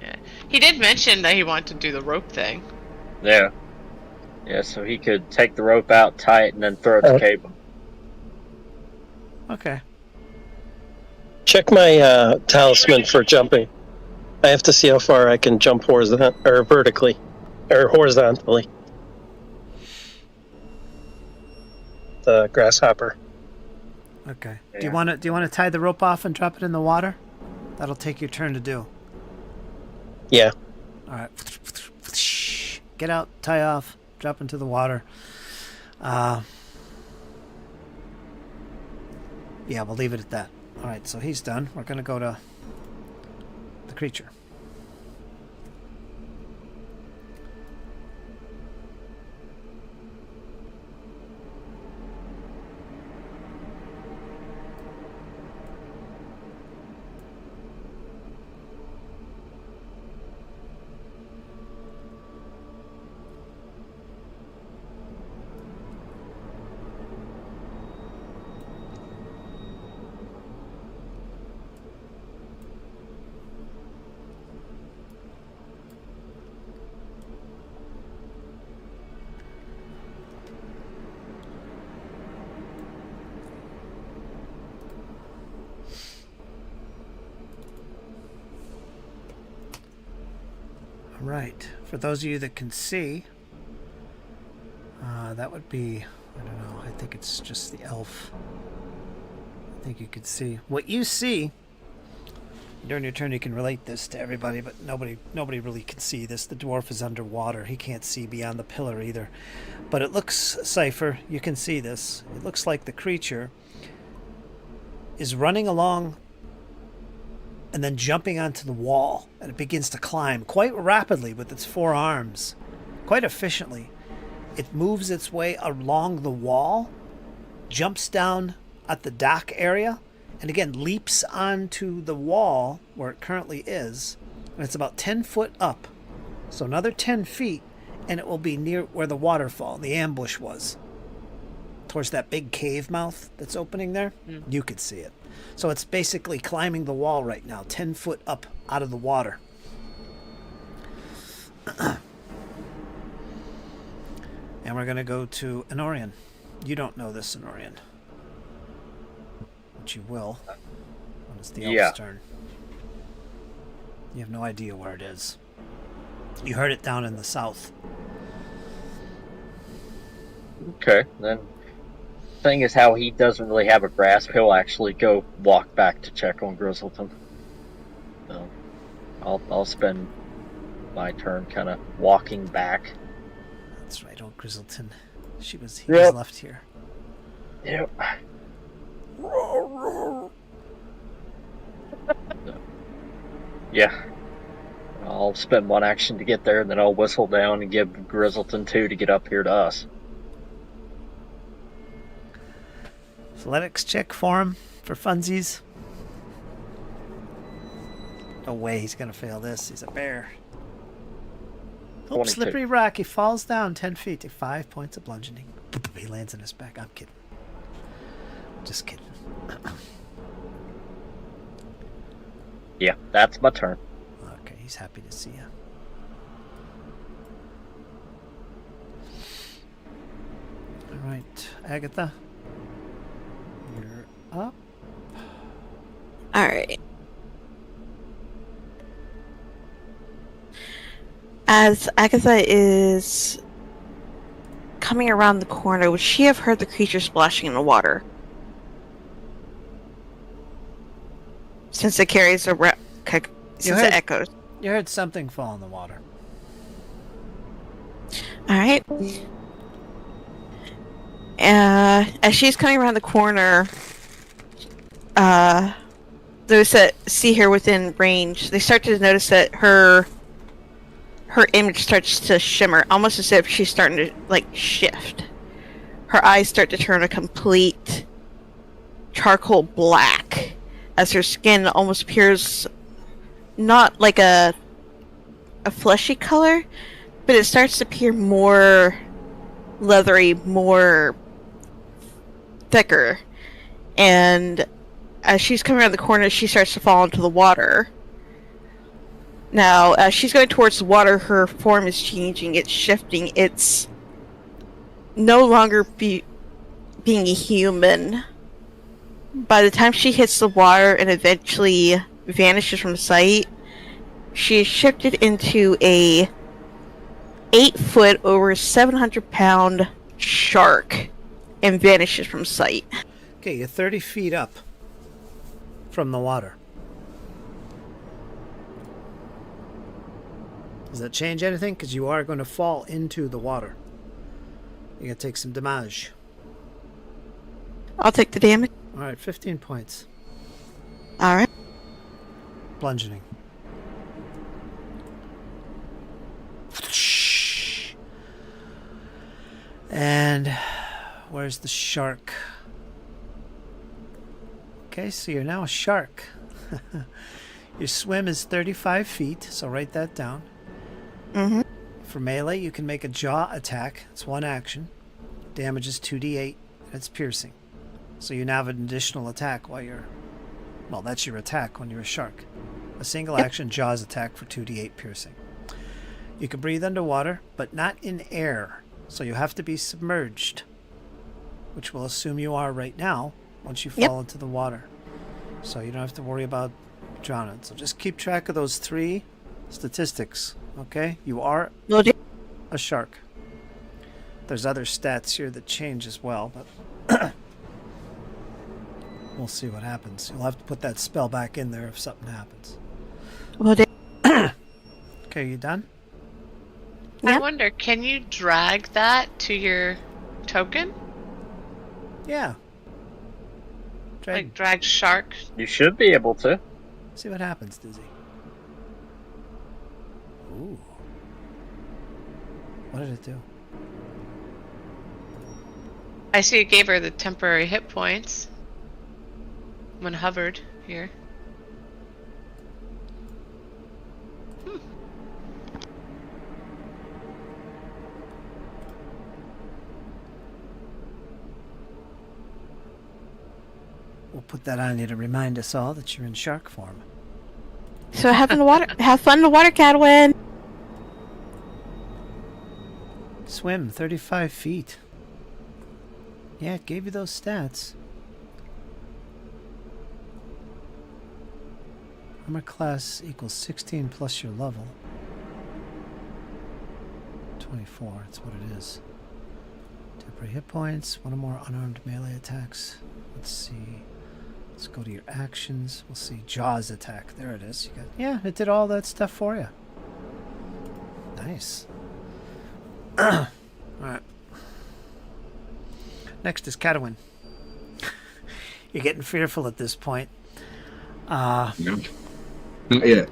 [SPEAKER 5] Yeah. He did mention that he wanted to do the rope thing.
[SPEAKER 2] Yeah. Yeah, so he could take the rope out, tie it, and then throw it to Cadwin.
[SPEAKER 1] Okay.
[SPEAKER 3] Check my talisman for jumping. I have to see how far I can jump vertically, or horizontally. The grasshopper.
[SPEAKER 1] Okay.
[SPEAKER 2] Yeah.
[SPEAKER 1] Do you want to tie the rope off and drop it in the water? That'll take your turn to do.
[SPEAKER 3] Yeah.
[SPEAKER 1] All right. Get out, tie off, drop into the water. Yeah, we'll leave it at that. All right, so he's done. We're going to go to the creature. Right. For those of you that can see, that would be, I don't know, I think it's just the elf. I think you could see. What you see During your turn, you can relate this to everybody, but nobody really can see this. The dwarf is underwater. He can't see beyond the pillar either. But it looks, Cypher, you can see this. It looks like the creature is running along and then jumping onto the wall, and it begins to climb quite rapidly with its four arms, quite efficiently. It moves its way along the wall, jumps down at the dock area, and again leaps onto the wall where it currently is, and it's about 10 foot up. So another 10 feet, and it will be near where the waterfall, the ambush was. Towards that big cave mouth that's opening there, you could see it. So it's basically climbing the wall right now, 10 foot up out of the water. And we're going to go to Enorian. You don't know this, Enorian. But you will when it's the elf's turn. You have no idea where it is. You heard it down in the south.
[SPEAKER 2] Okay, then. Thing is, how he doesn't really have a grasp, he'll actually go walk back to check on Grizzleton. So, I'll spend my turn kind of walking back.
[SPEAKER 1] That's right, old Grizzleton. He was left here.
[SPEAKER 2] Yep. Yeah. I'll spend one action to get there, and then I'll whistle down and give Grizzleton 2 to get up here to us.
[SPEAKER 1] Athletics check for him, for funsies. No way he's going to fail this. He's a bear. Oh,
[SPEAKER 2] 22.
[SPEAKER 1] slippery rock. He falls down 10 feet. Take 5 points of bludgeoning. He lands on his back. I'm kidding. Just kidding.
[SPEAKER 2] Yeah, that's my turn.
[SPEAKER 1] Okay, he's happy to see you. All right, Agatha. You're up.
[SPEAKER 7] All right. As Agatha is coming around the corner, would she have heard the creature splashing in the water? Since it carries a since it echoes.
[SPEAKER 1] You heard something fall in the water.
[SPEAKER 7] All right. As she's coming around the corner, those that see her within range, they start to notice that her image starts to shimmer, almost as if she's starting to, like, shift. Her eyes start to turn a complete charcoal black, as her skin almost appears not like a fleshy color, but it starts to appear more leathery, more thicker. And as she's coming around the corner, she starts to fall into the water. Now, as she's going towards the water, her form is changing, it's shifting, it's no longer being a human. By the time she hits the water and eventually vanishes from sight, she is shifted into a 8-foot, over 700-pound shark and vanishes from sight.
[SPEAKER 1] Okay, you're 30 feet up from the water. Does that change anything? Because you are going to fall into the water. You're going to take some damage.
[SPEAKER 7] I'll take the damage.
[SPEAKER 1] Alright, 15 points.
[SPEAKER 7] Alright.
[SPEAKER 1] Bludgeoning. And where's the shark? Okay, so you're now a shark. Your swim is 35 feet, so write that down.
[SPEAKER 7] Mm-hmm.
[SPEAKER 1] For melee, you can make a jaw attack. It's one action. Damage is 2d8, and it's piercing. So you now have an additional attack while you're... Well, that's your attack when you're a shark. A single action jaws attack for 2d8 piercing. You can breathe underwater, but not in air. So you have to be submerged, which we'll assume you are right now once you fall into the water. So you don't have to worry about drowning. So just keep track of those 3 statistics, okay? You are a shark. There's other stats here that change as well, but We'll see what happens. You'll have to put that spell back in there if something happens.
[SPEAKER 7] Well,
[SPEAKER 1] Okay, you done?
[SPEAKER 5] I
[SPEAKER 7] Yeah.
[SPEAKER 5] wonder, can you drag that to your token?
[SPEAKER 1] Yeah. Drag.
[SPEAKER 5] Like drag shark?
[SPEAKER 2] You should be able to.
[SPEAKER 1] See what happens, Dizzy. Ooh. What did it do?
[SPEAKER 5] I see it gave her the temporary hit points when hovered here.
[SPEAKER 1] We'll put that on you to remind us all that you're in shark form.
[SPEAKER 7] So have fun in the water, Cadwin.
[SPEAKER 1] Swim 35 feet. Yeah, it gave you those stats. Armor class equals 16 plus your level. 24, that's what it is. Temporary hit points, one or more unarmed melee attacks. Let's see. Let's go to your actions. We'll see Jaws attack. There it is. You got, yeah, it did all that stuff for you. Nice. Alright. Next is Cadwin. You're getting fearful at this point.
[SPEAKER 4] No. Not yet.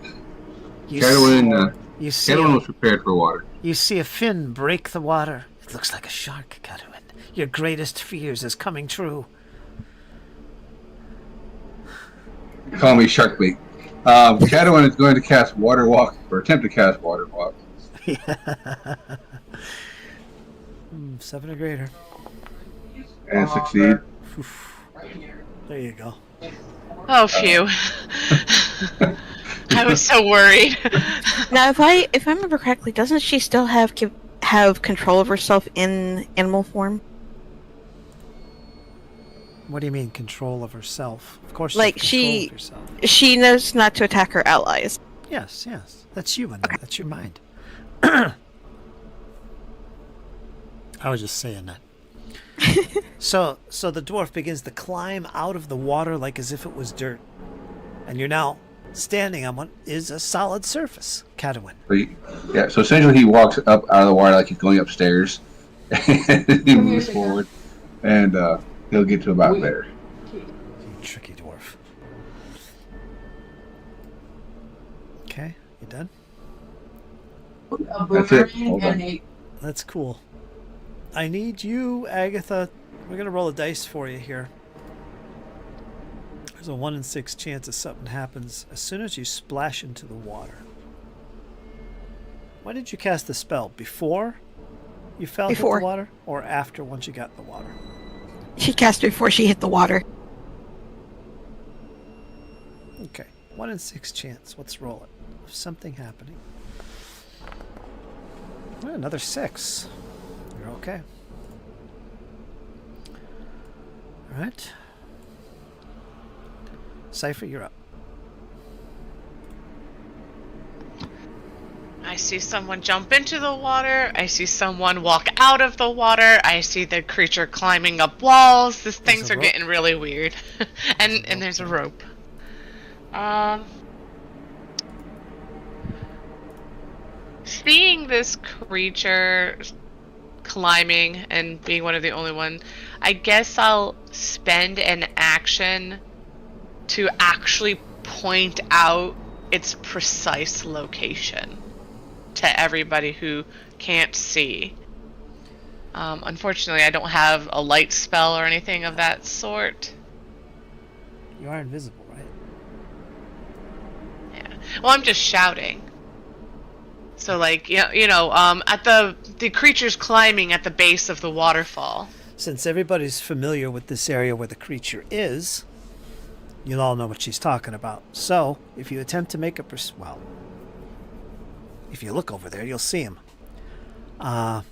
[SPEAKER 1] You
[SPEAKER 4] Cadwin,
[SPEAKER 1] you see
[SPEAKER 4] Cadwin
[SPEAKER 1] a,
[SPEAKER 4] was prepared for water.
[SPEAKER 1] you see a fin break the water. It looks like a shark, Cadwin. Your greatest fears is coming true.
[SPEAKER 4] Call me Sharkbait. Cadwin is going to cast Water Walk, or attempt to cast Water Walk.
[SPEAKER 1] 7 or greater.
[SPEAKER 4] And succeed.
[SPEAKER 1] There you go.
[SPEAKER 5] Oh, phew. I was so worried.
[SPEAKER 7] Now, if I remember correctly, doesn't she still have control of herself in animal form?
[SPEAKER 1] What do you mean, control of herself? Of course,
[SPEAKER 7] Like,
[SPEAKER 1] you have control of yourself.
[SPEAKER 7] She knows not to attack her allies.
[SPEAKER 1] Yes, yes. That's you in there. That's your mind. I was just saying that. So the dwarf begins to climb out of the water like as if it was dirt. And you're now standing on what is a solid surface, Cadwin.
[SPEAKER 4] So essentially he walks up out of the water like he's going upstairs. And he moves forward. And he'll get to about there.
[SPEAKER 1] You tricky dwarf. Okay, you done?
[SPEAKER 4] That's it. Hold on.
[SPEAKER 1] That's cool. I need you, Agatha. We're going to roll a dice for you here. There's a 1 in 6 chance that something happens as soon as you splash into the water. When did you cast the spell? Before you fell into the water? Or after, once you got in the water?
[SPEAKER 7] She cast before she hit the water.
[SPEAKER 1] Okay. 1 in 6 chance. Let's roll it. Of something happening. Well, another 6. You're okay. Alright. Cypher, you're up.
[SPEAKER 5] I see someone jump into the water. I see someone walk out of the water. I see the creature climbing up walls. Things are getting really weird. and there's a rope. Seeing this creature climbing and being one of the only one, I guess I'll spend an action to actually point out its precise location to everybody who can't see. Unfortunately, I don't have a light spell or anything of that sort.
[SPEAKER 1] You are invisible, right?
[SPEAKER 5] Yeah. Well, I'm just shouting. So, like, at the creature's climbing at the base of the waterfall.
[SPEAKER 1] Since everybody's familiar with this area where the creature is, you'll all know what she's talking about. So, if you attempt to make a if you look over there, you'll see him.
[SPEAKER 5] Yeah,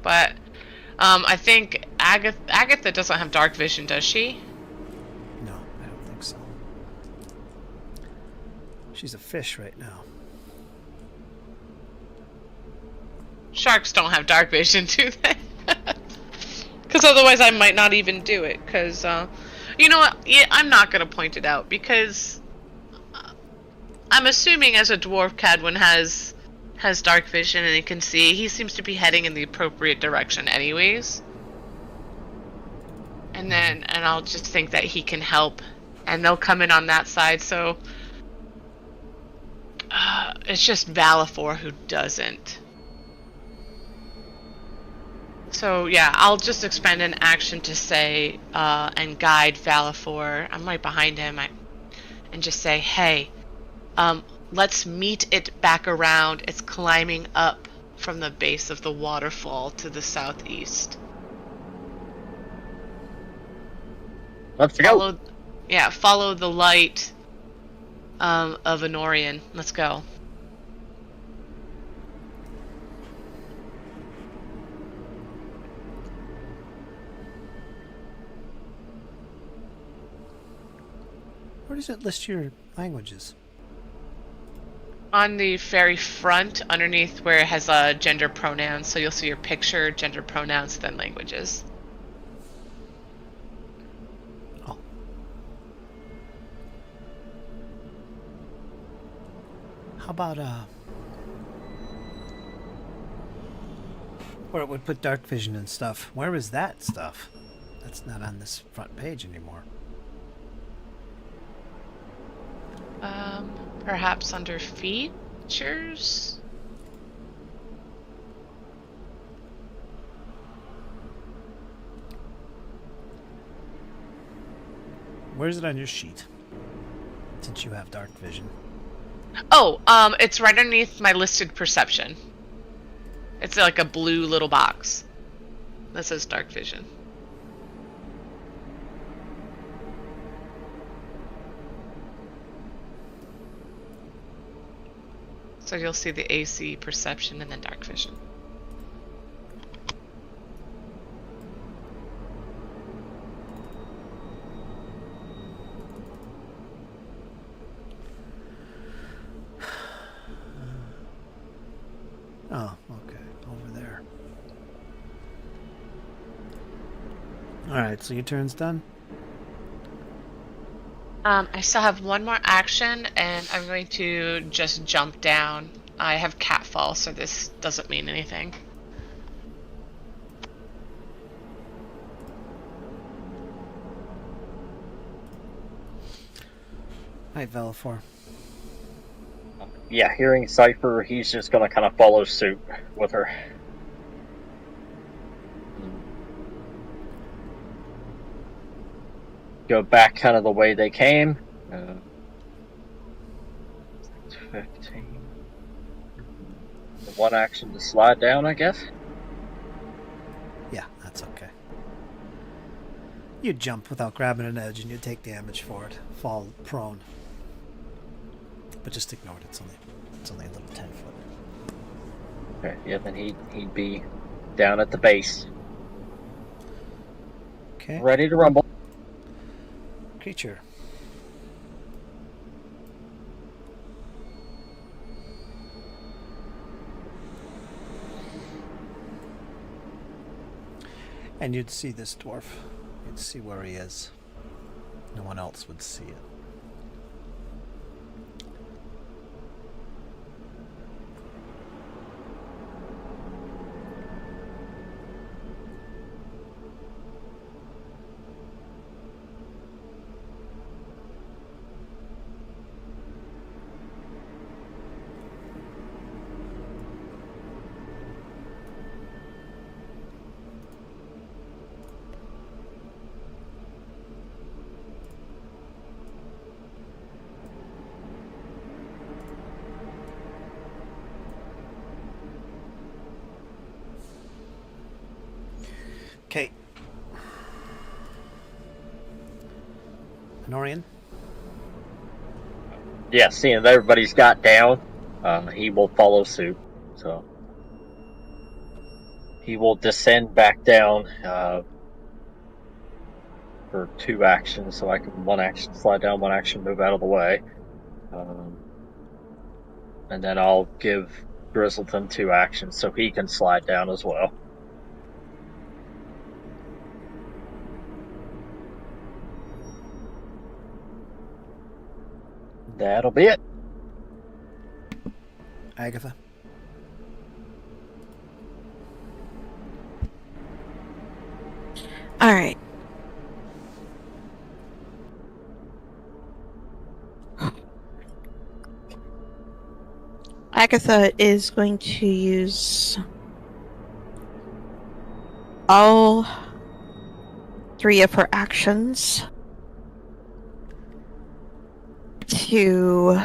[SPEAKER 5] but I think Agatha doesn't have dark vision, does she?
[SPEAKER 1] No, I don't think so. She's a fish right now.
[SPEAKER 5] Sharks don't have dark vision, do they? Because otherwise I might not even do it. Because, you know what? Yeah, I'm not going to point it out. Because I'm assuming as a dwarf, Cadwin has dark vision and he can see. He seems to be heading in the appropriate direction anyways. And I'll just think that he can help. And they'll come in on that side, so... it's just Valifor who doesn't. So yeah, I'll just expend an action to say, and guide Valifor. I'm right behind him, and just say, hey, let's meet it back around. It's climbing up from the base of the waterfall to the southeast.
[SPEAKER 2] Let's go.
[SPEAKER 5] Follow the light of Honorian. Let's go.
[SPEAKER 1] Where does it list your languages?
[SPEAKER 5] On the very front, underneath where it has gender pronouns, so you'll see your picture, gender pronouns, then languages.
[SPEAKER 1] Oh. How about where it would put dark vision and stuff? Where is that stuff? That's not on this front page anymore.
[SPEAKER 5] Perhaps under features?
[SPEAKER 1] Where is it on your sheet? Since you have dark vision.
[SPEAKER 5] Oh, it's right underneath my listed perception. It's like a blue little box that says dark vision. So you'll see the AC, perception, and then dark vision.
[SPEAKER 1] Oh, okay. Over there. Alright, so your turn's done?
[SPEAKER 5] I still have one more action, and I'm going to just jump down. I have catfall, so this doesn't mean anything.
[SPEAKER 1] Hi, Valifor.
[SPEAKER 2] Yeah, hearing Cypher, he's just gonna kind of follow suit with her. Go back kind of the way they came. 15. One action to slide down, I guess.
[SPEAKER 1] Yeah, that's okay. You jump without grabbing an edge and you take damage for it. Fall prone. But just ignore it. It's only a little 10 foot.
[SPEAKER 2] Okay, yeah, then he'd be down at the base.
[SPEAKER 1] Okay.
[SPEAKER 2] Ready to rumble.
[SPEAKER 1] Creature. And you'd see this dwarf. You'd see where he is. No one else would see it. Okay. Honorian?
[SPEAKER 2] Yeah, seeing that everybody's got down, he will follow suit. So he will descend back down for 2 actions, so I can 1 action slide down, 1 action move out of the way. And then I'll give Grizzleton 2 actions so he can slide down as well. That'll be it.
[SPEAKER 1] Agatha.
[SPEAKER 7] All right. Agatha is going to use all 3 of her actions to,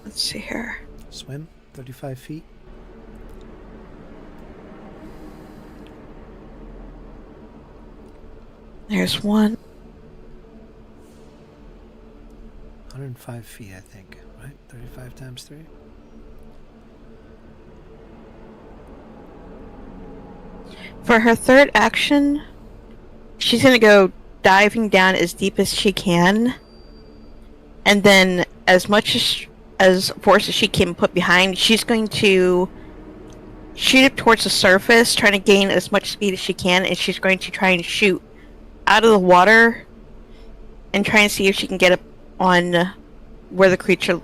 [SPEAKER 7] let's see here.
[SPEAKER 1] Swim 35 feet.
[SPEAKER 7] There's one.
[SPEAKER 1] 105 feet, I think. Right? 35 times 3.
[SPEAKER 7] For her third action, she's going to go diving down as deep as she can. And then as much as force as she can put behind, she's going to shoot it towards the surface, trying to gain as much speed as she can, and she's going to try and shoot out of the water and try and see if she can get up on where the creature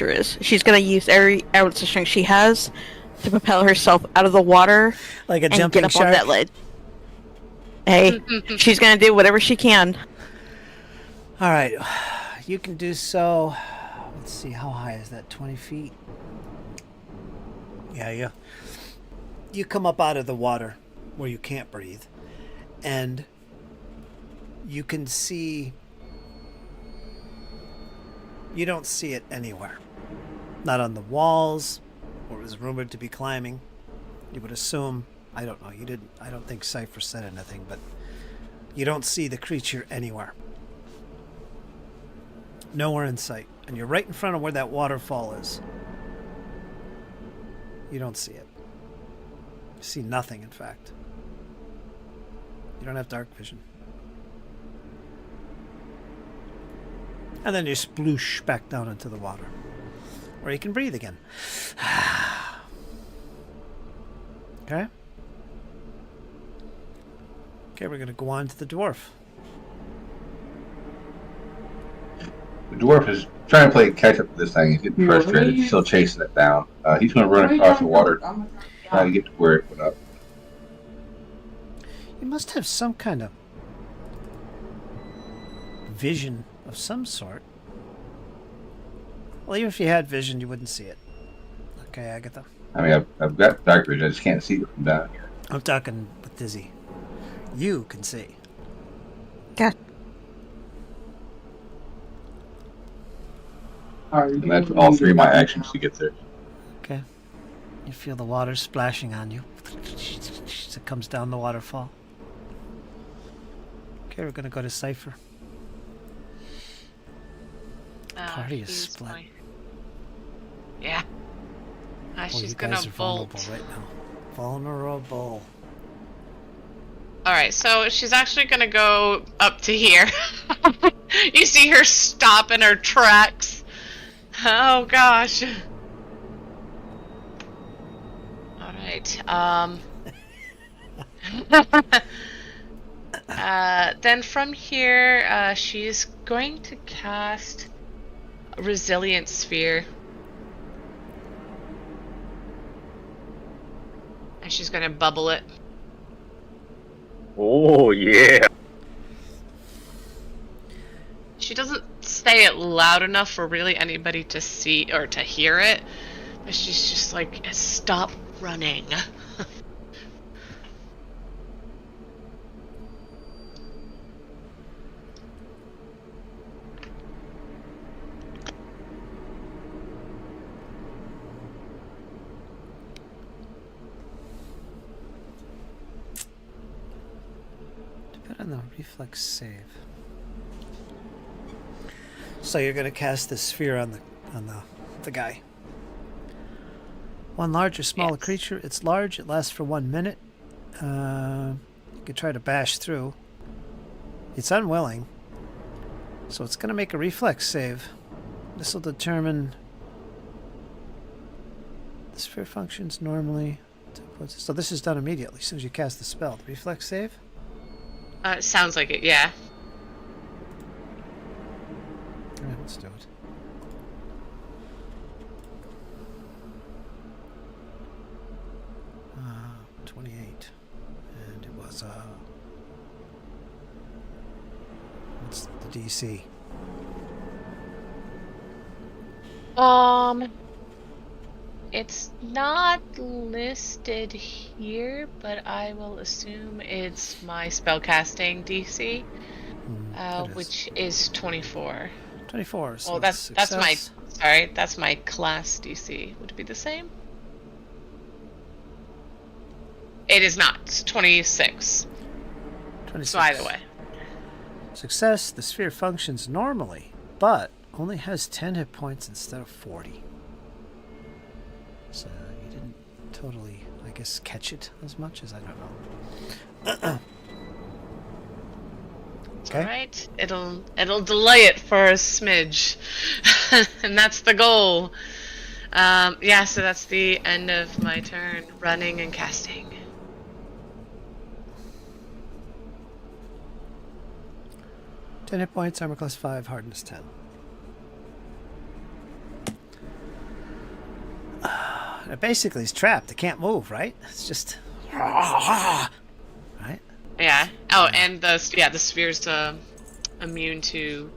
[SPEAKER 7] is. She's going to use every ounce of strength she has to propel herself out of the water
[SPEAKER 1] Like a
[SPEAKER 7] and
[SPEAKER 1] jumping
[SPEAKER 7] get up
[SPEAKER 1] shark.
[SPEAKER 7] on that ledge. Hey, she's going to do whatever she can.
[SPEAKER 1] All right. You can do so. Let's see. How high is that? 20 feet? Yeah. You come up out of the water where you can't breathe. And you can see... You don't see it anywhere. Not on the walls, where it was rumored to be climbing. You would assume... I don't know. You didn't... I don't think Cypher said anything, but... You don't see the creature anywhere. Nowhere in sight. And you're right in front of where that waterfall is. You don't see it. You see nothing, in fact. You don't have dark vision. And then you sploosh back down into the water, where you can breathe again. Okay? Okay, we're going to go on to the dwarf.
[SPEAKER 4] The dwarf is trying to play catch up with this thing. He's getting frustrated. He's still chasing it down. He's going to run across the water, trying to get to where it went up.
[SPEAKER 1] You must have some kind of vision of some sort. Well, even if you had vision, you wouldn't see it. Okay, Agatha.
[SPEAKER 4] I mean, I've got dark vision. I just can't see it from down here.
[SPEAKER 1] I'm talking with Dizzy. You can see.
[SPEAKER 7] Yeah.
[SPEAKER 4] And that's all 3 of my actions to get there.
[SPEAKER 1] Okay. You feel the water splashing on you. As it comes down the waterfall. Okay, we're going to go to Cypher. Party is split.
[SPEAKER 5] Yeah. She's
[SPEAKER 1] you
[SPEAKER 5] gonna
[SPEAKER 1] guys are vulnerable
[SPEAKER 5] bolt.
[SPEAKER 1] right now. Vulnerable.
[SPEAKER 5] Alright, so she's actually gonna go up to here. You see her stop in her tracks. Oh gosh. Alright, then from here, she's going to cast a Resilient Sphere. And she's gonna bubble it.
[SPEAKER 2] Oh, yeah.
[SPEAKER 5] She doesn't say it loud enough for really anybody to see or to hear it. But she's just like, stop running.
[SPEAKER 1] On the reflex save. So you're going to cast this sphere on the guy. One large or smaller creature. It's large. It lasts for 1 minute. You could try to bash through. It's unwilling, so it's going to make a reflex save. This will determine. The sphere functions normally. So this is done immediately as soon as you cast the spell. The reflex save.
[SPEAKER 5] Sounds like it, yeah.
[SPEAKER 1] Alright, Let's do it. Uh, 28. And it was, what's the DC?
[SPEAKER 5] It's not listed here, but I will assume it's my spellcasting DC, which is 24.
[SPEAKER 1] 24. So
[SPEAKER 5] Oh, that's my class DC. Would it be the same? It is not. It's 26.
[SPEAKER 1] 26.
[SPEAKER 5] So either way.
[SPEAKER 1] Success. The sphere functions normally, but only has 10 hit points instead of 40. So you didn't totally, I guess, catch it as much as I don't know. Okay.
[SPEAKER 5] All right. It'll delay it for a smidge, and that's the goal. Yeah. So that's the end of my turn, running and casting.
[SPEAKER 1] 10 hit points, armor class 5, hardness 10. It basically is trapped. It can't move, right? It's just... Right?
[SPEAKER 5] Yeah. Oh, and the sphere's immune to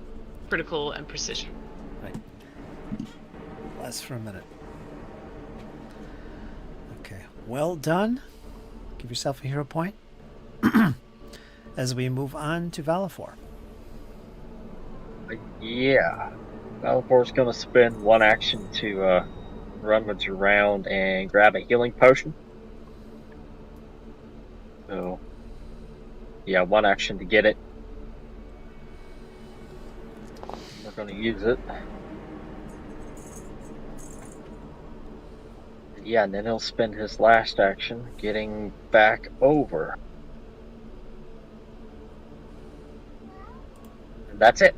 [SPEAKER 5] critical and precision.
[SPEAKER 1] Right. Last for a minute. Okay. Well done. Give yourself a hero point. As we move on to Valifor.
[SPEAKER 2] Yeah. Valifor's going to spend one action to rummage around and grab a healing potion. So, yeah, one action to get it. We're going to use it. Yeah, and then he'll spend his last action getting back over. And that's it.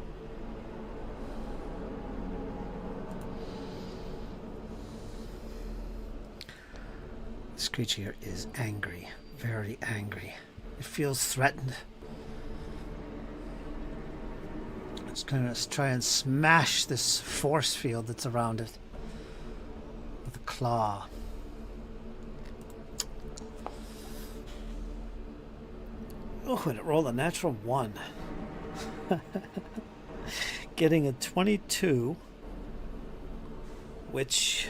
[SPEAKER 1] This creature is angry. Very angry. It feels threatened. It's going to try and smash this force field that's around it with a claw. Oh, and it rolled a natural 1. Getting a 22, which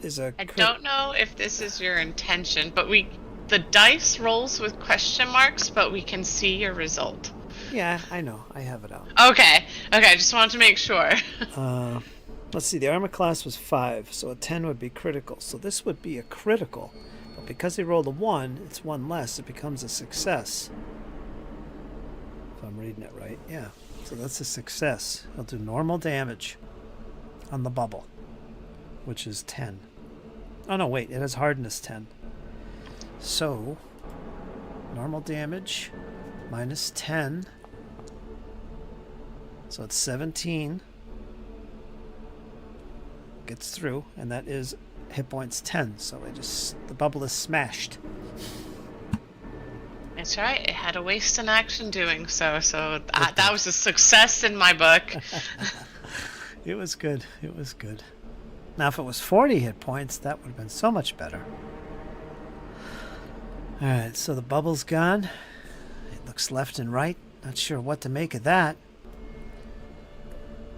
[SPEAKER 1] is a...
[SPEAKER 5] I don't know if this is your intention, but the dice rolls with question marks, but we can see your result.
[SPEAKER 1] Yeah, I know. I have it out.
[SPEAKER 5] Okay, I just wanted to make sure.
[SPEAKER 1] Let's see. The armor class was 5, so a 10 would be critical. So this would be a critical. But because he rolled a 1, it's 1 less. It becomes a success. If I'm reading it right. Yeah. So that's a success. He'll do normal damage on the bubble, which is 10. Oh, no, wait. It has hardness 10. So, normal damage minus 10. So it's 17. Gets through, and that is hit points 10. So the bubble is smashed.
[SPEAKER 5] That's right. It had a waste in action doing so. So that was a success in my book.
[SPEAKER 1] It was good. It was good. Now, if it was 40 hit points, that would have been so much better. Alright, so the bubble's gone. It looks left and right. Not sure what to make of that.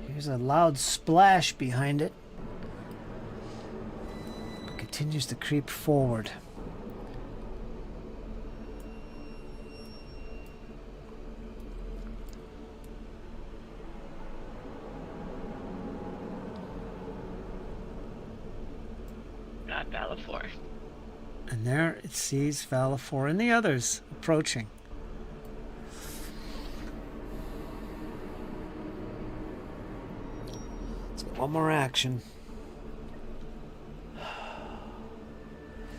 [SPEAKER 1] Here's a loud splash behind it. It continues to creep forward.
[SPEAKER 5] Not Valifor.
[SPEAKER 1] And there it sees Valifor and the others approaching. Let's get one more action.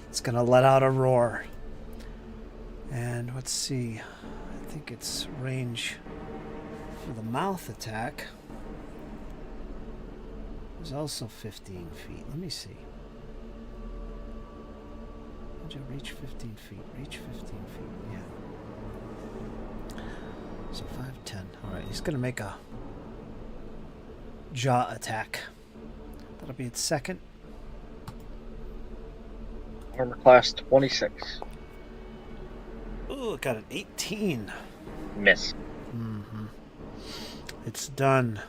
[SPEAKER 1] It's gonna let out a roar. And let's see. I think its range for the mouth attack is also 15 feet. Let me see. Did you reach 15 feet? Reach 15 feet, yeah. So 5, 10. Alright, he's going to make a jaw attack. That'll be its second.
[SPEAKER 2] Armor class 26.
[SPEAKER 1] Ooh, it got an 18.
[SPEAKER 2] Miss.
[SPEAKER 1] It's done.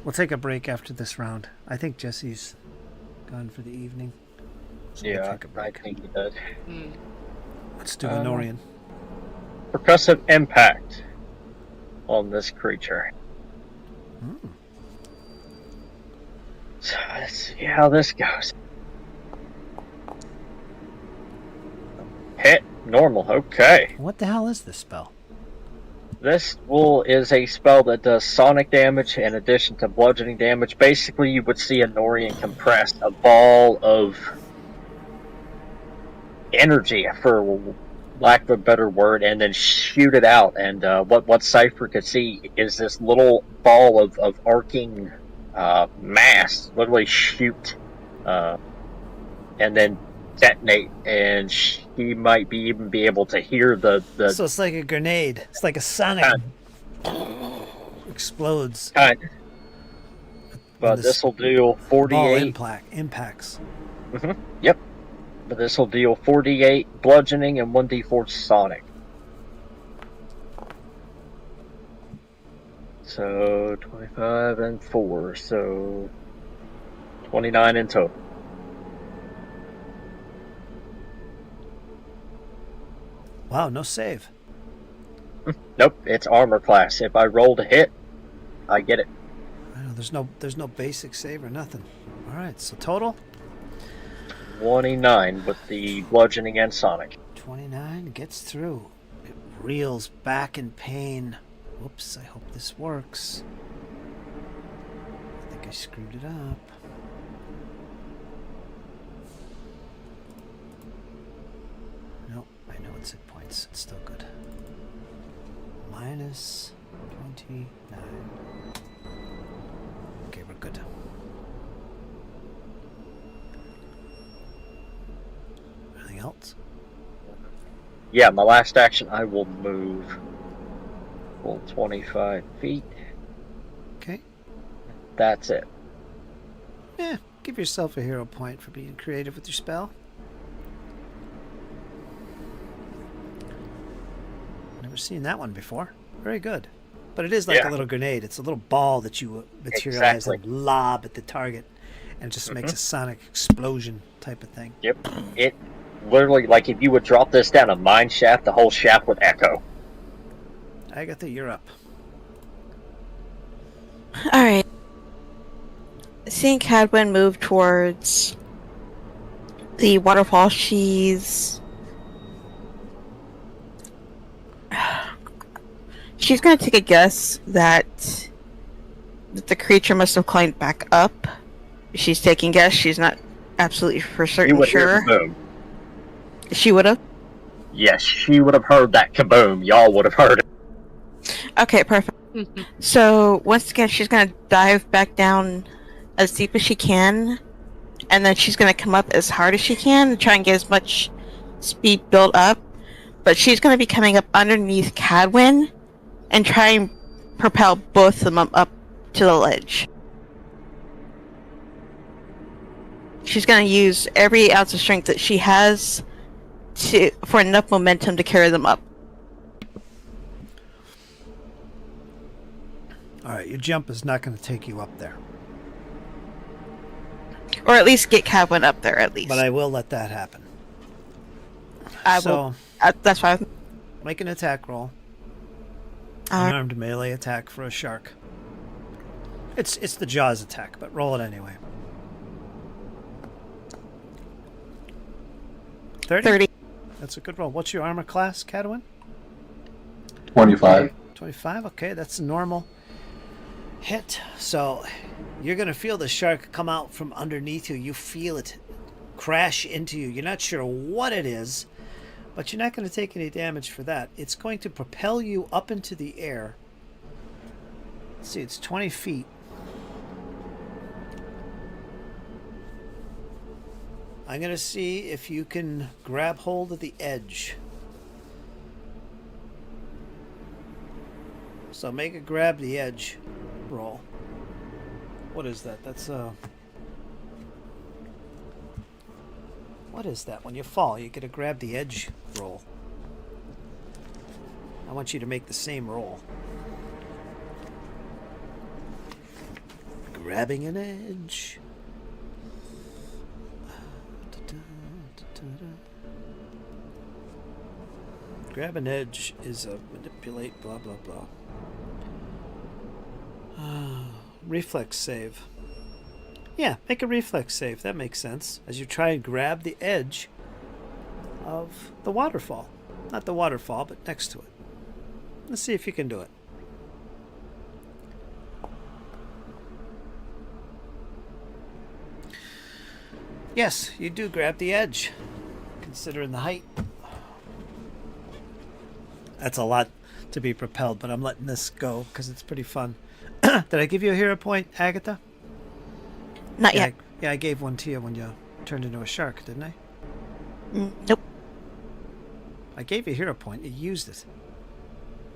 [SPEAKER 1] We'll take a break after this round. I think Jesse's gone for the evening. So we'll
[SPEAKER 2] Yeah,
[SPEAKER 1] take a
[SPEAKER 2] I
[SPEAKER 1] break.
[SPEAKER 2] think he does.
[SPEAKER 1] Let's do Honorian.
[SPEAKER 2] Percussive impact on this creature. So let's see how this goes. Hit normal. Okay.
[SPEAKER 1] What the hell is this spell?
[SPEAKER 2] This is a spell that does sonic damage in addition to bludgeoning damage. Basically, you would see a Norian compress a ball of energy, for lack of a better word, and then shoot it out. And what Cypher could see is this little ball of arcing mass literally shoot and then detonate, and she might even be able to hear the
[SPEAKER 1] So it's like a grenade. It's like a sonic explodes.
[SPEAKER 2] kind. But
[SPEAKER 1] When
[SPEAKER 2] this will do
[SPEAKER 1] ball
[SPEAKER 2] 48.
[SPEAKER 1] impacts.
[SPEAKER 2] Yep. But this will deal 48 bludgeoning and 1d4 sonic. So 25 and 4, so 29 in total.
[SPEAKER 1] Wow, no save.
[SPEAKER 2] Nope, it's armor class. If I roll to hit, I get it.
[SPEAKER 1] I know there's no basic save or nothing. All right, so total
[SPEAKER 2] 29 with the bludgeoning and sonic.
[SPEAKER 1] 29 gets through. It reels back in pain. Whoops, I hope this works. I think I screwed it up. Nope, I know it's hit points. It's still good. Minus 29. Okay, we're good. Anything else?
[SPEAKER 2] Yeah, my last action, I will move full 25 feet.
[SPEAKER 1] Okay.
[SPEAKER 2] That's it.
[SPEAKER 1] Yeah, give yourself a hero point for being creative with your spell. Never seen that one before. Very good. But it is like a little grenade. It's a little ball that you materialize and lob at the target, and it just makes a sonic explosion type of thing.
[SPEAKER 2] Yep. It literally, like if you would drop this down a mine shaft, the whole shaft would echo.
[SPEAKER 1] Agatha, you're up.
[SPEAKER 7] Alright. Seeing Cadwin move towards the waterfall, she's going to take a guess that the creature must have climbed back up. She's taking a guess. She's not absolutely for certain
[SPEAKER 2] You would
[SPEAKER 7] sure.
[SPEAKER 2] hear kaboom.
[SPEAKER 7] She would have?
[SPEAKER 2] Yes, she would have heard that kaboom. Y'all would have heard it.
[SPEAKER 7] Okay, perfect. So, once again, she's going to dive back down as deep as she can, and then she's going to come up as hard as she can to try and get as much speed built up. But she's going to be coming up underneath Cadwin and try and propel both of them up to the ledge. She's going to use every ounce of strength that she has for enough momentum to carry them up.
[SPEAKER 1] Alright, your jump is not going to take you up there.
[SPEAKER 7] Or at least get Cadwin up there, at least.
[SPEAKER 1] But I will let that happen.
[SPEAKER 7] I
[SPEAKER 1] So,
[SPEAKER 7] will. That's fine.
[SPEAKER 1] make an attack roll. An armed melee attack for a shark. It's the Jaws attack, but roll it anyway. 30? That's a good roll. What's your armor class, Cadwin?
[SPEAKER 4] 25.
[SPEAKER 1] 25? Okay, that's a normal hit. So you're going to feel the shark come out from underneath you. You feel it crash into you. You're not sure what it is, but you're not going to take any damage for that. It's going to propel you up into the air. Let's see, it's 20 feet. I'm going to see if you can grab hold of the edge. So make a grab the edge roll. What is that? That's what is that? When you fall, you get a grab the edge roll. I want you to make the same roll. Grabbing an edge. Grab an edge is a manipulate, blah, blah, blah. Reflex save. Yeah, make a reflex save. That makes sense. As you try and grab the edge of the waterfall. Not the waterfall, but next to it. Let's see if you can do it. Yes, you do grab the edge, considering the height. That's a lot to be propelled, but I'm letting this go because it's pretty fun. Did I give you a hero point, Agatha?
[SPEAKER 7] Not yet.
[SPEAKER 1] Yeah, I gave one to you when you turned into a shark, didn't I?
[SPEAKER 7] Nope.
[SPEAKER 1] I gave you a hero point. You used it.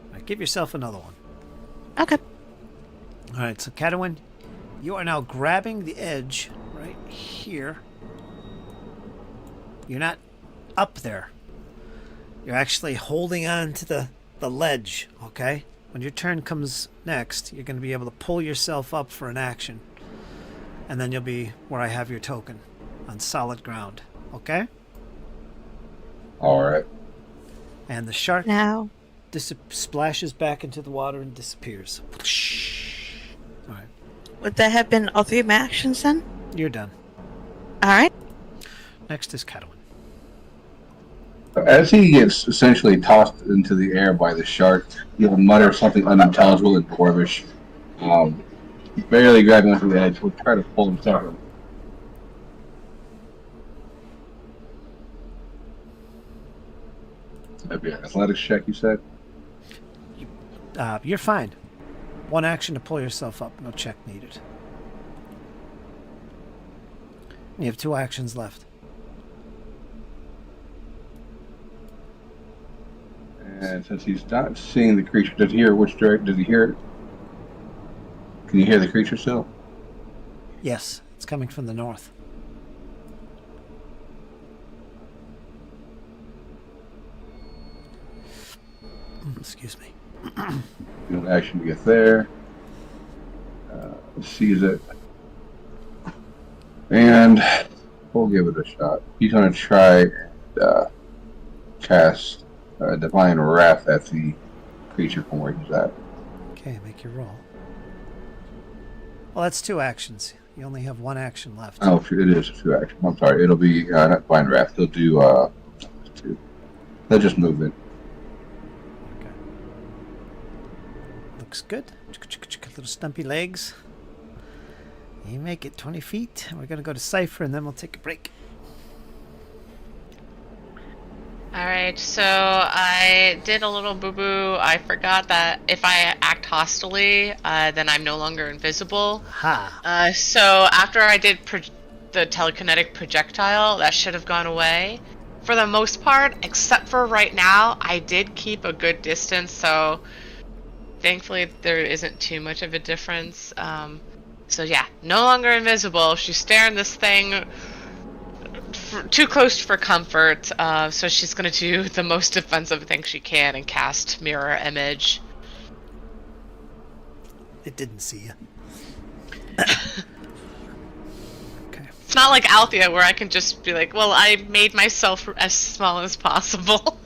[SPEAKER 1] All right, give yourself another one.
[SPEAKER 7] Okay.
[SPEAKER 1] All right, so Cadwin, you are now grabbing the edge right here. You're not up there. You're actually holding on to the ledge, okay? When your turn comes next, you're going to be able to pull yourself up for an action. And then you'll be where I have your token, on solid ground, okay?
[SPEAKER 4] All right.
[SPEAKER 1] And the shark
[SPEAKER 7] Now.
[SPEAKER 1] splashes back into the water and disappears. All right,
[SPEAKER 7] Would that have been all 3 of my actions then?
[SPEAKER 1] you're done.
[SPEAKER 7] Alright.
[SPEAKER 1] Next is Cadwin.
[SPEAKER 4] As he gets essentially tossed into the air by the shark, he'll mutter something unintelligible in Dwarvish. Barely grabbing onto the edge, will try to pull himself up. That'd be an athletics check, you said?
[SPEAKER 1] You're fine. One action to pull yourself up. No check needed. You have 2 actions left.
[SPEAKER 4] And since he's not seeing the creature, does he hear which direction? Does he hear it? Can you hear the creature still?
[SPEAKER 1] Yes, it's coming from the north. Excuse me.
[SPEAKER 4] You know, action to get there. Sees it. And we'll give it a shot. He's going to try and cast Divine Wrath at the creature from where he's at.
[SPEAKER 1] Okay, make your roll. Well, that's 2 actions. You only have 1 action left.
[SPEAKER 4] Oh, it is 2 actions. I'm sorry. It'll be not Divine Wrath. He'll do 2. They'll just move it.
[SPEAKER 1] Okay. Looks good. Little stumpy legs. You make it 20 feet. We're going to go to Cypher and then we'll take a break.
[SPEAKER 5] Alright, so I did a little boo-boo. I forgot that if I act hostily, then I'm no longer invisible.
[SPEAKER 1] Ha!
[SPEAKER 5] So after I did the telekinetic projectile, that should have gone away. For the most part, except for right now, I did keep a good distance, so thankfully there isn't too much of a difference. So yeah, no longer invisible. She's staring this thing too close for comfort, so she's gonna do the most defensive thing she can and cast Mirror Image.
[SPEAKER 1] It didn't see you. Okay.
[SPEAKER 5] It's not like Althea where I can just be like, well, I made myself as small as possible.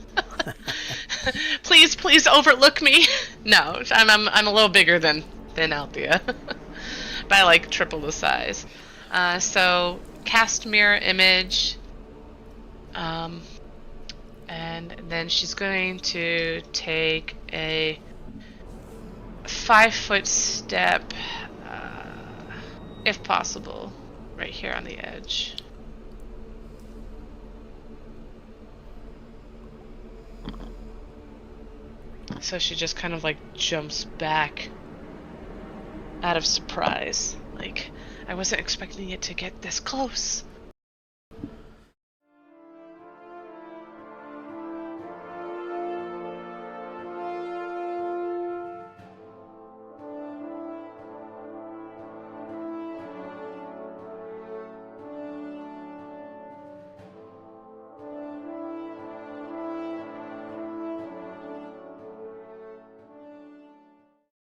[SPEAKER 5] please overlook me. No, I'm a little bigger than Althea. By like triple the size. So cast Mirror Image, and then she's going to take a 5-foot step, if possible, right here on the edge. So she just kind of like jumps back out of surprise. Like, I wasn't expecting it to get this close.